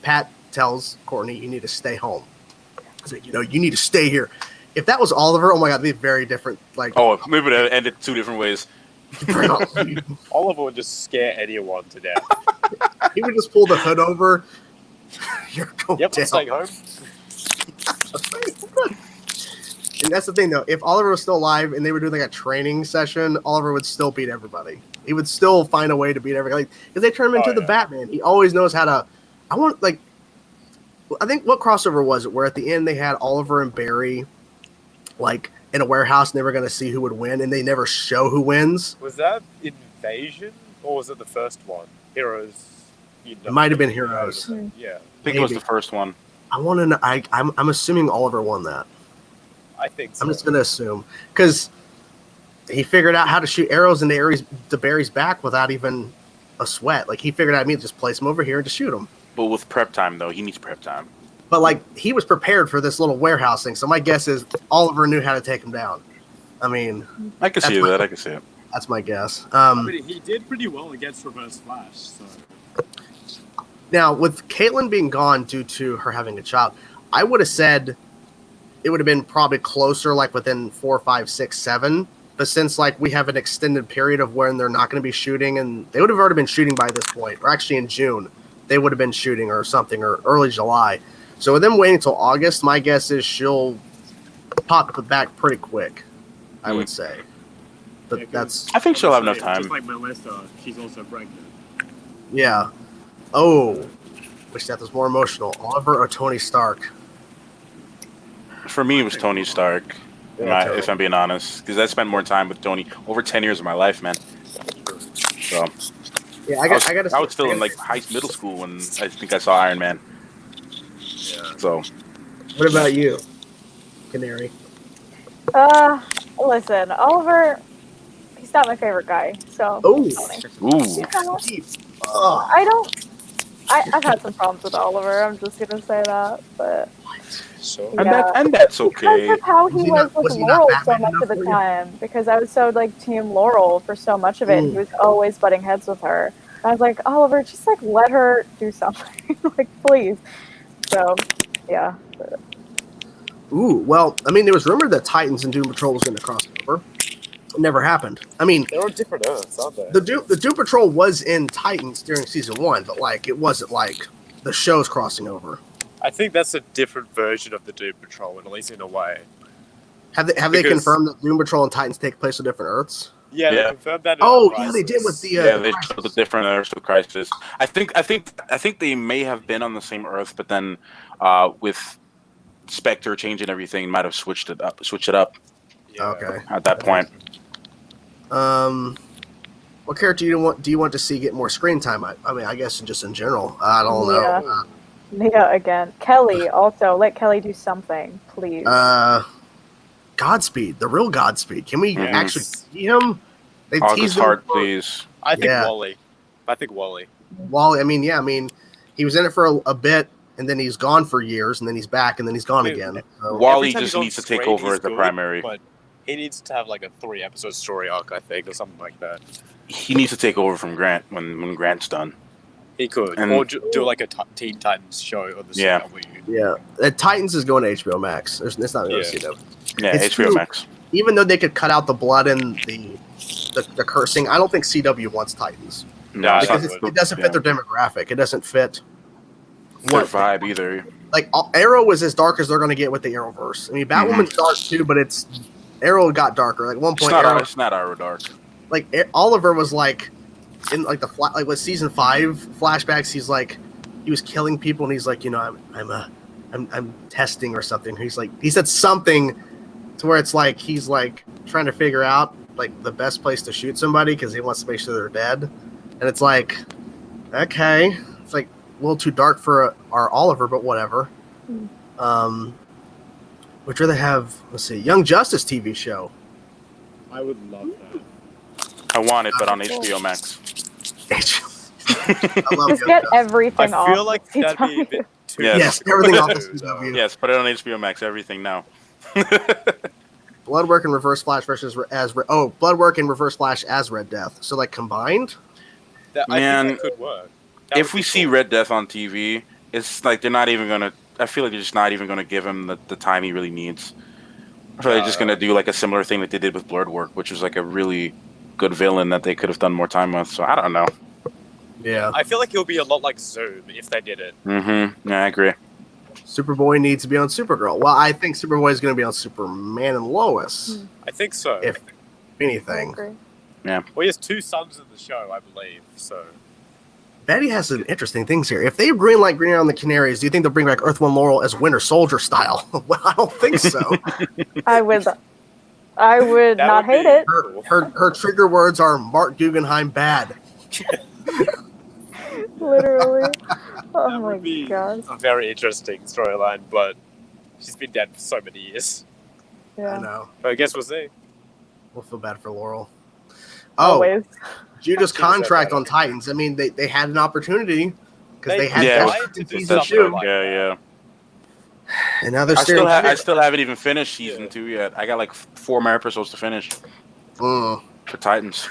Pat tells Courtney, you need to stay home. He's like, you need to stay here. If that was Oliver, oh my God, it'd be very different. We would have ended 2 different ways. Oliver would just scare anyone to death. He would just pull the hood over. You're going down. I'm staying home. And that's the thing, though. If Oliver was still alive and they were doing a training session, Oliver would still beat everybody. He would still find a way to beat everybody. Because they turn him into the Batman. He always knows how to... I think what crossover was it where at the end they had Oliver and Barry in a warehouse and they were going to see who would win and they never show who wins? Was that Invasion or was it the first one? Heroes. It might have been Heroes. Yeah. I think it was the first one. I want to know. I'm assuming Oliver won that. I think so. I'm just going to assume. Because he figured out how to shoot arrows into Barry's back without even a sweat. He figured out just place him over here and just shoot him. But with prep time, though, he needs prep time. But he was prepared for this little warehouse thing, so my guess is Oliver knew how to take him down. I mean, I can see that. I can see it. That's my guess. He did pretty well against Reverse Flash. So. Now, with Caitlin being gone due to her having a child, I would have said it would have been probably closer, within 4, 5, 6, 7. But since we have an extended period of when they're not going to be shooting, and they would have already been shooting by this point, or actually in June. They would have been shooting or something, or early July. So with them waiting until August, my guess is she'll pop back pretty quick, I would say. But I think she'll have enough time. Just like Melissa, she's also pregnant. Yeah. Oh. Which death was more emotional, Oliver or Tony Stark? For me, it was Tony Stark, if I'm being honest. Because I spent more time with Tony. Over 10 years of my life, man. So... Yeah, I was still in middle school when I think I saw Iron Man. Yeah. So, what about you, Canary? Listen, Oliver, he's not my favorite guy. So. I've had some problems with Oliver. I'm just gonna say that, but. So. And that's okay. Because of how he was with Laurel so much of the time. Because I was so Team Laurel for so much of it. And he was always butting heads with her. I was like, Oliver, just let her do something, please. So, yeah. Ooh, well, I mean, there was rumored that Titans and Doom Patrol was going to cross over. It never happened. I mean, They're on different Earths, aren't they? the Doom Patrol was in Titans during season 1, but like it wasn't like the show's crossing over. I think that's a different version of the Doom Patrol, at least in a way. Have they confirmed that Doom Patrol and Titans take place on different Earths? Yeah, they confirmed that. Yeah, they did with the. They showed the different Earths with Crisis. I think they may have been on the same Earth, but then with Spectre changing everything, might have switched it up. Yeah. Okay. At that point. What character do you want to see get more screen time? I mean, I guess just in general. I don't know. Mia again. Kelly also. Let Kelly do something, please. Godspeed, the real Godspeed. Can we actually see him? They August Hart, please. I think Wally. Wally. I mean, he was in it for a bit, and then he's gone for years, and then he's back, and then he's gone again. So. Wally just needs to take over as the primary. But he needs to have like a 3-episode story arc, I think, or something like that. He needs to take over from Grant when Grant's done. He could, or do like a Teen Titans show on the CW. Yeah, Titans is going to HBO Max. It's not going to CW. Yeah, it's HBO Max. Even though they could cut out the blood and the cursing, I don't think CW wants Titans. No, because it doesn't fit their demographic. It doesn't fit their vibe either. Like Arrow was as dark as they're going to get with the Arrowverse. I mean, Batwoman's dark too, but Arrow got darker. Like at one point, it's not Arrow dark. Like Oliver was like in like with season 5 flashbacks. He's like he was killing people, and he's like, I'm testing or something. He said something to where it's like he's like trying to figure out like the best place to shoot somebody because he wants to make sure they're dead, and it's like, okay, it's like a little too dark for our Oliver, but whatever. Would you rather have, let's see, Young Justice TV show? I would love that. I want it, but on HBO Max. I love Just get everything off. I feel like that'd be a bit too. Yes, everything off the CW. Yes, put it on HBO Max. Everything now. Bloodwork and Reverse Flash Bloodwork and Reverse Flash as Red Death. So like combined. I think that could work. If we see Red Death on TV, it's like they're not even gonna. I feel like they're just not even gonna give him the time he really needs. I feel like they're just gonna do like a similar thing that they did with Bloodwork, which was like a really good villain that they could have done more time with. So I don't know. Yeah, I feel like it would be a lot like Zoom if they did it. Yeah, I agree. Superboy needs to be on Supergirl. Well, I think Superboy is going to be on Superman and Lois. I think so. If anything. Yeah. Well, he has 2 sons in the show, I believe. So. Betty has some interesting things here. If they greenlight Green Arrow and the Canaries, do you think they'll bring back Earth One Laurel as Winter Soldier style? Well, I don't think so. I would not hate it. Her trigger words are Mark Guggenheim bad. Literally. Oh That my would be gosh. a very interesting storyline, but she's been dead for so many years. Yeah. I know. But I guess we'll see. We'll feel bad for Laurel. Always. Judah's contract on Titans. I mean, they had an opportunity because they had to do season something 2. like Yeah. And now they're I still haven't even finished season 2 yet. I got like 4 more episodes to finish for Titans.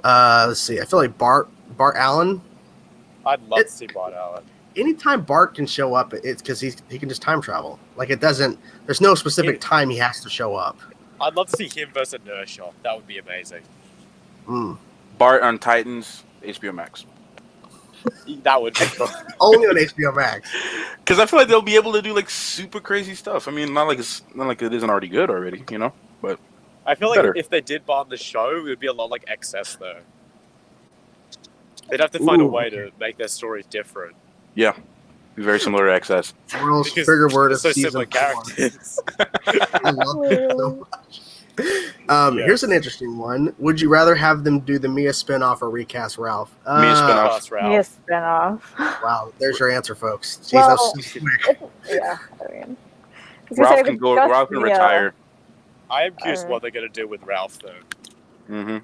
Let's see. I feel like Bart Allen. I'd love to see Bart Allen. Anytime Bart can show up, it's because he can just time travel. Like it doesn't. There's no specific time he has to show up. I'd love to see him versus Inertia. That would be amazing. Bart on Titans, HBO Max. That would be cool. Only on HBO Max. Because I feel like they'll be able to do like super crazy stuff. I mean, not like it isn't already good already, But I feel like if they did bomb the show, it would be a lot like Excess, though. They'd have to find a way to make their stories different. Yeah, be very similar to XS. World's trigger word of so season similar 4. characters. I love it so much. Here's an interesting one. Would you rather have them do the Mia spinoff or recast Ralph? Mia spinoff. Mia spinoff. Wow, there's your answer, folks. Jeez, Well, that was so quick. Yeah, I mean, Ralph can retire. I am curious what they're going to do with Ralph, though.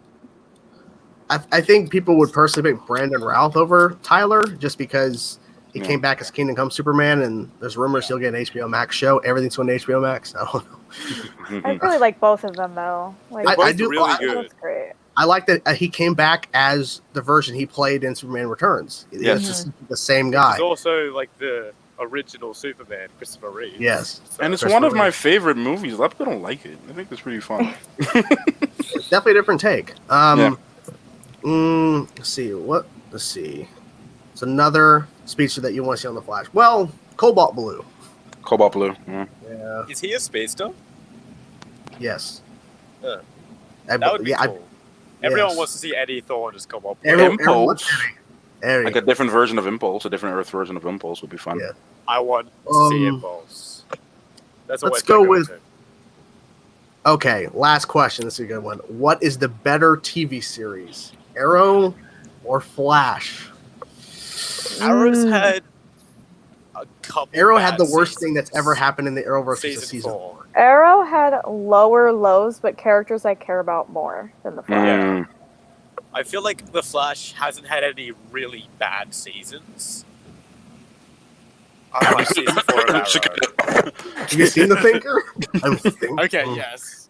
I think people would personally pick Brandon Routh over Tyler just because he came back as Kingdom Come Superman, and there's rumors he'll get an HBO Max show. Everything's on HBO Max. I don't know. I really like both of them, though. Like, I do. Really good. That's great. I like that he came back as the version he played in Superman Returns. It's just the same guy. He's also like the original Superman, Christopher Reeve. Yes. So, And it's one of my favorite movies. A lot of people don't like it. I think it's pretty fun. It's definitely a different take. Yeah. Let's see. Let's see. It's another speedster that you want to see on the Flash. Well, Cobalt Blue. Cobalt Blue. Yeah. Yeah. is he a speedster? Yes. That would be cool. Everyone wants to see Eddie Thorne as Cobalt Blue. Impulse. Eddie. Like a different version of Impulse, a different Earth version of Impulse would be fun. Yeah. I want to see Impulse. That's let's go with. Okay, last question. This is a good one. What is the better TV series, Arrow or Flash? Arrow's had a couple. Arrow had the worst thing that's ever happened in the Arrowverse was season 4. Arrow had lower lows, but characters I care about more than the Flash. Yeah. I feel like the Flash hasn't had any really bad seasons. I like season 4 of Arrow. Have you seen The Thinker? Okay, yes.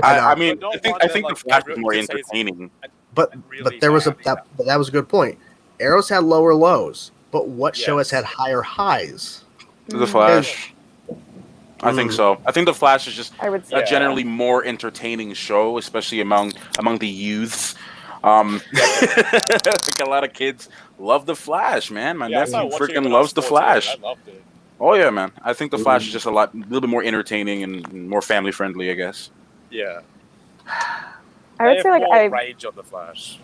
I mean, I think the Flash is more entertaining. But there was that was a good point. Arrow's had lower lows, but what show has had higher highs? The Flash. I think so. I think the Flash is just a generally more entertaining show, especially among the youths. Like a lot of kids love the Flash, man. My nephew freaking loves the Flash. I loved it. Oh yeah, man. I think the Flash is just a little bit more entertaining and more family friendly, I guess. Yeah. I would say like more range on the Flash.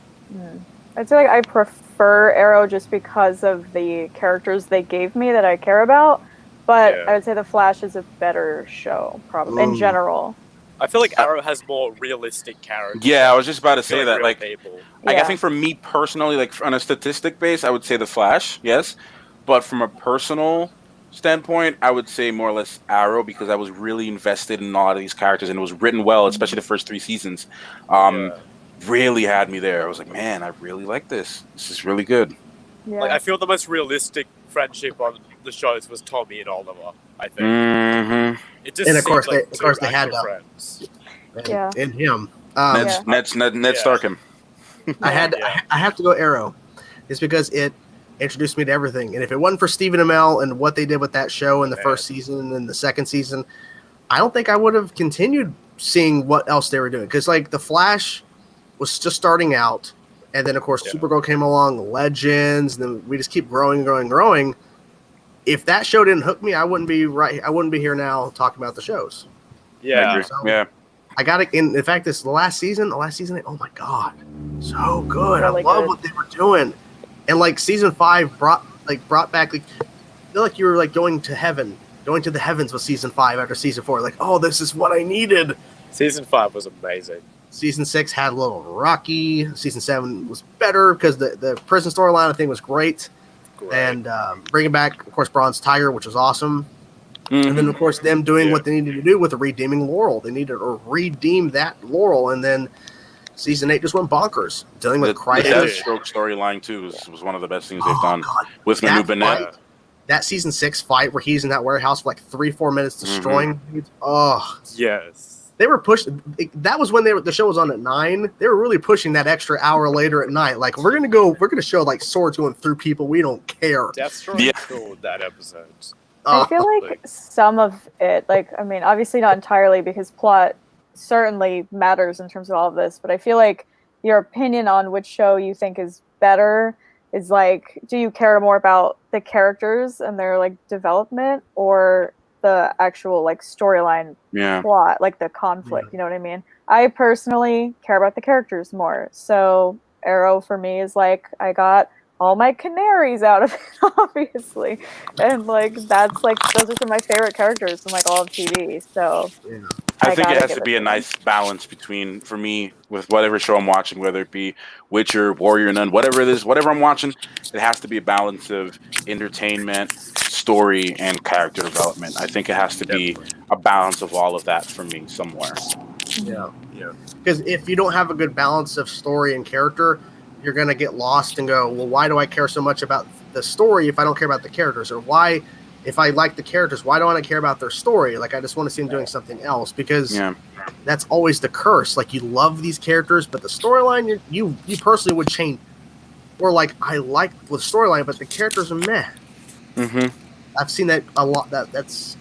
I'd say like I prefer Arrow just because of the characters they gave me that I care about. But I would say the Flash is a better show, probably in general. I feel like Arrow has more realistic characters. Yeah, I was just about to say that. Like, people. I think for me personally, like on a statistic base, I would say the Flash, yes. But from a personal standpoint, I would say more or less Arrow because I was really invested in a lot of these characters and it was written well, especially the first 3 seasons. Really had me there. I was like, man, I really like this. This is really good. Yeah. Like, I feel the most realistic friendship on the shows was Tommy and Oliver. I think. Mm-hmm. It just and of course, like they had friends. And him. Ned Starkham. I have to go Arrow, it's because it introduced me to everything. And if it wasn't for Stephen Amell and what they did with that show in the first season and the second season, I don't think I would have continued seeing what else they were doing. Because like the Flash was just starting out, and then of course Supergirl came along, Legends, and then we just keep growing. If that show didn't hook me, I wouldn't be here now talking about the shows. Yeah. So, I got it. In fact, the last season, oh my god, so good! Really I love good. what they were doing, and like season 5 brought back. Like, I feel like you were like going to the heavens with season 5 after season 4. Like, oh, this is what I needed. Season 5 was amazing. Season 6 had a little rocky. Season 7 was better because the prison storyline I think was great. And bringing back, of course, Bronze Tiger, which was awesome. And then, of course, them doing what they needed to do with the redeeming Laurel. They needed to redeem that Laurel. And then season 8 just went bonkers, dealing with Crisis. The Deathstroke storyline, too, was one of the best things they've done with Manu Bennett. That season 6 fight where he's in that warehouse for like 3-4 minutes destroying dudes. Oh. Yes. They were pushing. That was when the show was on at 9. They were really pushing that extra hour later at night. Like we're gonna show like swords going through people. We don't care. Deathstroke killed that episode. I feel like some of it, like I mean, obviously not entirely because plot certainly matters in terms of all of this. But I feel like your opinion on which show you think is better is like, do you care more about the characters and their like development or the actual like storyline plot, like the conflict, you know what I mean? I personally care about the characters more. So Arrow for me is like I got all my canaries out of it, obviously. And like that's like those are some of my favorite characters in like all of TV. So I think it has to be a nice balance between, for me, with whatever show I'm watching, whether it be Witcher, Warrior Nun, whatever it is, whatever I'm watching, it has to be a balance of entertainment, story, and character development. I think it has to be a balance of all of that for me somewhere. Yeah. Because if you don't have a good balance of story and character, you're going to get lost and go, well, why do I care so much about the story if I don't care about the characters? Or why, if I like the characters, why don't I care about their story? Like, I just want to see them doing something else because that's always the curse. Like, you love these characters, but the storyline, you personally would change. Or, like, I like the storyline, but the characters are meh. Mm-hmm. I've seen that a lot. That's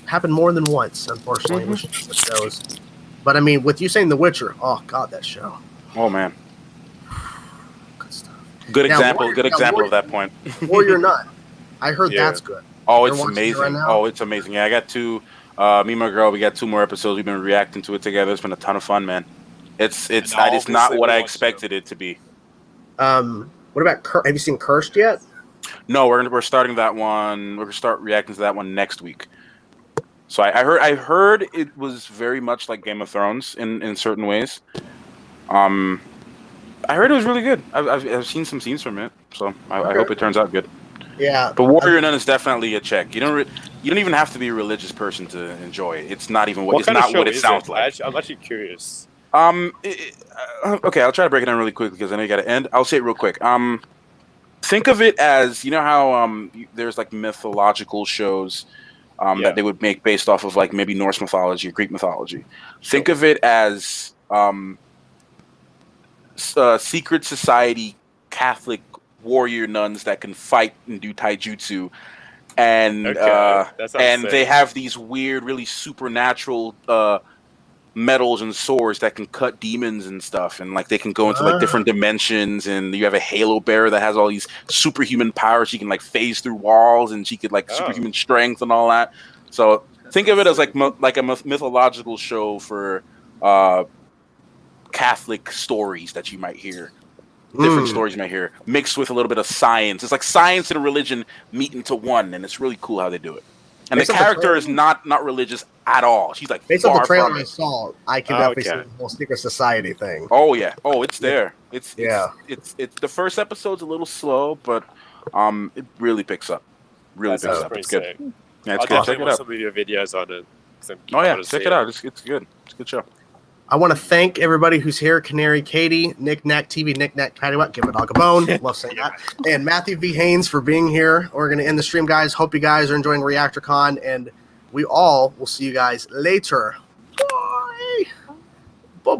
happened more than once, unfortunately, with shows. But I mean, with you saying The Witcher, oh god, that show. Oh man, Good stuff. good Now, example. Warrior- Good now, example Warrior- of that point. Warrior Nun. I heard Yeah. that's good. Oh, You're it's watching it amazing. right now? Oh, it's amazing. Yeah, I got two. Me and my girl, we got 2 more episodes. We've been reacting to it together. It's been a ton of fun, man. It's And not obviously what we I watched expected it to be. What about have you seen Cursed yet? No, we're starting that one. We're gonna start reacting to that one next week. So I heard it was very much like Game of Thrones in certain ways. I heard it was really good. I've seen some scenes from it, so I hope it turns out good. Yeah. But Warrior Nun is definitely a check. You don't even have to be a religious person to enjoy it. It's not even what it's kind of not show what it is sounds like. I'm actually curious. Okay, I'll try to break it down really quick because I know you got to end. I'll say it real quick. Think of it as, you know how there's like mythological shows that they would make based off of like maybe Norse mythology or Greek mythology. Think of it as secret society Catholic warrior nuns that can fight and do taijutsu, and they have these weird, really supernatural metals and swords that can cut demons and stuff, and like they can go into like different dimensions, and you have a halo bearer that has all these superhuman powers. She can like phase through walls, and she could like superhuman strength and all that. So think of it as like a mythological show for Catholic stories that you might hear. Different stories you might hear mixed with a little bit of science. It's like science and religion meet into one, and it's really cool how they do it. And the character is not religious at all. She's like based on the trailer I saw, I can definitely see the whole secret society thing. Oh yeah. Oh, it's there. It's the first episode's a little slow, but it really picks up. It's good. Yeah, it's good. Check it out. Some of your videos on it. Oh yeah, check it out. It's good. It's a good show. I want to thank everybody who's here. Canary Katie, Nick Knack TV, Nick Knack Paddywhack, give a dog a bone. Love saying that. And Matthew V. Haynes for being here. We're going to end the stream, guys. Hope you guys are enjoying ReactorCon, and we all will see you guys later.